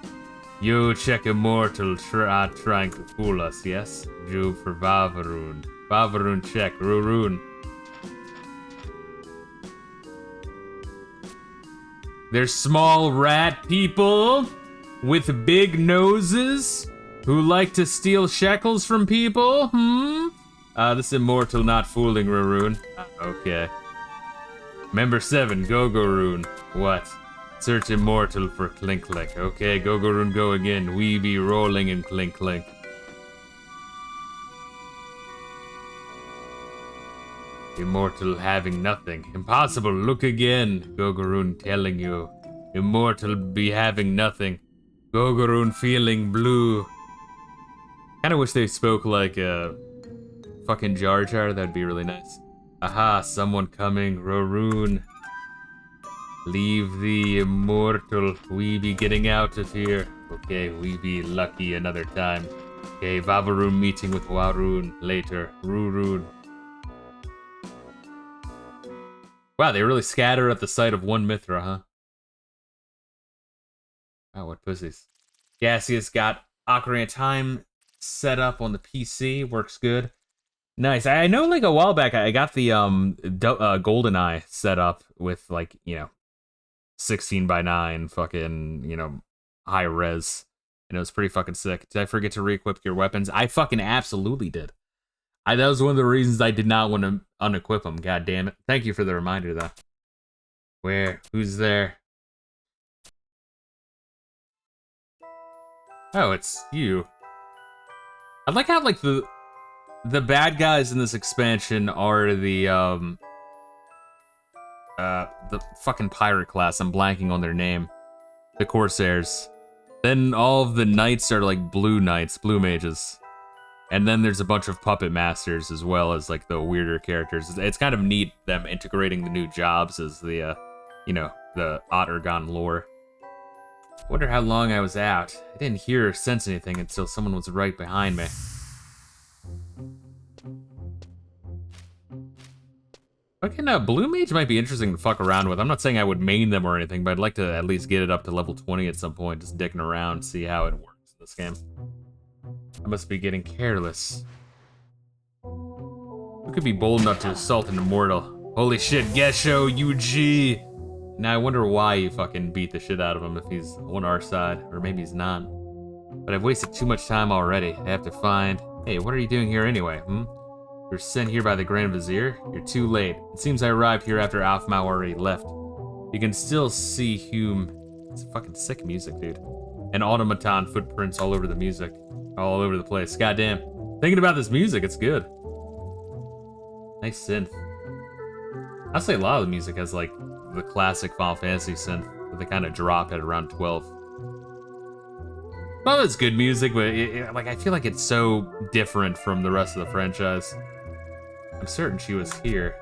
You check immortal trying to fool us, yes? Jube for Vavaroon. Vavaroon check, Ruroon. They're small rat people with big noses who like to steal shekels from people, this immortal not fooling Ruroon. Okay. Member 7, Gogoroon. What? Search immortal for Clink Clink. Okay, Gogoroon go again. We be rolling in Clink Clink. Immortal having nothing. Impossible, look again. Gogoroon telling you. Immortal be having nothing. Gogoroon feeling blue. Kinda wish they spoke like fucking Jar Jar, that'd be really nice. Aha, someone coming, Roroon. Leave the immortal, we be getting out of here. Okay, we be lucky another time. Okay, Vavaroon meeting with Waroon later. Ruroon. Wow, they really scatter at the sight of one Mithra, huh? Wow, what pussies. Gaseous got Ocarina of Time set up on the PC, works good. Nice. I know like a while back I got the GoldenEye set up with like, 16:9 fucking, high res. And it was pretty fucking sick. Did I forget to re-equip your weapons? I fucking absolutely did. That was one of the reasons I did not want to unequip them. God damn it. Thank you for the reminder, though. Where? Who's there? Oh, it's you. I like how, like, the bad guys in this expansion are the fucking pirate class. I'm blanking on their name. The Corsairs. Then all of the knights are, like, blue knights, blue mages. And then there's a bunch of puppet masters as well as like the weirder characters. It's kind of neat them integrating the new jobs as the, the Ottergon lore. Wonder how long I was out. I didn't hear or sense anything until someone was right behind me. Fucking blue mage might be interesting to fuck around with. I'm not saying I would main them or anything, but I'd like to at least get it up to level 20 at some point, just dicking around, see how it works in this game. I must be getting careless. Who could be bold enough to assault an immortal? Holy shit, Gesho, UG! Now I wonder why you fucking beat the shit out of him if he's on our side, or maybe he's not. But I've wasted too much time already. I have to find... Hey, what are you doing here anyway, You're sent here by the Grand Vizier? You're too late. It seems I arrived here after Alfmau already left. You can still see Hume. It's fucking sick music, dude. And automaton footprints all over the music. All over the place. Goddamn. Thinking about this music, it's good. Nice synth. I'd say a lot of the music has like the classic Final Fantasy synth, but they kind of drop at around 12. Well, it's good music, but like I feel like it's so different from the rest of the franchise. I'm certain she was here,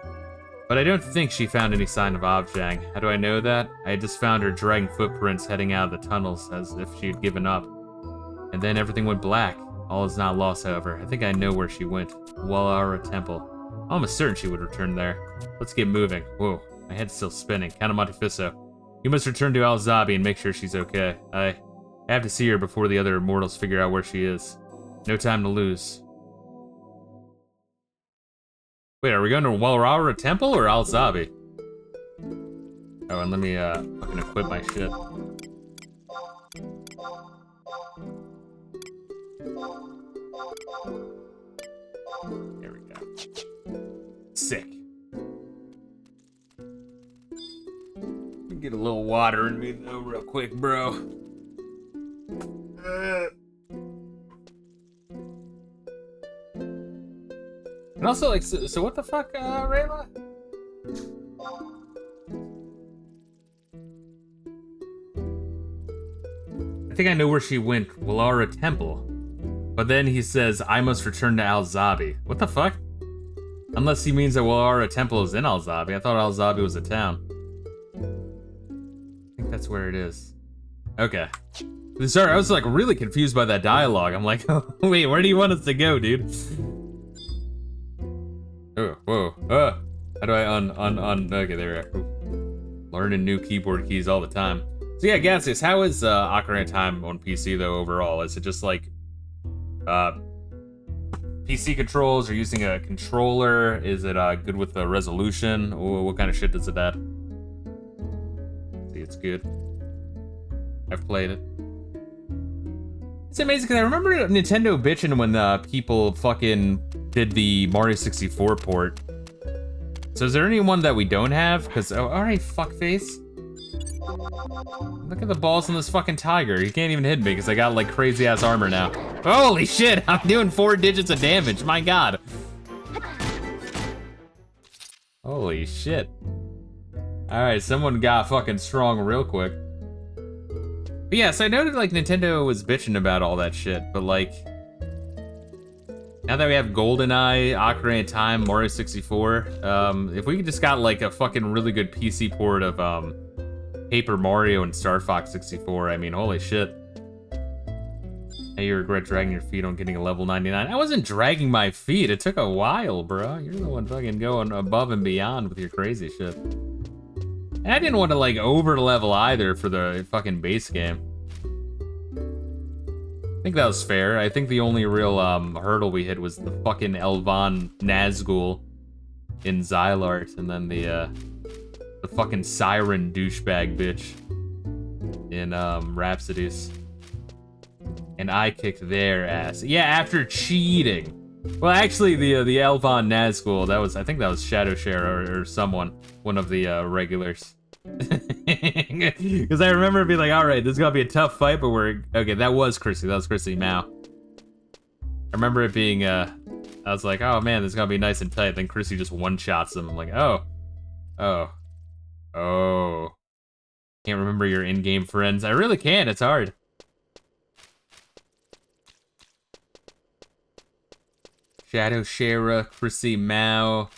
but I don't think she found any sign of Objang. How do I know that? I just found her dragging footprints heading out of the tunnels as if she had given up. And then everything went black. All is not lost, however. I think I know where she went. Walara Temple. I'm almost certain she would return there. Let's get moving. Whoa, my head's still spinning. Count of Monte Fisto. You must return to Alzabi and make sure she's okay. I have to see her before the other immortals figure out where she is. No time to lose. Wait, are we going to Walara Temple or Alzabi? Oh, and let me fucking equip my shit. There we go. Sick. Let me get a little water in me though real quick, bro. And also, like, so what the fuck, Reila? I think I know where she went, Walara Temple. But then he says, I must return to Alzabi. What the fuck? Unless he means that Walara Temple is in Alzabi. I thought Alzabi was a town. I think that's where it is. Okay. Sorry, I was like really confused by that dialogue. I'm like, oh, wait, where do you want us to go, dude? Oh, whoa. How do I okay, there we go. Learning new keyboard keys all the time. So yeah, Gaseous, how is Ocarina of Time on PC though overall? Is it just like PC controls or using a controller? Is it good with the resolution? Or what kind of shit does it add? See, it's good. I've played it. It's amazing because I remember Nintendo bitching when people fucking did the Mario 64 port. So is there anyone that we don't have? Because, oh, alright, fuckface. Look at the balls on this fucking tiger. He can't even hit me because I got like crazy ass armor now. Holy shit, I'm doing 4 digits of damage, my god. Holy shit. Alright, someone got fucking strong real quick. But yeah, so I noted like Nintendo was bitching about all that shit, but like now that we have GoldenEye, Ocarina of Time, Mario 64, if we just got like a fucking really good PC port of Paper Mario and Star Fox 64, I mean, holy shit. Hey, you regret dragging your feet on getting a level 99. I wasn't dragging my feet, it took a while, bro. You're the one fucking going above and beyond with your crazy shit. And I didn't want to like over level either for the fucking base game. I think that was fair. I think the only real hurdle we hit was the fucking Elvan Nazgul in Xylart, and then the fucking Siren douchebag bitch in Rhapsodies. And I kicked their ass. Yeah, after cheating. Well, actually, the Elvan Nazgul, I think that was Shadowshare or someone, one of the regulars. Because I remember being like, all right, this is gonna be a tough fight, but okay, that was Chrissy Mao. I remember it being, I was like, oh man, this is gonna be nice and tight. Then Chrissy just one-shots him. I'm like, oh. Can't remember your in-game friends. I really can't, it's hard. Shadowshare, Chrissy Mao.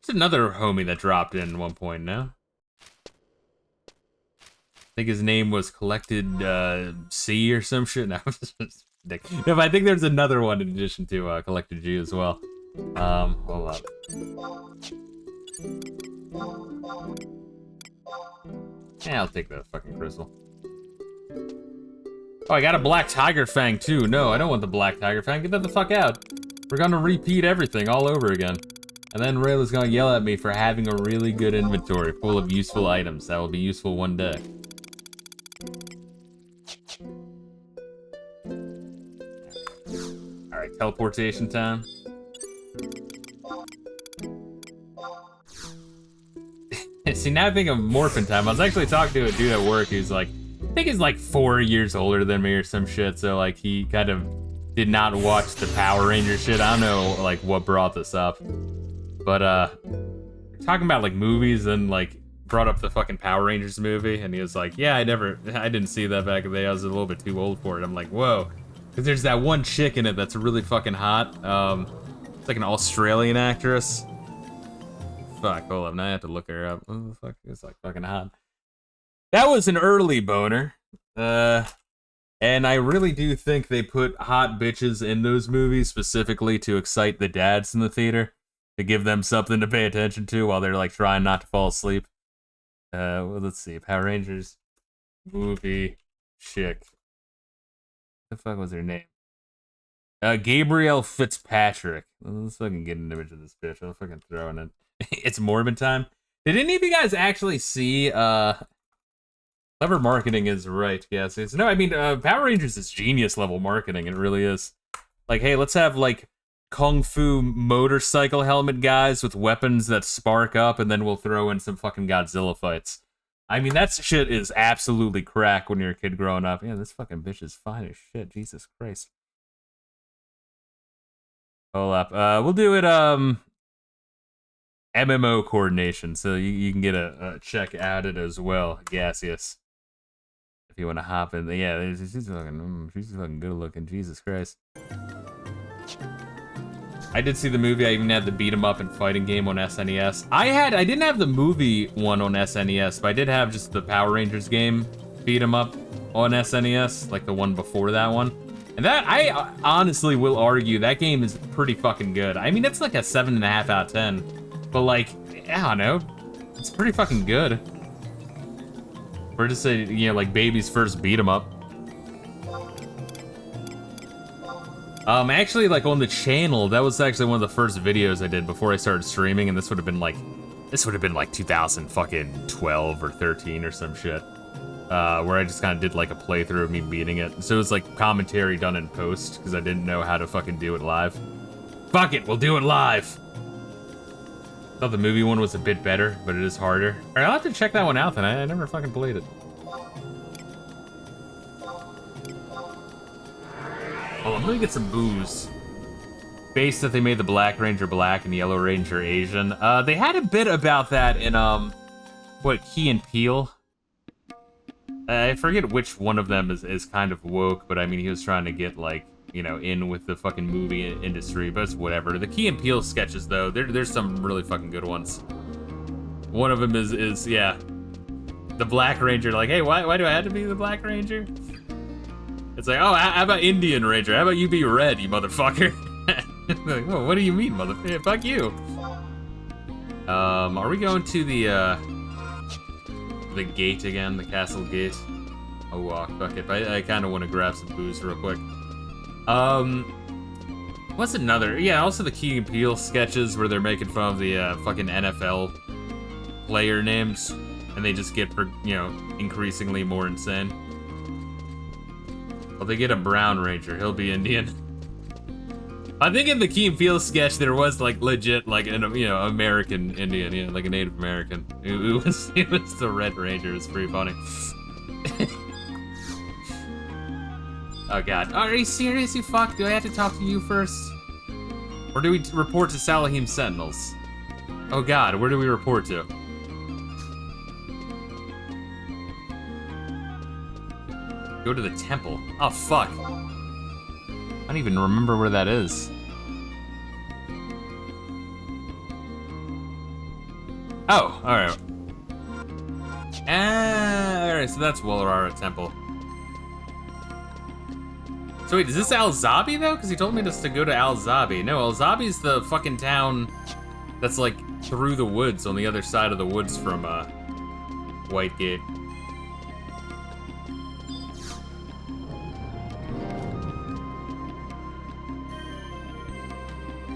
There's another homie that dropped in at one point, no? I think his name was CollectedC or some shit. No, no, but I think there's another one in addition to CollectedG as well. Hold up. Yeah, I'll take that fucking crystal. Oh, I got a black tiger fang too. No, I don't want the black tiger fang. Get that the fuck out. We're gonna repeat everything all over again. And then Reila's gonna yell at me for having a really good inventory full of useful items that will be useful one day. Alright, teleportation time. See, now I think of morphin' time. I was actually talking to a dude at work who's like, I think he's like 4 years older than me or some shit, so like he kind of did not watch the Power Ranger shit. I don't know like what brought this up. But talking about like movies and like brought up the fucking Power Rangers movie, and he was like, yeah, I didn't see that back in the day. I was a little bit too old for it. I'm like, whoa. Because there's that one chick in it that's really fucking hot. It's like an Australian actress. Fuck, hold up, now I have to look her up. What the fuck? It's like fucking hot. That was an early boner. And I really do think they put hot bitches in those movies specifically to excite the dads in the theater. To give them something to pay attention to while they're like trying not to fall asleep. Well, let's see. Power Rangers movie chick. What the fuck was her name? Gabrielle Fitzpatrick. Let's fucking get an image of this bitch. I'm fucking throwing it. It's Morbid time. Did any of you guys actually see clever marketing is right, yes. No, I mean Power Rangers is genius level marketing, it really is. Like, hey, let's have like Kung Fu motorcycle helmet guys with weapons that spark up, and then we'll throw in some fucking Godzilla fights. I mean, that shit is absolutely crack when you're a kid growing up. Yeah, this fucking bitch is fine as shit, Jesus Christ. Hold up, we'll do it, MMO coordination, so you can get a check added as well, Gaseous. If you want to hop in, yeah, she's fucking good looking, Jesus Christ. I did see the movie. I even had the beat 'em up and fighting game on SNES. I didn't have the movie one on SNES, but I did have just the Power Rangers game beat 'em up on SNES, like the one before that one. And that, I honestly will argue, that game is pretty fucking good. I mean, it's like a 7.5 out of 10, but like, I don't know, it's pretty fucking good. Or just say, you know, like baby's first beat 'em up. Actually, like on the channel, that was actually one of the first videos I did before I started streaming, and this would have been like 2012 or 13 or some shit, where I just kind of did like a playthrough of me beating it. So it was like commentary done in post because I didn't know how to fucking do it live. Fuck it, we'll do it live. I thought the movie one was a bit better, but it is harder. All right, I'll have to check that one out then. I never fucking played it. Oh, I'm gonna get some booze. based that they made the Black Ranger black and Yellow Ranger Asian. They had a bit about that in, what, Key and Peele? I forget which one of them is kind of woke, but I mean, he was trying to get, like, you know, in with the fucking movie industry, but it's whatever. The Key and Peele sketches, though, there's some really fucking good ones. One of them is yeah, the Black Ranger, like, hey, why do I have to be the Black Ranger? It's like, oh, how about Indian Ranger? How about you be red, you motherfucker? Like, oh, what do you mean, motherfucker? Fuck you. Are we going to the gate again, the castle gate? I'll walk, fuck it. I kind of want to grab some booze real quick. What's another? Yeah, also the Key and Peele sketches where they're making fun of the fucking NFL player names, and they just get, you know, increasingly more insane. Well, they get a Brown Ranger. He'll be Indian. I think in the Key and Peele sketch there was like legit like an, you know, American Indian, you know, like a Native American. It was the Red Ranger. It's pretty funny. Oh god. Are you serious, you fuck? Do I have to talk to you first? Or do we report to Salahim Sentinels? Oh god, where do we report to? Go to the temple. Oh fuck. I don't even remember where that is. Oh, alright. Alright, so that's Wallarara Temple. So wait, is this Al-Zabi though? Because he told me just to go to Al-Zabi. No, Al-Zabi's the fucking town that's like through the woods on the other side of the woods from Whitegate.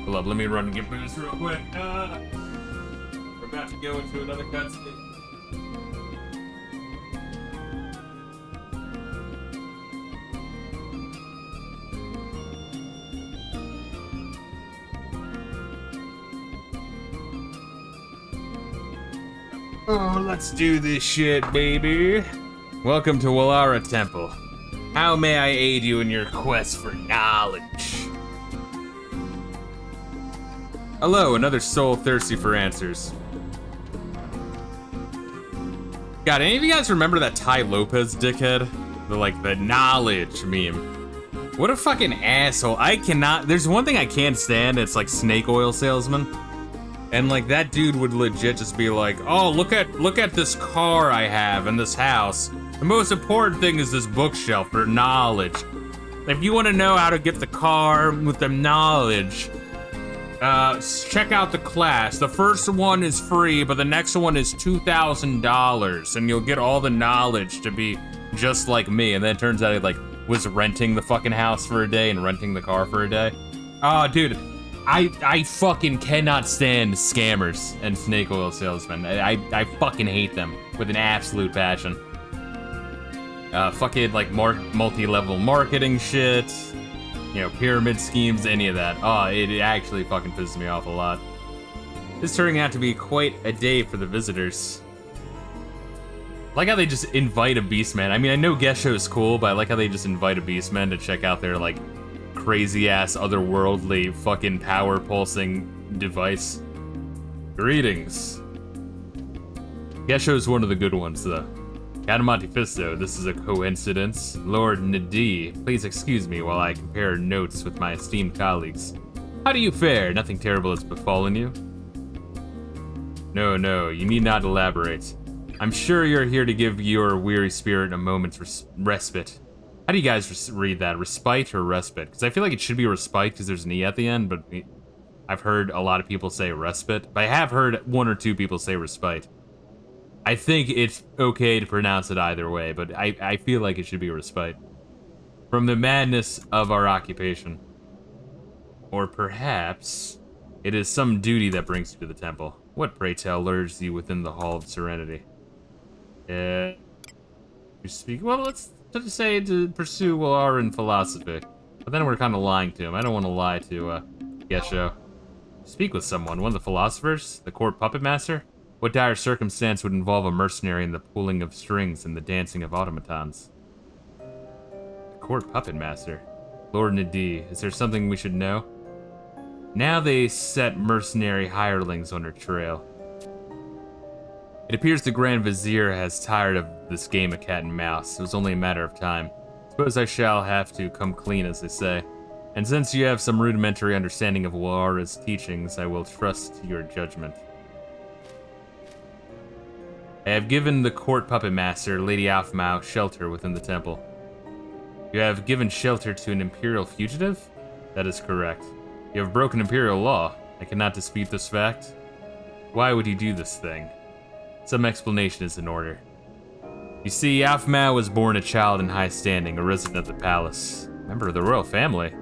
Hold up, let me run and get booze real quick. We're about to go into another cutscene. Oh, let's do this shit, baby. Welcome to Wallara Temple. How may I aid you in your quest for knowledge? Hello, another soul thirsty for answers. God, any of you guys remember that Ty Lopez dickhead? The knowledge meme. What a fucking asshole. I cannot, there's one thing I can't stand, it's like snake oil salesman. And like that dude would legit just be like, oh, look at this car I have and this house. The most important thing is this bookshelf for knowledge. If you want to know how to get the car with the knowledge, check out the class. The first one is free, but the next one is $2,000, and you'll get all the knowledge to be just like me. And then it turns out he like was renting the fucking house for a day and renting the car for a day. Oh, dude. I fucking cannot stand scammers and snake oil salesmen. I fucking hate them with an absolute passion. Fucking like multi-level marketing shit, you know, pyramid schemes, any of that. Oh, it actually fucking pisses me off a lot. This is turning out to be quite a day for the visitors. I like how they just invite a Beastman. I mean, I know guest show is cool, but I like how they just invite a Beastman to check out their like crazy ass otherworldly fucking power pulsing device. Greetings. Guest show is one of the good ones though. Count Monte Fisto, this is a coincidence. Lord Nadi, please excuse me while I compare notes with my esteemed colleagues. How do you fare? Nothing terrible has befallen you? No, you need not elaborate. I'm sure you're here to give your weary spirit a moment's respite. How do you guys read that? Respite or respite? Because I feel like it should be respite because there's an E at the end, but I've heard a lot of people say respite. But I have heard one or two people say respite. I think it's okay to pronounce it either way, but I feel like it should be respite. From the madness of our occupation. Or perhaps it is some duty that brings you to the temple. What, pray tell, lures you within the Hall of Serenity? You speak. Well, let's say to pursue Wallaran philosophy. But then we're kind of lying to him. I don't want to lie to Gesho. Speak with someone. One of the philosophers? The court puppet master? What dire circumstance would involve a mercenary in the pulling of strings and the dancing of automatons? The court puppet master? Lord Nadi, is there something we should know? Now they set mercenary hirelings on her trail. It appears the Grand Vizier has tired of this game of cat and mouse. It was only a matter of time. Suppose I shall have to come clean, as they say. And since you have some rudimentary understanding of Walara's teachings, I will trust to your judgment. I have given the court puppet master, Lady Aphmau, shelter within the temple. You have given shelter to an imperial fugitive? That is correct. You have broken imperial law. I cannot dispute this fact. Why would you do this thing? Some explanation is in order. You see, Aphmau was born a child in high standing, a resident of the palace, member of the royal family.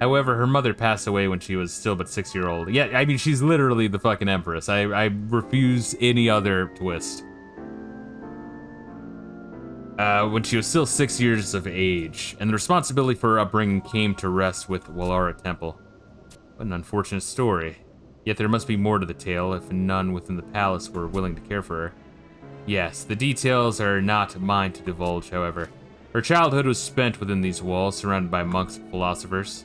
However, her mother passed away when she was still but 6-year-old. Yeah, I mean, she's literally the fucking empress. I refuse any other twist. When she was still 6 years of age, and the responsibility for her upbringing came to rest with Walara Temple. What an unfortunate story. Yet there must be more to the tale if none within the palace were willing to care for her. Yes, the details are not mine to divulge, however. Her childhood was spent within these walls, surrounded by monks and philosophers.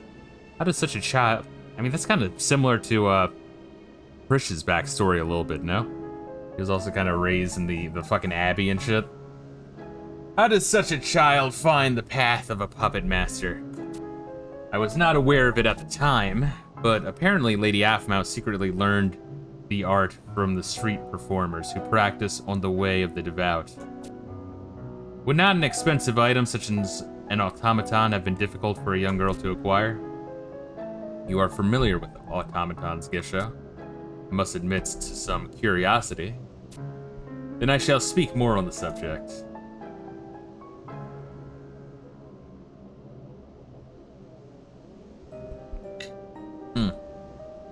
How does such a child... I mean, that's kind of similar to, Prish's backstory a little bit, no? He was also kind of raised in the fucking abbey and shit. How does such a child find the path of a puppet master? I was not aware of it at the time, but apparently Lady Aphmau secretly learned the art from the street performers who practice on the way of the devout. Would not an expensive item such as an automaton have been difficult for a young girl to acquire? You are familiar with automatons, Gesha. I must admit to some curiosity. Then I shall speak more on the subject.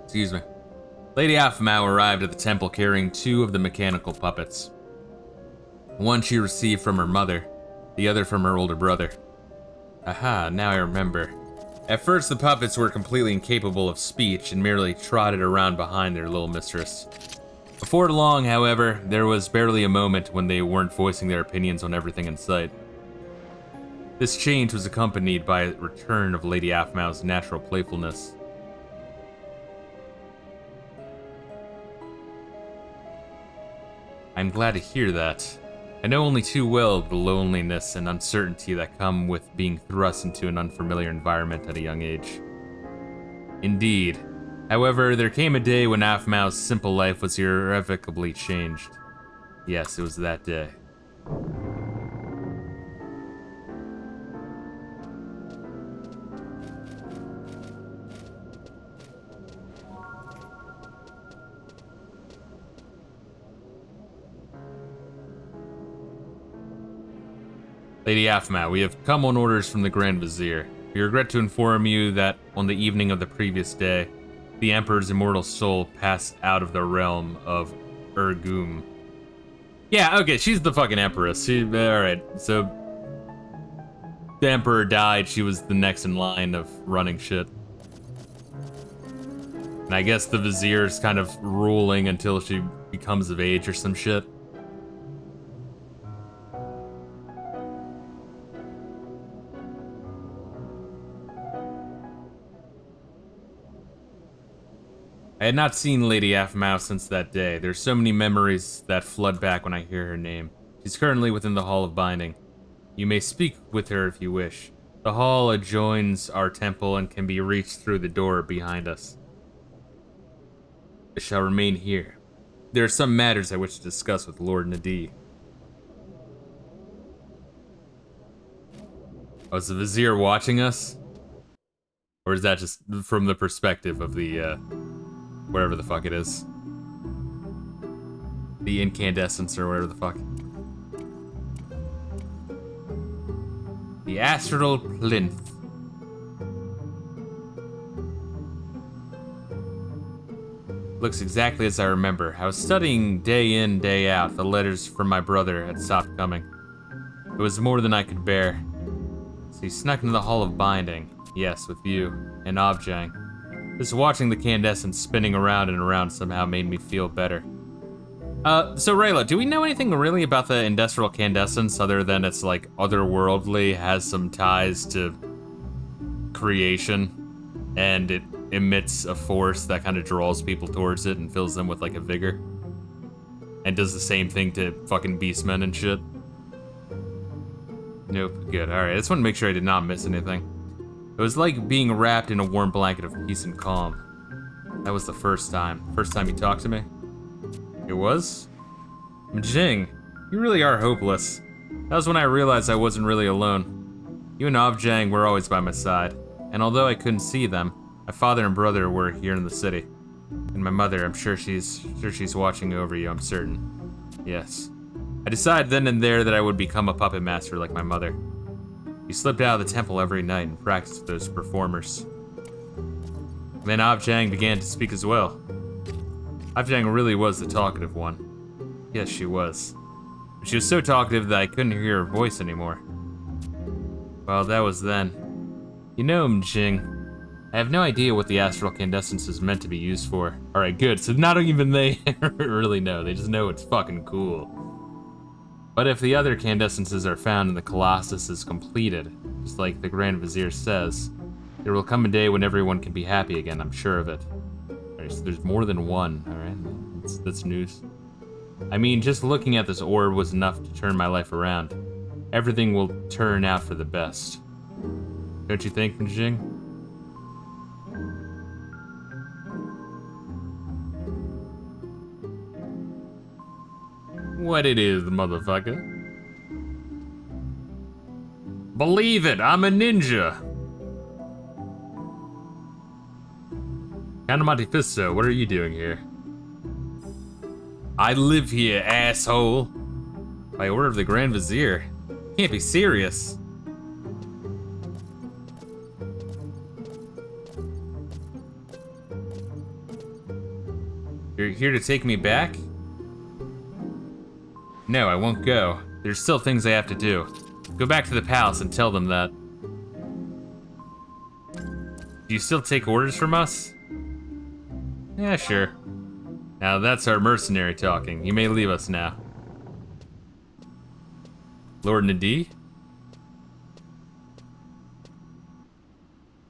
Excuse me. Lady Aphmau arrived at the temple carrying 2 of the mechanical puppets. One she received from her mother, the other from her older brother. Aha, now I remember. At first, the puppets were completely incapable of speech and merely trotted around behind their little mistress. Before long, however, there was barely a moment when they weren't voicing their opinions on everything in sight. This change was accompanied by a return of Lady Aphmau's natural playfulness. I'm glad to hear that. I know only too well the loneliness and uncertainty that come with being thrust into an unfamiliar environment at a young age. Indeed. However, there came a day when Aphmau's simple life was irrevocably changed. Yes, it was that day. Lady Aphmau, we have come on orders from the Grand Vizier. We regret to inform you that on the evening of the previous day, the Emperor's immortal soul passed out of the realm of Urgum. Yeah, okay, she's the fucking Empress. Alright, so... the Emperor died, she was the next in line of running shit. And I guess the Vizier's kind of ruling until she becomes of age or some shit. I had not seen Lady Aphmau since that day. There's so many memories that flood back when I hear her name. She's currently within the Hall of Binding. You may speak with her if you wish. The hall adjoins our temple and can be reached through the door behind us. I shall remain here. There are some matters I wish to discuss with Lord Nadi. Oh, is the Vizier watching us? Or is that just from the perspective of the, whatever the fuck it is? The incandescence or whatever the fuck. The astral plinth. Looks exactly as I remember. I was studying day in, day out. The letters from my brother had stopped coming. It was more than I could bear. So he snuck into the Hall of Binding. Yes, with you. And Objang. Just watching the incandescence spinning around and around somehow made me feel better. So Reila, do we know anything really about the industrial candescence other than it's like otherworldly, has some ties to creation, and it emits a force that kind of draws people towards it and fills them with like a vigor. And does the same thing to fucking beastmen and shit. Nope, good. Alright, I just want to make sure I did not miss anything. It was like being wrapped in a warm blanket of peace and calm. That was the first time. First time you talked to me? It was? Jing, you really are hopeless. That was when I realized I wasn't really alone. You and Avjang were always by my side. And although I couldn't see them, my father and brother were here in the city. And my mother, I'm sure she's watching over you, I'm certain. Yes. I decided then and there that I would become a puppet master like my mother. You slipped out of the temple every night and practiced with those performers. And then Avjang began to speak as well. Avjang really was the talkative one. Yes, she was. But she was so talkative that I couldn't hear her voice anymore. Well, that was then. You know, Mjing, I have no idea what the astral candescence is meant to be used for. Alright, good. So not even they really know. They just know it's fucking cool. But if the other candescences are found and the Colossus is completed, just like the Grand Vizier says, there will come a day when everyone can be happy again, I'm sure of it. Alright, so there's more than one, alright? That's news. I mean, just looking at this orb was enough to turn my life around. Everything will turn out for the best. Don't you think, Mjing? What it is, motherfucker. Believe it, I'm a ninja. Count Monte Fisto, what are you doing here? I live here, asshole. By order of the Grand Vizier. Can't be serious. You're here to take me back? No, I won't go. There's still things I have to do. Go back to the palace and tell them that. Do you still take orders from us? Yeah, sure. Now that's our mercenary talking. You may leave us now. Lord Nadi?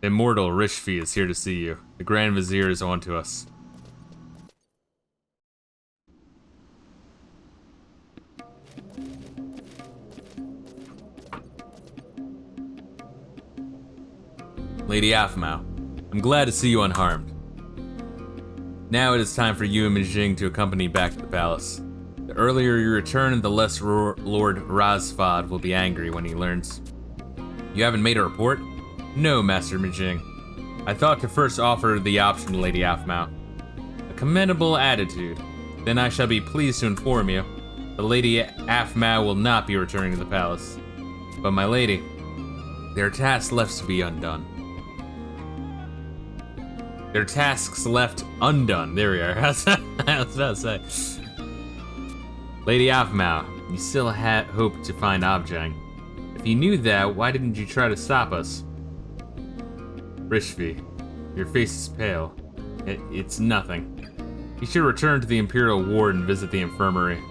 The immortal Rishfi is here to see you. The Grand Vizier is on to us. Lady Aphmau, I'm glad to see you unharmed. Now it is time for you and Mjing to accompany back to the palace. The earlier you return, the less Lord Razfad will be angry when he learns. You haven't made a report? No, Master Mjing. I thought to first offer the option to Lady Aphmau. A commendable attitude. Then I shall be pleased to inform you, the Lady Aphmau will not be returning to the palace. But my lady, there are tasks left to be undone. Their tasks left undone. There we are. I was about to say. Lady Aphmau, you still had hope to find Avjang. If you knew that, why didn't you try to stop us? Rishvi, your face is pale. It's nothing. You should return to the Imperial Ward and visit the infirmary.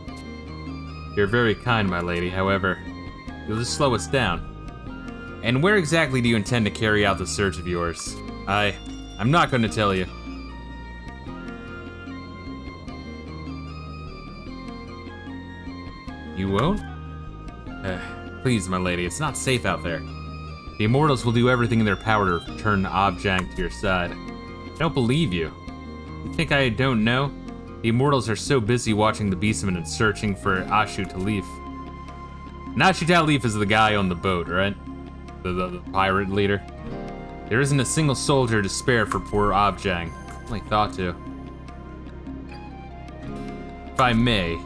You're very kind, my lady. However, you'll just slow us down. And where exactly do you intend to carry out the search of yours? I'm not going to tell you. You won't? Please, my lady, it's not safe out there. The Immortals will do everything in their power to turn Avjang to your side. I don't believe you. You think I don't know? The Immortals are so busy watching the Beastmen and searching for Ashu Talif. And Ashu Talif is the guy on the boat, right? The pirate leader. There isn't a single soldier to spare for poor Avjang. Only thought to. If I may.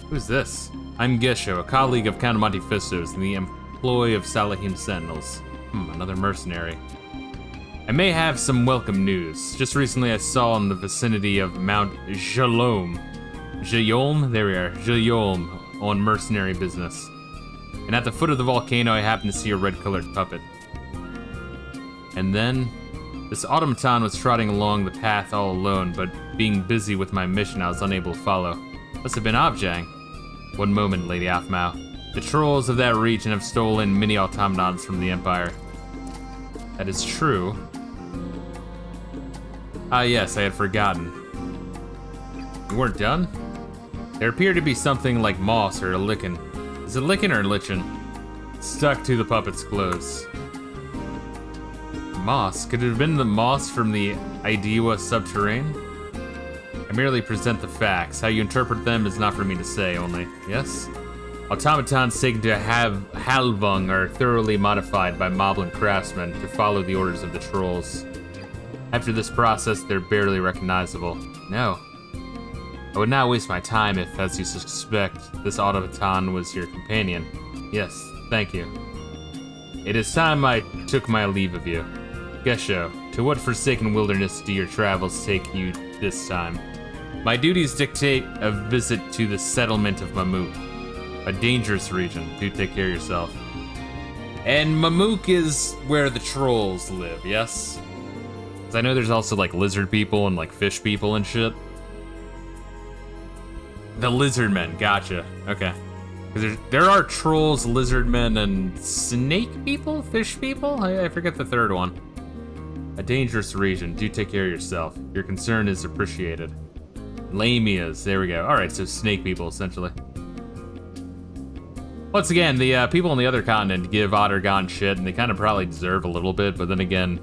Who's this? I'm Gesho, a colleague of Count Monte Fisto's in the employ of Salahim Sentinels. Another mercenary. I may have some welcome news. Just recently I saw in the vicinity of Mount Jalom. There we are. Jalom on mercenary business. And at the foot of the volcano, I happened to see a red-colored puppet. And then, this automaton was trotting along the path all alone, but being busy with my mission, I was unable to follow. Must have been Avjang. One moment, Lady Aphmau. The trolls of that region have stolen many automatons from the Empire. That is true. Ah, yes, I had forgotten. You weren't done? There appeared to be something like moss or a lichen. Is it lichen or lichen? Stuck to the puppet's clothes. Moss? Could it have been the moss from the Idiwa subterrane? I merely present the facts. How you interpret them is not for me to say, only. Yes? Automatons taken to Halvung are thoroughly modified by Moblin craftsmen to follow the orders of the trolls. After this process, they're barely recognizable. No. I would not waste my time if, as you suspect, this automaton was your companion. Yes, thank you. It is time I took my leave of you. Gesho, to what forsaken wilderness do your travels take you this time? My duties dictate a visit to the settlement of Mamuk, a dangerous region. Do take care of yourself. And Mamuk is where the trolls live, yes? Because I know there's also like lizard people and like fish people and shit. The lizard men, gotcha. Okay. Because there are trolls, lizard men, and snake people? Fish people? I forget the third one. A dangerous region. Do take care of yourself. Your concern is appreciated. Lamias. There we go. Alright, so snake people, essentially. Once again, the people on the other continent give Ottergon shit, and they kind of probably deserve a little bit, but then again,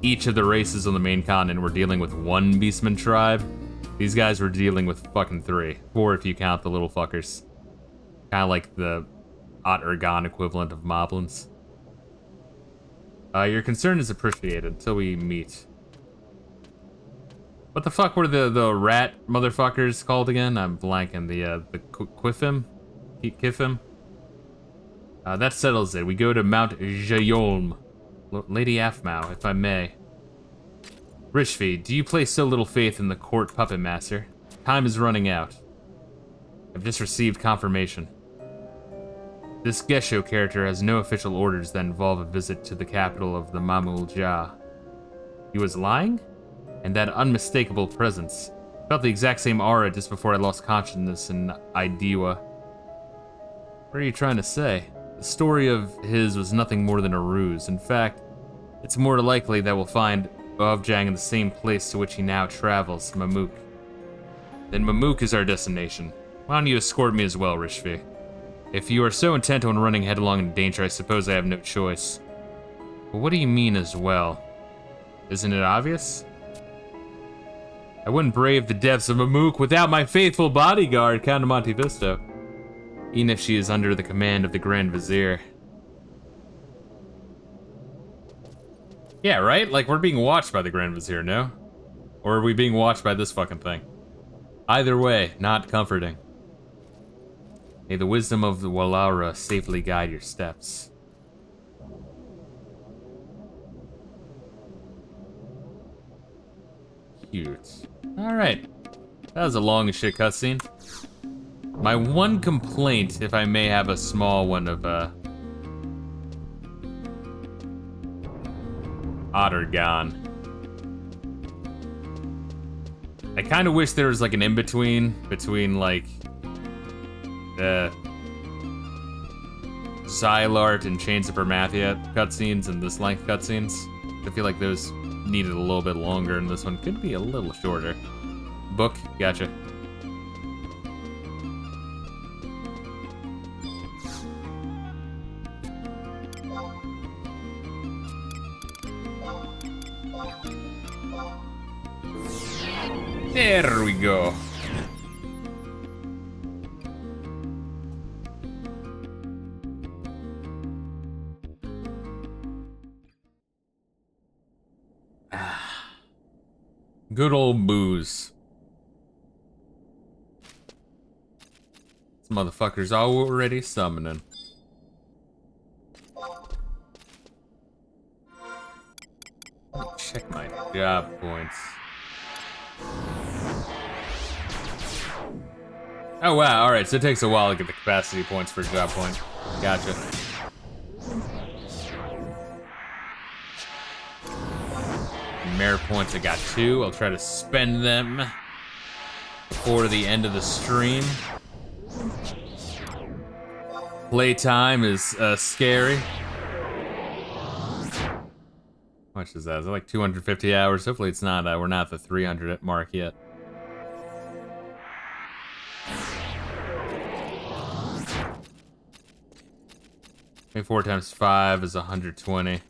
each of the races on the main continent were dealing with one Beastman tribe. These guys were dealing with fucking 3. 4 if you count the little fuckers. Kind of like the Ottergon equivalent of Moblins. Your concern is appreciated until we meet. What the fuck were the rat motherfuckers called again? I'm blanking. The Quiffim? Kiffim? That settles it. We go to Mount Jayolm. Lady Afmau, if I may. Rishvi, do you place so little faith in the court puppet master? Time is running out. I've just received confirmation. This Gesho character has no official orders that involve a visit to the capital of the Mamul Ja. He was lying? And that unmistakable presence. Felt the exact same aura just before I lost consciousness in Idiwa. What are you trying to say? The story of his was nothing more than a ruse. In fact, it's more likely that we'll find Bovjang in the same place to which he now travels, Mamuk. Then Mamuk is our destination. Why don't you escort me as well, Rishvi? If you are so intent on running headlong into danger, I suppose I have no choice. But what do you mean as well? Isn't it obvious? I wouldn't brave the depths of Mamuk without my faithful bodyguard, Count Monte Fisto. Even if she is under the command of the Grand Vizier. Yeah, right? Like, we're being watched by the Grand Vizier, no? Or are we being watched by this fucking thing? Either way, not comforting. May the wisdom of the Walara safely guide your steps. Cute. Alright. That was a long as shit cutscene. My one complaint, if I may have a small one, of Ottergon. I kind of wish there was like an in-between between like the Xylart and Chains of Permathia cutscenes and this length cutscenes. I feel like those needed a little bit longer, and this one could be a little shorter. Book, gotcha. There we go. Good old booze. This motherfucker's already summoning. Check my job points. Oh wow, alright, so it takes a while to get the capacity points for a job point. Gotcha. Mare points, I got 2. I'll try to spend them before the end of the stream. Playtime is scary. How much is that? Is it like 250 hours? Hopefully it's not, we're not at the 300 mark yet. Maybe 4 times 5 is 120.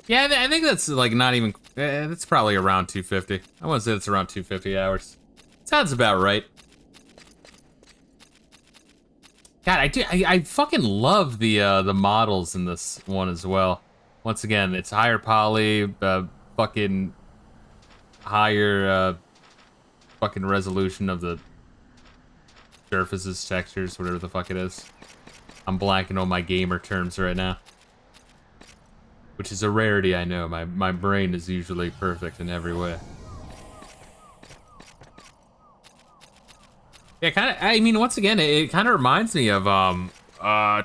Yeah, I think that's like not even, that's probably around 250. I want to say it's around 250 hours. Sounds about right. God, I fucking love the models in this one as well. Once again, it's higher poly, fucking higher fucking resolution of the surfaces, textures, whatever the fuck it is. I'm blanking on my gamer terms right now. Which is a rarity, I know. My brain is usually perfect in every way. Yeah, kind of, I mean, once again, it kind of reminds me of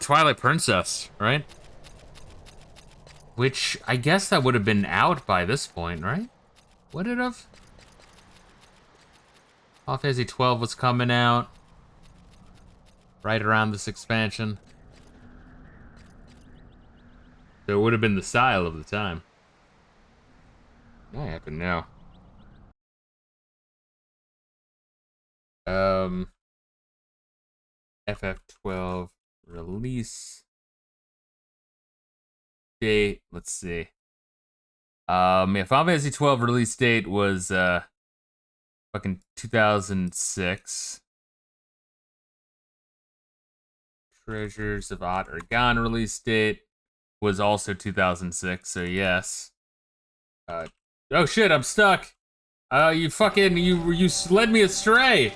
Twilight Princess, right? Which, I guess that would have been out by this point, right? Would it have? Final Fantasy 12 was coming out right around this expansion. So it would have been the style of the time. What happened now? FF12 release date. Let's see. Yeah, Final Fantasy 12 release date was fucking 2006. Treasures of Odd Ergon release date was also 2006, so yes. Oh shit, I'm stuck. You fucking, you led me astray.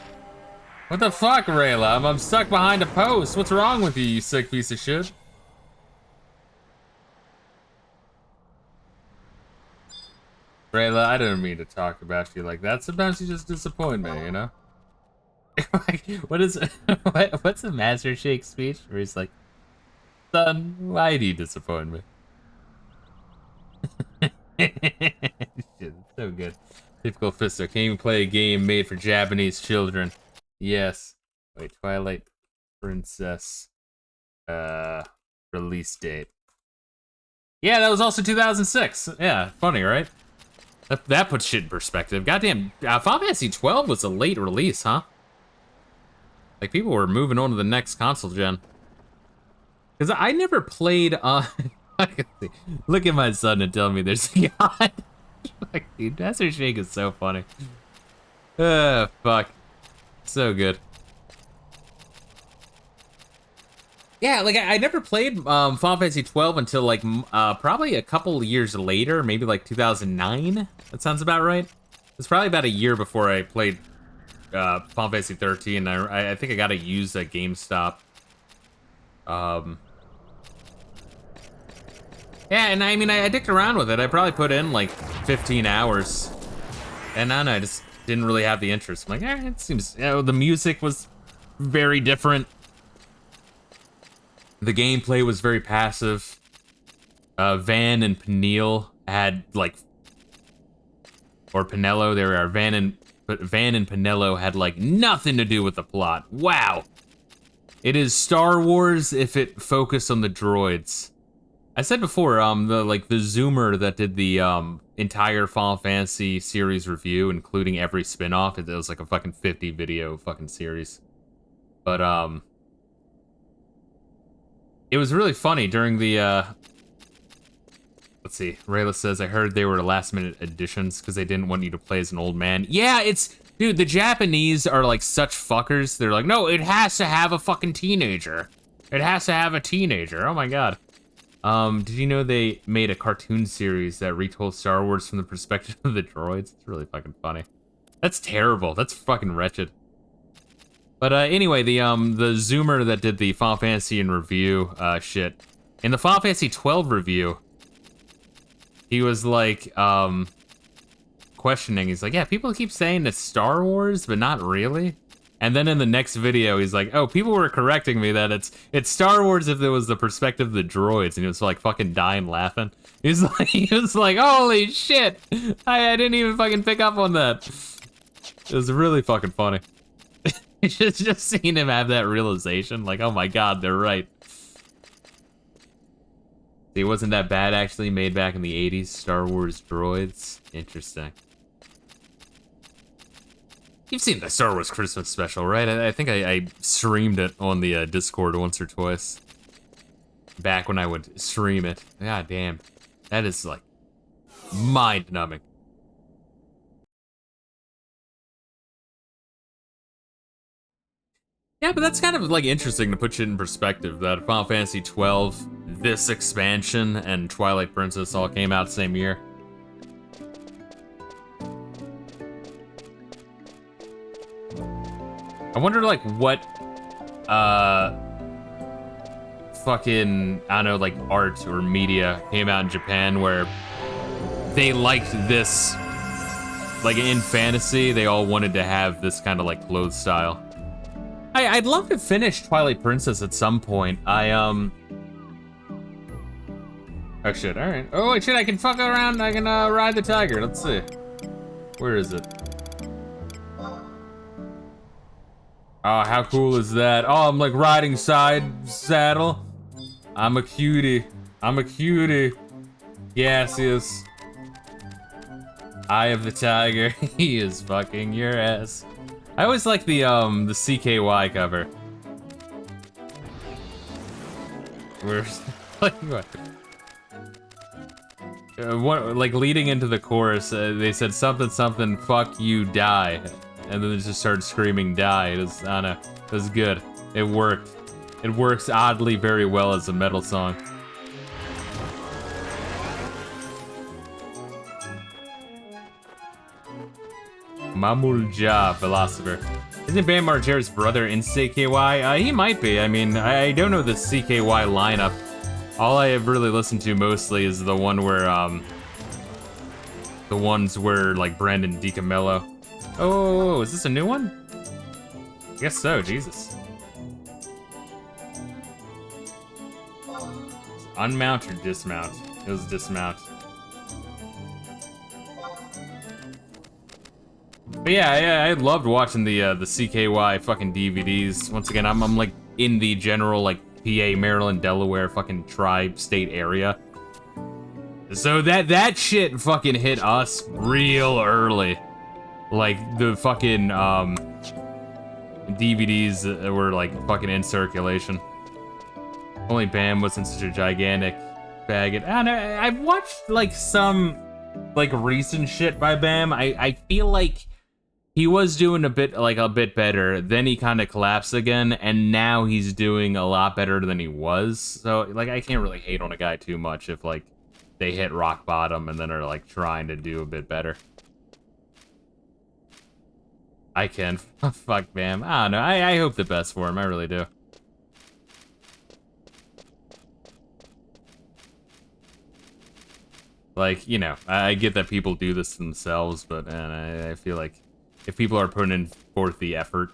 What the fuck, Reila? I'm stuck behind a post. What's wrong with you, you sick piece of shit? Reila, I didn't mean to talk about you like that. Sometimes you just disappoint me, you know? What's a Master Shake speech where he's like, son, why do you disappoint me? Shit, it's so good. Typical Fisto. Can't even play a game made for Japanese children. Yes. Wait, Twilight Princess. Release date. Yeah, that was also 2006. Yeah, funny, right? That puts shit in perspective. Goddamn, Final Fantasy 12 was a late release, huh? Like, people were moving on to the next console gen. Because I never played on... Look at my son and tell me there's a god. Like, dude, Master Shake is so funny. Fuck. So good. Yeah, like, I never played Final Fantasy 12 until, like, probably a couple years later, maybe, like, 2009? That sounds about right. It's probably about a year before I played Final Fantasy 13. I think I got to use a GameStop. Yeah, and I mean, I dicked around with it. I probably put in like 15 hours. And I don't know, I just didn't really have the interest. I'm like, it seems, you know, the music was very different. The gameplay was very passive. Van and Peniel had like, or Penelo, there are Van and Penelo had like nothing to do with the plot. Wow. It is Star Wars if it focused on the droids. I said before, the Zoomer that did the entire Final Fantasy series review, including every spin-off, it was like a fucking 50 video fucking series. But it was really funny during the let's see, Reila says, I heard they were last minute additions because they didn't want you to play as an old man. Yeah, it's, dude, the Japanese are like such fuckers. They're like, no, it has to have a fucking teenager. It has to have a teenager. Oh my god. Did you know they made a cartoon series that retold Star Wars from the perspective of the droids? It's really fucking funny. That's terrible. That's fucking wretched. But anyway, the Zoomer that did the Final Fantasy in review shit, in the Final Fantasy 12 review, he was like questioning. He's like, yeah, people keep saying it's Star Wars, but not really. And then in the next video, he's like, oh, people were correcting me that it's Star Wars if it was the perspective of the droids. And he was like fucking dying laughing. He was like, holy shit. I didn't even fucking pick up on that. It was really fucking funny. just seeing him have that realization, like, oh my god, they're right. See, it wasn't that bad, actually, made back in the 80s. Star Wars droids. Interesting. You've seen the Star Wars Christmas special, right? I think I streamed it on the Discord once or twice. Back when I would stream it. God damn. That is, like, mind-numbing. Yeah, but that's kind of, like, interesting to put shit in perspective, that Final Fantasy XII, this expansion, and Twilight Princess all came out the same year. I wonder, like, what, fucking, I don't know, like, art or media came out in Japan where they liked this, like, in fantasy, they all wanted to have this kind of, like, clothes style. I'd love to finish Twilight Princess at some point. Oh shit, alright. Oh wait, shit, I can fuck around, I can ride the tiger, let's see. Where is it? Oh, how cool is that? Oh, I'm like riding side saddle. I'm a cutie. I'm a cutie. Yes, yes. Eye of the tiger, he is fucking your ass. I always like the CKY cover. Where's like what? Like leading into the chorus, they said something something fuck you die, and then they just started screaming die. It was, I don't know, it was good. It worked. It works oddly very well as a metal song. Mamulja, Philosopher. Isn't Bam Margera's brother in CKY? He might be. I mean, I don't know the CKY lineup. All I have really listened to mostly is the one where, the ones where, like, Brandon DiCamillo. Oh, is this a new one? I guess so, Jesus. Unmount or dismount? It was dismount. But yeah, I loved watching the CKY fucking DVDs. Once again, I'm like in the general like PA, Maryland, Delaware fucking tri-state area. So that shit fucking hit us real early. Like the fucking DVDs were like fucking in circulation. Only Bam wasn't such a gigantic faggot. I don't know, I've watched like some like recent shit by Bam. I feel like he was doing a bit better, then he kind of collapsed again, and now he's doing a lot better than he was. So, like, I can't really hate on a guy too much if, like, they hit rock bottom and then are, like, trying to do a bit better. I can. Fuck, Bam. I don't know. I hope the best for him. I really do. Like, you know, I get that people do this themselves, but, man, I feel like if people are putting forth the effort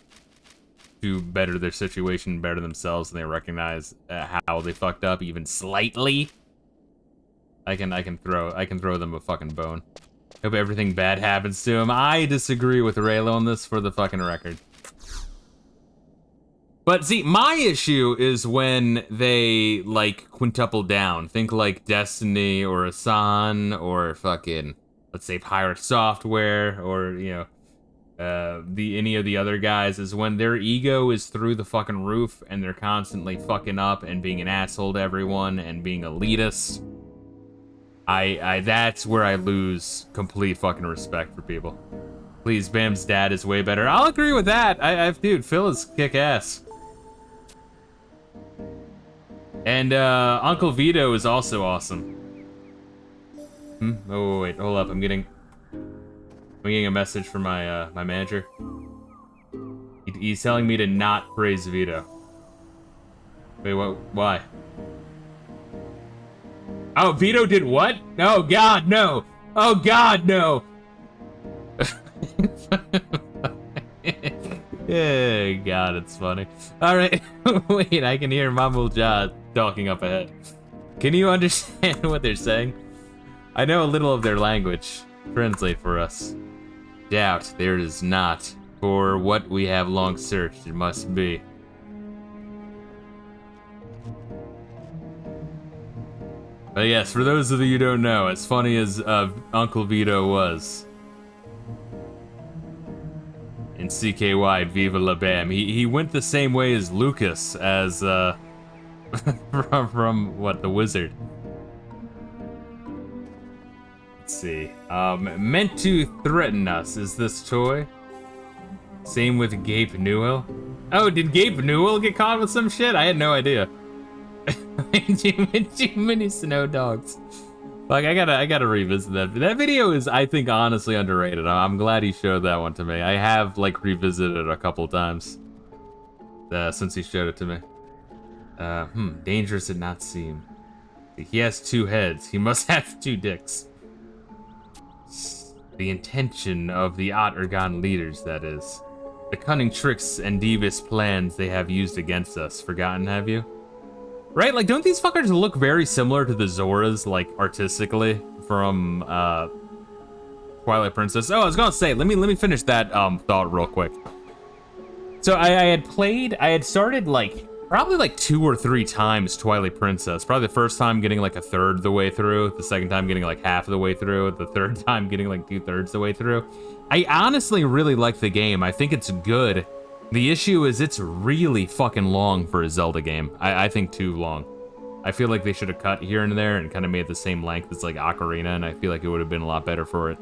to better their situation, better themselves, and they recognize how they fucked up even slightly, I can throw them a fucking bone. Hope everything bad happens to him. I disagree with Reila on this, for the fucking record. But see, my issue is when they like quintuple down. Think like Destiny or Asan or fucking, let's say, Pirate Software, or you know, any of the other guys, is when their ego is through the fucking roof and they're constantly fucking up and being an asshole to everyone and being elitist. That's where I lose complete fucking respect for people. Please, Bam's dad is way better. I'll agree with that. Dude, Phil is kick-ass. And, Uncle Vito is also awesome. Oh, wait, hold up, I'm getting a message from my, my manager. He's telling me to not praise Vito. Wait, what? Why? Oh, Vito did what? Oh, God, no! Oh, God, no! Yeah, God, it's funny. Alright, wait, I can hear Mamulja talking up ahead. Can you understand what they're saying? I know a little of their language. Translate for us. Doubt there is not. For what we have long searched, it must be. But yes, for those of you who don't know, as funny as Uncle Vito was in CKY Viva La Bam, he went the same way as Lucas as from what, the Wizard. Let's see. Meant to threaten us is this toy. Same with Gabe Newell. Oh, did Gabe Newell get caught with some shit? I had no idea. too many snow dogs. Like, I gotta revisit that. That video is, I think, honestly underrated. I'm glad he showed that one to me. I have, like, revisited it a couple times since he showed it to me. Dangerous did not seem. He has 2 heads. He must have 2 dicks. The intention of the Ottergon leaders, that is. The cunning tricks and devious plans they have used against us. Forgotten, have you? Right? Like, don't these fuckers look very similar to the Zoras, like, artistically, from, Twilight Princess? Oh, I was gonna say, let me finish that, thought real quick. So, I had started, like, probably, like, 2 or 3 times Twilight Princess. Probably the first time getting, like, 1/3 of the way through, the second time getting, like, half of the way through, the third time getting, like, 2/3 the way through. I honestly really like the game. I think it's good. The issue is it's really fucking long for a Zelda game. I think too long. I feel like they should have cut here and there and kind of made the same length as like Ocarina, and I feel like it would have been a lot better for it.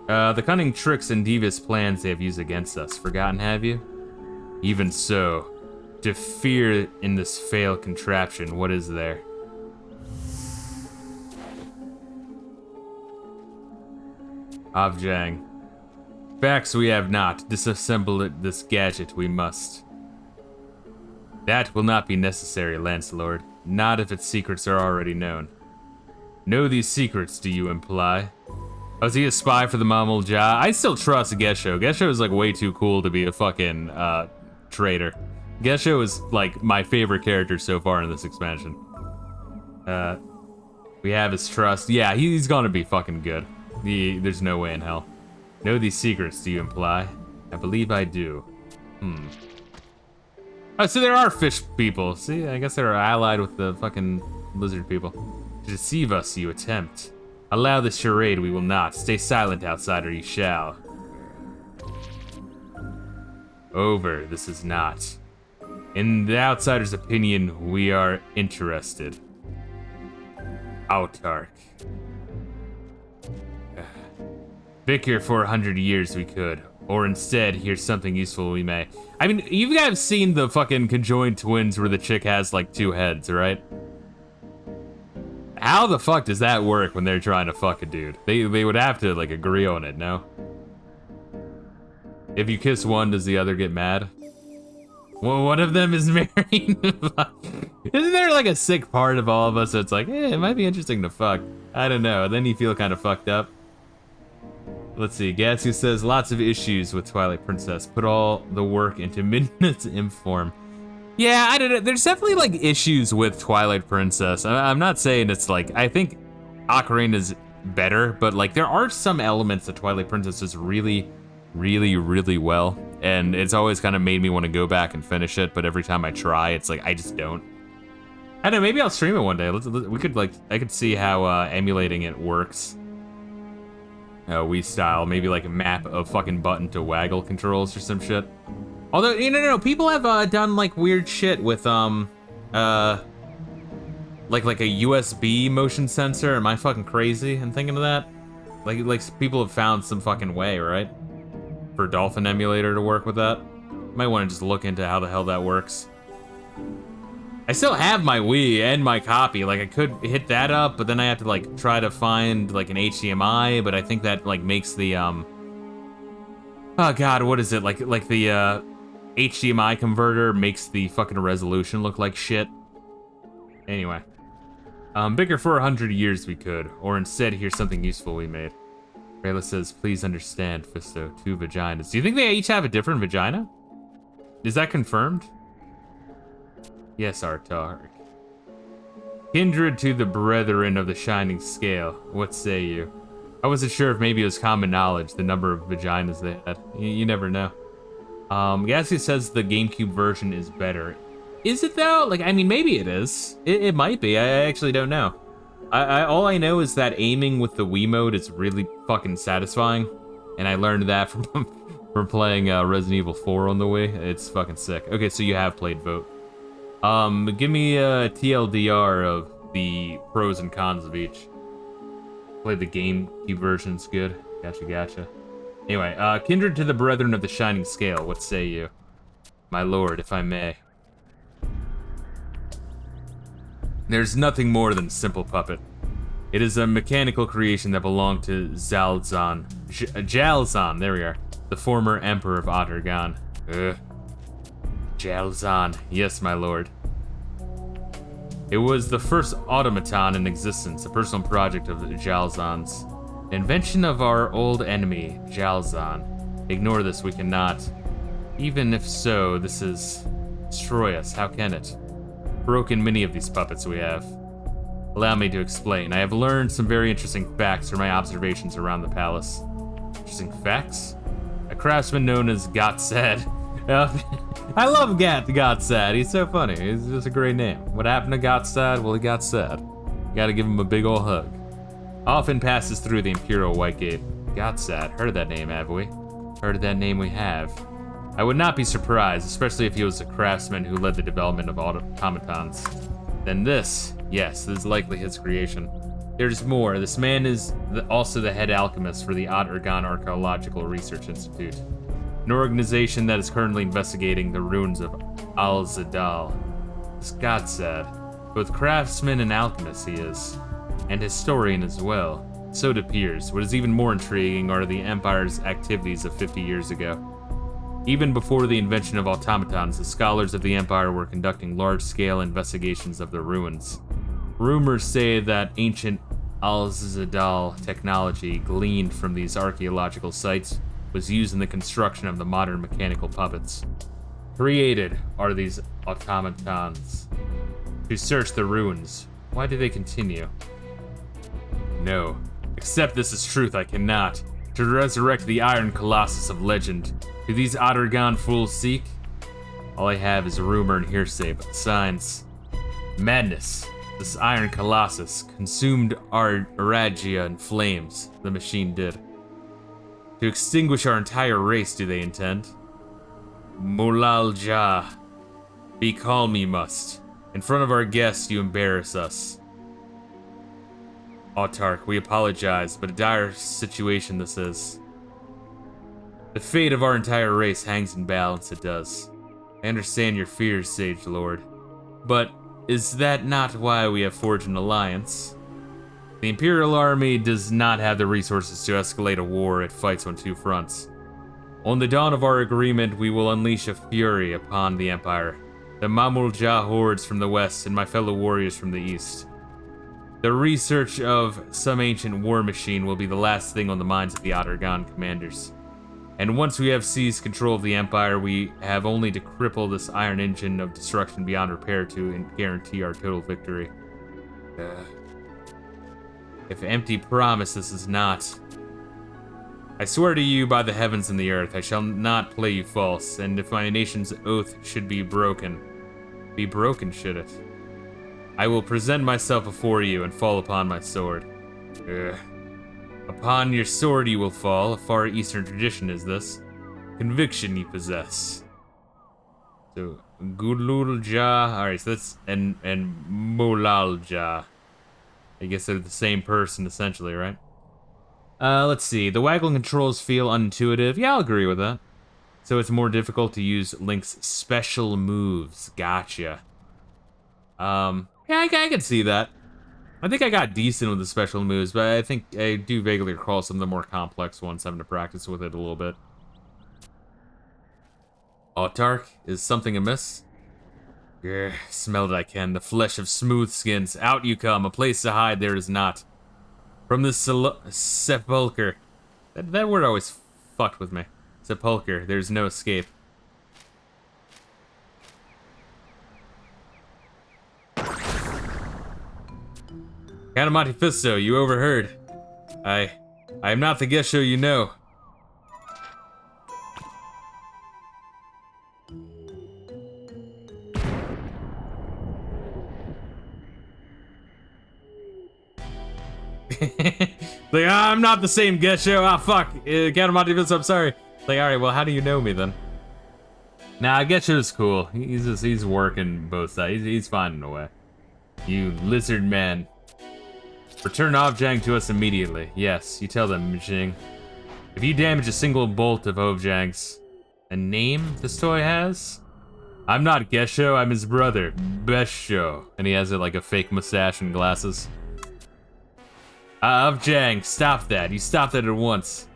The cunning tricks and devious plans they have used against us. Forgotten, have you? Even so, to fear in this failed contraption, what is there? Avjang. Facts we have not. Disassemble this gadget we must. That will not be necessary, Lancelord. Not if its secrets are already known. Know these secrets, do you imply? Oh, is he a spy for the Mamul Ja? I still trust Gesho. Gesho is like way too cool to be a fucking traitor. Gesho is like my favorite character so far in this expansion. We have his trust. Yeah, he's gonna be fucking good. There's no way in hell. Know these secrets, do you imply? I believe I do. Oh, so there are fish people. See, I guess they're allied with the fucking lizard people. To deceive us, you attempt. Allow this charade, we will not. Stay silent, outsider, you shall. Over, this is not. In the outsider's opinion, we are interested. Autark. Bicker for 100 years we could, or instead, here's something useful we may. I mean, you guys have seen the fucking conjoined twins where the chick has like 2 heads, right? How the fuck does that work when they're trying to fuck a dude? They would have to like agree on it, no? If you kiss one, does the other get mad? Well, one of them is married. Isn't there like a sick part of all of us that's like, it might be interesting to fuck? I don't know. Then you feel kind of fucked up. Let's see. Gatsu says lots of issues with Twilight Princess. Put all the work into Midnight's Inform. Yeah, I don't know. There's definitely like issues with Twilight Princess. I'm not saying it's like, I think Ocarina is better, but like there are some elements that Twilight Princess does really, really, really well. And it's always kind of made me want to go back and finish it. But every time I try, it's like, I just don't. I don't know, maybe I'll stream it one day. We could like, I could see how emulating it works. Wii style, maybe like a map of fucking button to waggle controls or some shit. Although, you know, people have done like weird shit with like a USB motion sensor. Am I fucking crazy in thinking of that? Like people have found some fucking way, right? For Dolphin Emulator to work with that. Might want to just look into how the hell that works. I still have my Wii and my copy. Like I could hit that up, but then I have to like try to find like an HDMI, but I think that like makes the oh god, what is it? Like the HDMI converter makes the fucking resolution look like shit. Anyway. Bigger for 100 years we could, or instead here's something useful we made. Reila says, please understand, Fisto, 2 vaginas. Do you think they each have a different vagina? Is that confirmed? Yes, Artark. Kindred to the brethren of the shining scale. What say you? I wasn't sure if maybe it was common knowledge, the number of vaginas they had. You never know. Gassi says the GameCube version is better. Is it though? Like, I mean, maybe it is. It might be. I actually don't know. All I know is that aiming with the Wii mode is really fucking satisfying, and I learned that from playing Resident Evil 4 on the Wii. It's fucking sick. Okay, so you have played Vote. Give me a TLDR of the pros and cons of each. Played the GameCube version's good. Gotcha. Anyway, kindred to the brethren of the Shining Scale, what say you? My lord, if I may. There's nothing more than simple puppet. It is a mechanical creation that belonged to Zalzan. Jalzan, there we are. The former emperor of Ottergon. Jalzan, yes, my lord. It was the first automaton in existence, a personal project of Jalzan's. An invention of our old enemy, Jalzan. Ignore this, we cannot. Even if so, this is... destroy us, how can it? Broken many of these puppets we have. Allow me to explain. I have learned some very interesting facts from my observations around the palace. Interesting facts? A craftsman known as Gotsad. I love Gotsad. He's so funny. He's just a great name. What happened to Gotsad? Well, he got sad. You gotta give him a big ol' hug. Often passes through the Imperial White Gate. Gotsad. Heard of that name, have we? Heard of that name we have. I would not be surprised, especially if he was a craftsman who led the development of automatons. Then this, yes, this is likely his creation. There's more. This man is also the head alchemist for the Ottergon Archaeological Research Institute, an organization that is currently investigating the ruins of Al-Zadal. This Godsad, both craftsman and alchemist he is, and historian as well. So it appears. What is even more intriguing are the Empire's activities of 50 years ago. Even before the invention of automatons, the scholars of the Empire were conducting large-scale investigations of the ruins. Rumors say that ancient Al-Zadal technology gleaned from these archaeological sites was used in the construction of the modern mechanical puppets. Created are these automatons to search the ruins. Why do they continue? No. Accept this as truth, I cannot. To resurrect the Iron Colossus of legend, do these Ottergon fools seek? All I have is rumor and hearsay, but signs. Madness. This Iron Colossus consumed our Aragia in flames. The machine did. To extinguish our entire race, do they intend? Mulalja. Be calm, you must. In front of our guests, you embarrass us. Autarch, we apologize, but a dire situation this is. The fate of our entire race hangs in balance, it does. I understand your fears, Sage Lord. But is that not why we have forged an alliance? The Imperial Army does not have the resources to escalate a war it fights on two fronts. On the dawn of our agreement, we will unleash a fury upon the Empire. The Mamulja hordes from the west and my fellow warriors from the east. The research of some ancient war machine will be the last thing on the minds of the Ottergon commanders. And once we have seized control of the Empire, we have only to cripple this iron engine of destruction beyond repair to guarantee our total victory. If empty promise this is not. I swear to you by the heavens and the earth, I shall not play you false, and if my nation's oath should be broken should it? I will present myself before you and fall upon my sword. Upon your sword you will fall. A far eastern tradition is this. Conviction you possess. So, Gululja. Alright, so that's and Molalja. I guess they're the same person essentially, right? Let's see. The waggling controls feel unintuitive. Yeah, I'll agree with that. So it's more difficult to use Link's special moves. Gotcha. Yeah, I can see that. I think I got decent with the special moves, but I think I do vaguely recall some of the more complex ones, having to practice with it a little bit. Autarch, is something amiss? Grr, smell it I can, the flesh of smooth skins. Out you come, a place to hide there is not. From this sepulcher. That word always fucked with me. Sepulcher, there's no escape. Count of Monte Fisto, you overheard. I am not the guest show you know. Like, I'm not the same Gesho. Ah, fuck. Count Monte, I'm sorry. Like, alright, well, how do you know me then? Nah, Gesho's cool. He's working both sides. He's finding a way. You lizard man. Return Ovjang to us immediately. Yes, you tell them, Mijing. If you damage a single bolt of Ovjang's, a name this toy has? I'm not Gesho, I'm his brother, Besho. And he has like a fake mustache and glasses. Ovjang, stop that. You stop that at once.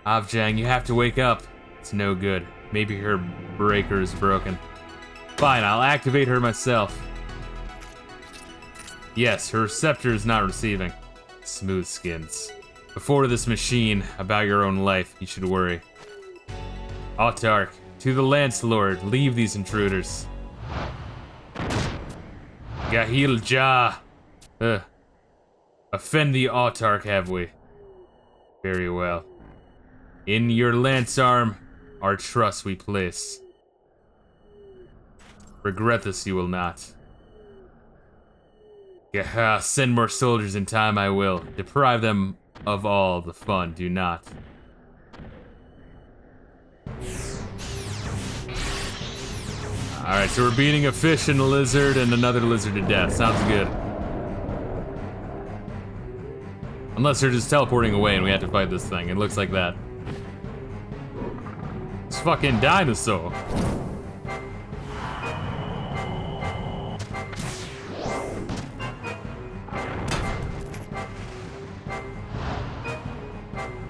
Ovjang, you have to wake up. It's no good. Maybe her breaker is broken. Fine, I'll activate her myself. Yes, her receptor is not receiving. Smooth skins. Before this machine, about your own life, you should worry. Autark, to the Lance Lord, leave these intruders. Gahil Ja. Offend the Autark, have we? Very well. In your lance arm, our trust we place. Regret this you will not. Gaha, send more soldiers in time I will. Deprive them of all the fun, do not. Alright, so we're beating a fish and a lizard and another lizard to death. Sounds good. Unless they're just teleporting away and we have to fight this thing. It looks like that. It's fucking dinosaur.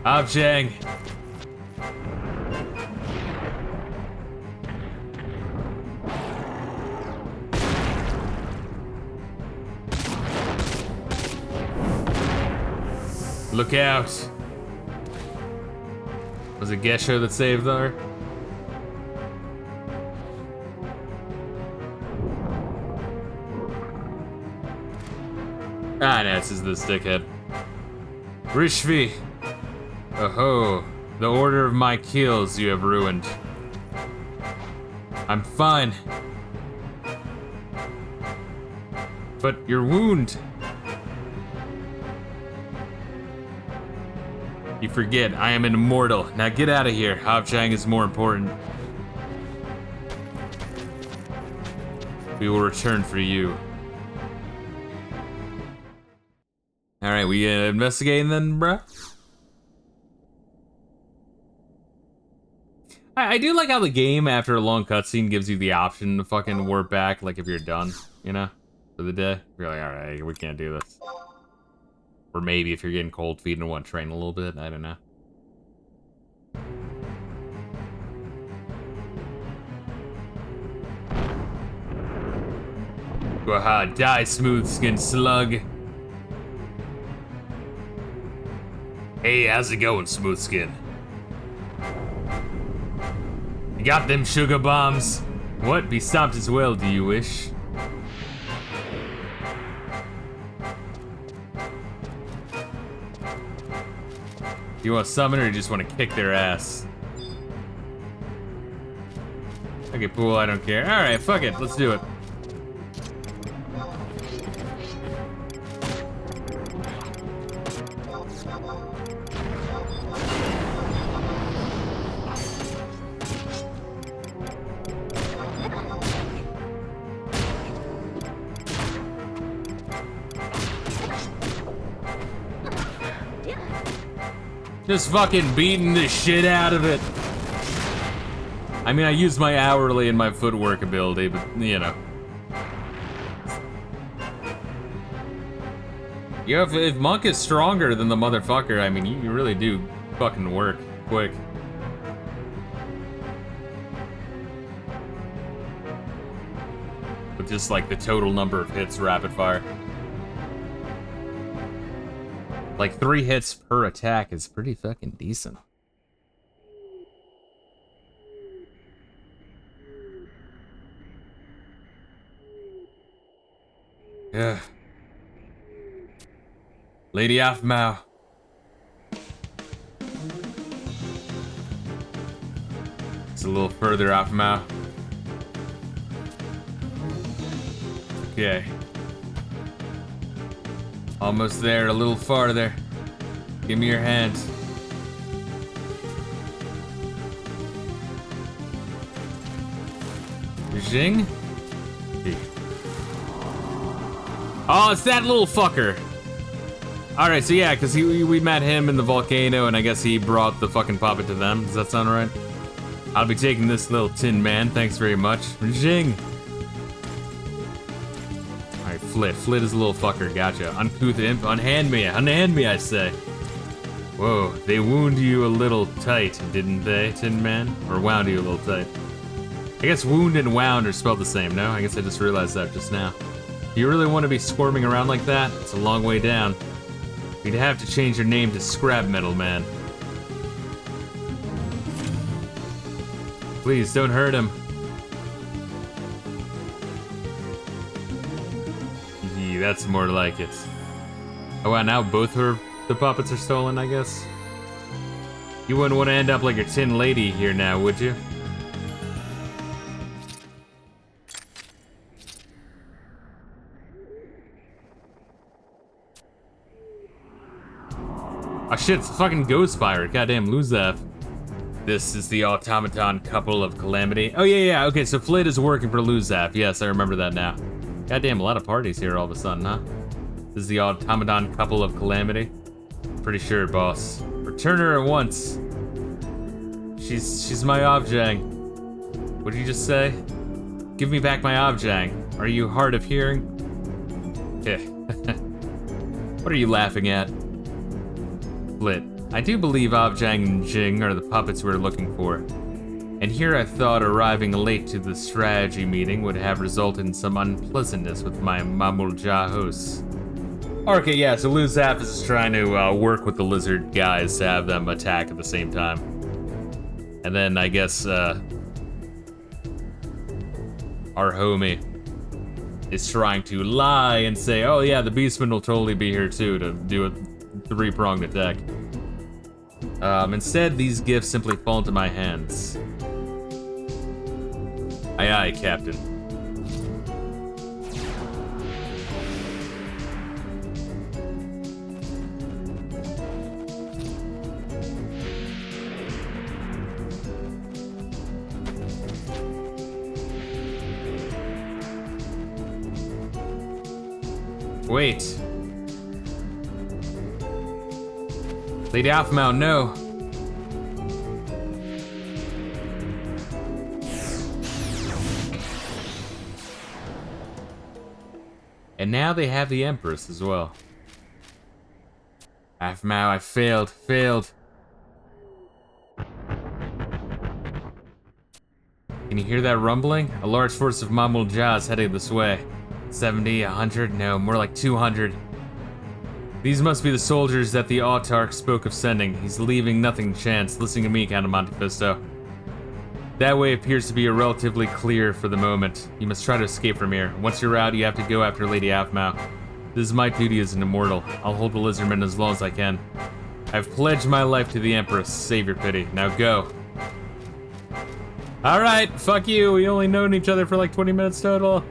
Ovjang. Look out. Was it Gesho that saved her? Ah, no, this is this dickhead. Rishvi. Oh, the order of my kills you have ruined. I'm fine. But your wound. You forget, I am an immortal. Now get out of here. Ovjang is more important. We will return for you. Alright, we investigating then, bruh? I do like how the game, after a long cutscene, gives you the option to fucking warp back, like if you're done, you know, for the day. You're like, alright, we can't do this. Or maybe if you're getting cold feet and want to train a little bit, I don't know. Waha, die, smooth-skinned slug. Hey, how's it going, smooth skin? You got them sugar bombs? What? Be stopped as well, do you wish? You want to summon or you just want to kick their ass? Okay, pool, I don't care. Alright, fuck it, let's do it. Just fucking beating the shit out of it. I mean, I used my hourly and my footwork ability, but, you know. Yeah, if Monk is stronger than the motherfucker, I mean, you really do fucking work quick. With just, like, the total number of hits rapid fire. Like 3 hits per attack is pretty fucking decent. Yeah. Lady Afmao. It's a little further Afmao. Okay. Almost there, a little farther. Give me your hand. Jing? Oh, it's that little fucker. Alright, so yeah, because we met him in the volcano, and I guess he brought the fucking puppet to them. Does that sound right? I'll be taking this little tin man, thanks very much. Jing! Alright, Flit. Flit is a little fucker, gotcha. Uncouth imp, unhand me, I say. Whoa, they wound you a little tight, didn't they, Tin Man? Or wound you a little tight. I guess wound and wound are spelled the same, no? I guess I just realized that just now. Do you really want to be squirming around like that? It's a long way down. You'd have to change your name to Scrap Metal Man. Please, don't hurt him. Yeah, that's more like it. Oh wow, now both the puppets are stolen, I guess? You wouldn't want to end up like your tin lady here now, would you? Oh shit, it's a fucking ghost pirate. Goddamn, lose that. This is the automaton couple of calamity. Oh yeah, okay, so Flit is working for Luzaf. Yes, I remember that now. Goddamn, a lot of parties here all of a sudden, huh? This is the automaton couple of calamity. Pretty sure, boss. Return her at once. She's my Objang. What did you just say? Give me back my Objang. Are you hard of hearing? Heh. What are you laughing at? Flit. I do believe Objang and Jing are the puppets we're looking for. And here I thought arriving late to the strategy meeting would have resulted in some unpleasantness with my Mamulja hosts. Okay, yeah, so Luzaf is trying to work with the lizard guys to have them attack at the same time. And then I guess our homie is trying to lie and say, oh yeah, the Beastman will totally be here too to do a three-pronged attack. Instead, these gifts simply fall into my hands. Aye aye, Captain. Wait. Lady Alphamount, no. And now they have the Empress as well. Alphamount, I failed. Can you hear that rumbling? A large force of Mamulja is heading this way. 70, 100, no, more like 200. These must be the soldiers that the Autarch spoke of sending. He's leaving nothing to chance. Listen to me, Count of Monte Fisto. That way appears to be relatively clear for the moment. You must try to escape from here. Once you're out, you have to go after Lady Alphamount. This is my duty as an immortal. I'll hold the lizardmen as long as I can. I've pledged my life to the Empress. Save your pity. Now go. Alright, fuck you. We only known each other for like 20 minutes total.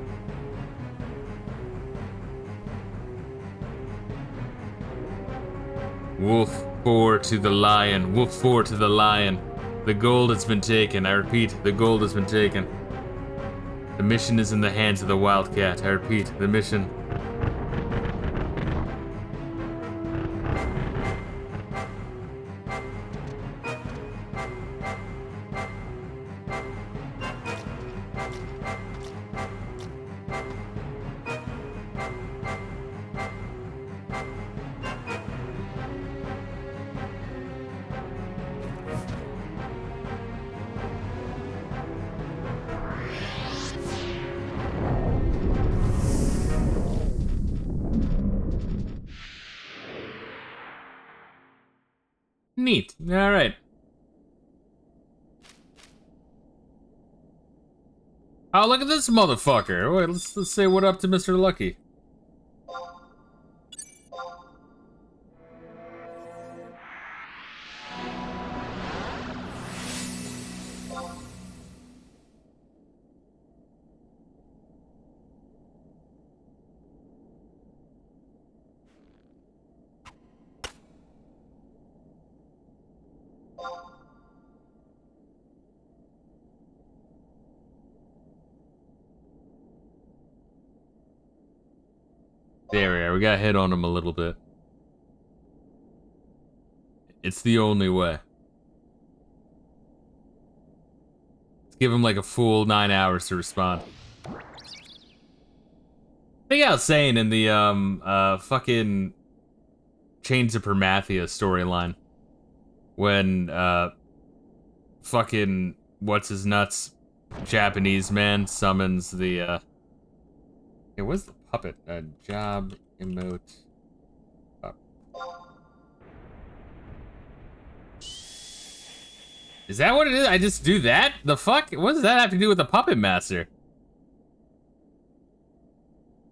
Wolf 4 to the lion. Wolf 4 to the lion. The gold has been taken. I repeat, the gold has been taken. The mission is in the hands of the Wildcat. I repeat, the mission. Neat. All right. Oh, look at this motherfucker. Wait, let's say what up to Mr. Lucky. There we are. We got hit on him a little bit. It's the only way. Let's give him like a full 9 hours to respond. I think I was saying in the fucking Chains of Permathia storyline when fucking what's his nuts Japanese man summons the hey, what's the puppet? Job emote. Is that what it is? I just do that? The fuck? What does that have to do with the puppet master?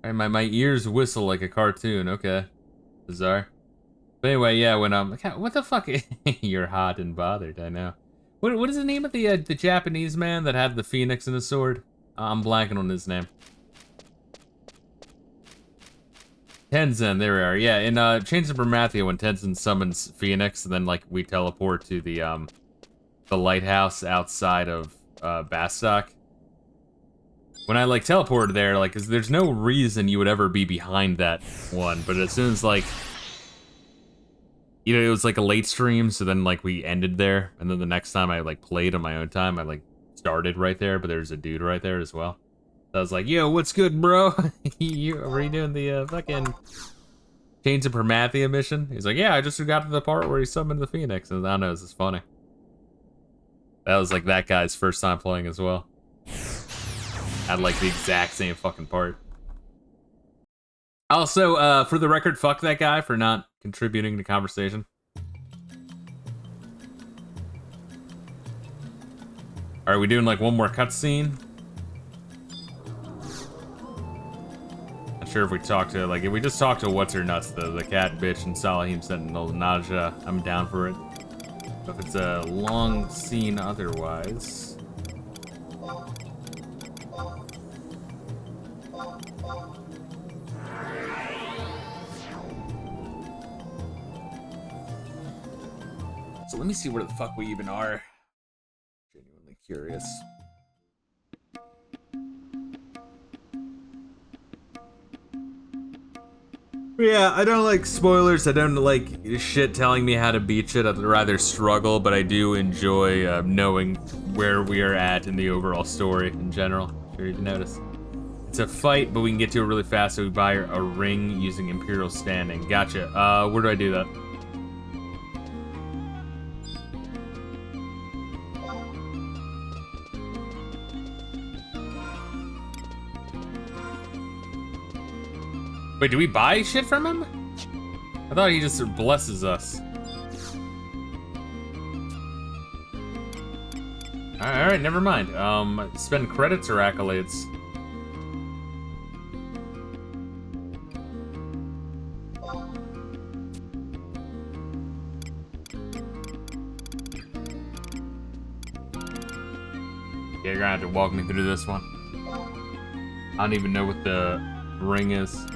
And my ears whistle like a cartoon. Okay, bizarre. But anyway, yeah. When I'm like, what the fuck? You're hot and bothered. I know. What is the name of the Japanese man that had the phoenix in his sword? I'm blanking on his name. Tenzin, there we are. Yeah, in Chains of Permathia, when Tenzin summons Phoenix, and then like we teleport to the lighthouse outside of Bastok. When I like teleported there, like, 'cause there's no reason you would ever be behind that one, but as soon as like, you know, it was like a late stream, so then like we ended there, and then the next time I like played on my own time, I like started right there, but there's a dude right there as well. So I was like, yo, what's good, bro? Are you doing the fucking Chains of Permathia mission? He's like, yeah, I just got to the part where he summoned the Phoenix, and I don't know, this is funny. That was like that guy's first time playing as well. Had like the exact same fucking part. Also, for the record, fuck that guy for not contributing to conversation. Are we doing like one more cutscene? Not sure if we talk to, like, if we just talk to what's her nuts, the cat bitch and Salahim Sentinel Naja, I'm down for it. If it's a long scene otherwise. So let me see where the fuck we even are. Genuinely curious. Yeah, I don't like spoilers. I don't like shit telling me how to beat shit. I'd rather struggle, but I do enjoy knowing where we are at in the overall story in general. I'm sure you notice. It's a fight, but we can get to it really fast, so we buy a ring using Imperial Standing. Gotcha. Where do I do that? Wait, do we buy shit from him? I thought he just blesses us. Alright, never mind. Spend credits or accolades? Yeah, you're gonna have to walk me through this one. I don't even know what the ring is.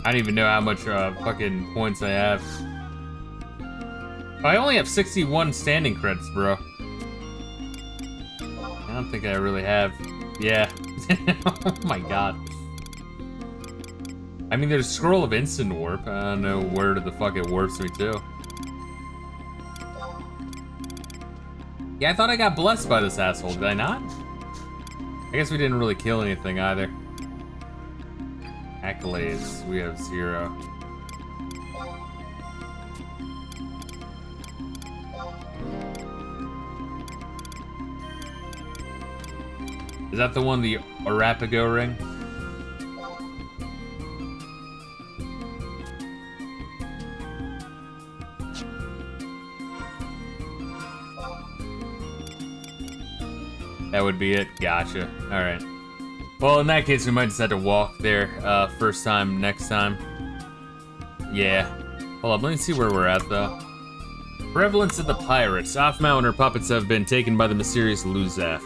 I don't even know how much fucking points I have. I only have 61 standing credits, bro. I don't think I really have. Yeah. Oh my god. I mean, there's Scroll of Instant Warp. I don't know where the fuck it warps me to. Yeah, I thought I got blessed by this asshole. Did I not? I guess we didn't really kill anything either. Accolades, we have 0. Is that the one, the Arapago ring? That would be it. Gotcha. Alright. Well, in that case, we might just have to walk there first time, next time. Yeah. Hold up, let me see where we're at, though. Prevalence of the Pirates. Aphmau and her puppets have been taken by the mysterious Luzaf.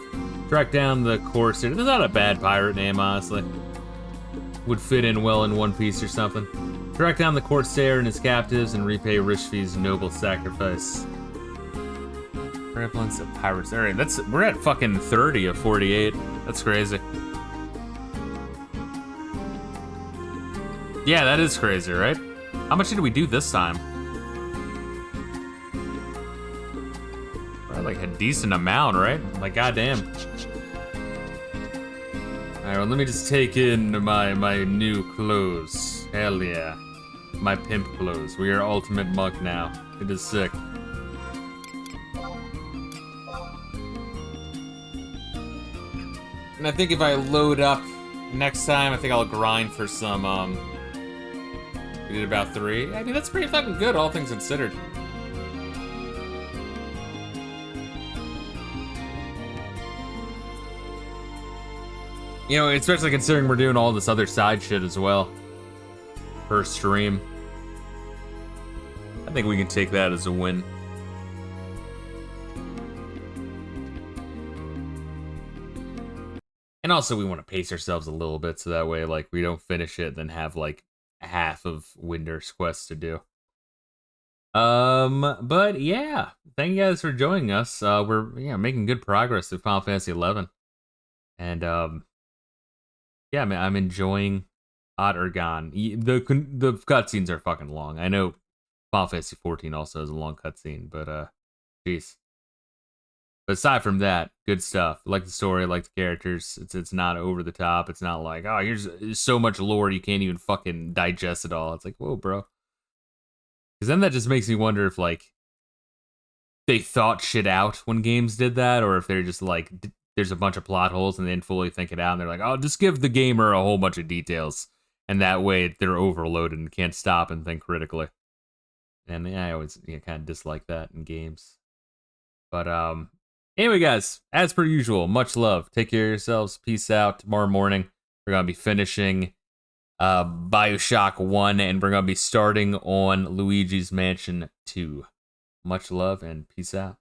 Track down the Corsair. That's not a bad pirate name, honestly. Would fit in well in One Piece or something. Track down the Corsair and his captives and repay Rishvi's noble sacrifice. Prevalence of pirates. All right, we're at fucking 30 of 48. That's crazy. Yeah, that is crazy, right? How much did we do this time? Probably like a decent amount, right? Like, goddamn. All right, well, let me just take in my new clothes. Hell yeah. My pimp clothes. We are ultimate monk now. It is sick. And I think if I load up next time, I think I'll grind for some, we did about 3. I mean, that's pretty fucking good, all things considered. You know, especially considering we're doing all this other side shit as well. Per stream. I think we can take that as a win. And also, we want to pace ourselves a little bit so that way, like, we don't finish it and then have, like, half of Winter's quest to do. But yeah, thank you guys for joining us. We're making good progress through Final Fantasy 11, and yeah, man, I'm enjoying Odd Ergon. The cutscenes are fucking long. I know Final Fantasy 14 also has a long cutscene, but jeez. But aside from that, good stuff. I like the story, I like the characters. It's not over the top. It's not like, oh, here's so much lore you can't even fucking digest it all. It's like, whoa, bro. Because then that just makes me wonder if, like, they thought shit out when games did that, or if they're just like, there's a bunch of plot holes and they didn't fully think it out, and they're like, oh, just give the gamer a whole bunch of details. And that way they're overloaded and can't stop and think critically. And yeah, I always kind of dislike that in games. But anyway, guys, as per usual, much love. Take care of yourselves. Peace out. Tomorrow morning, we're going to be finishing Bioshock 1, and we're going to be starting on Luigi's Mansion 2. Much love, and peace out.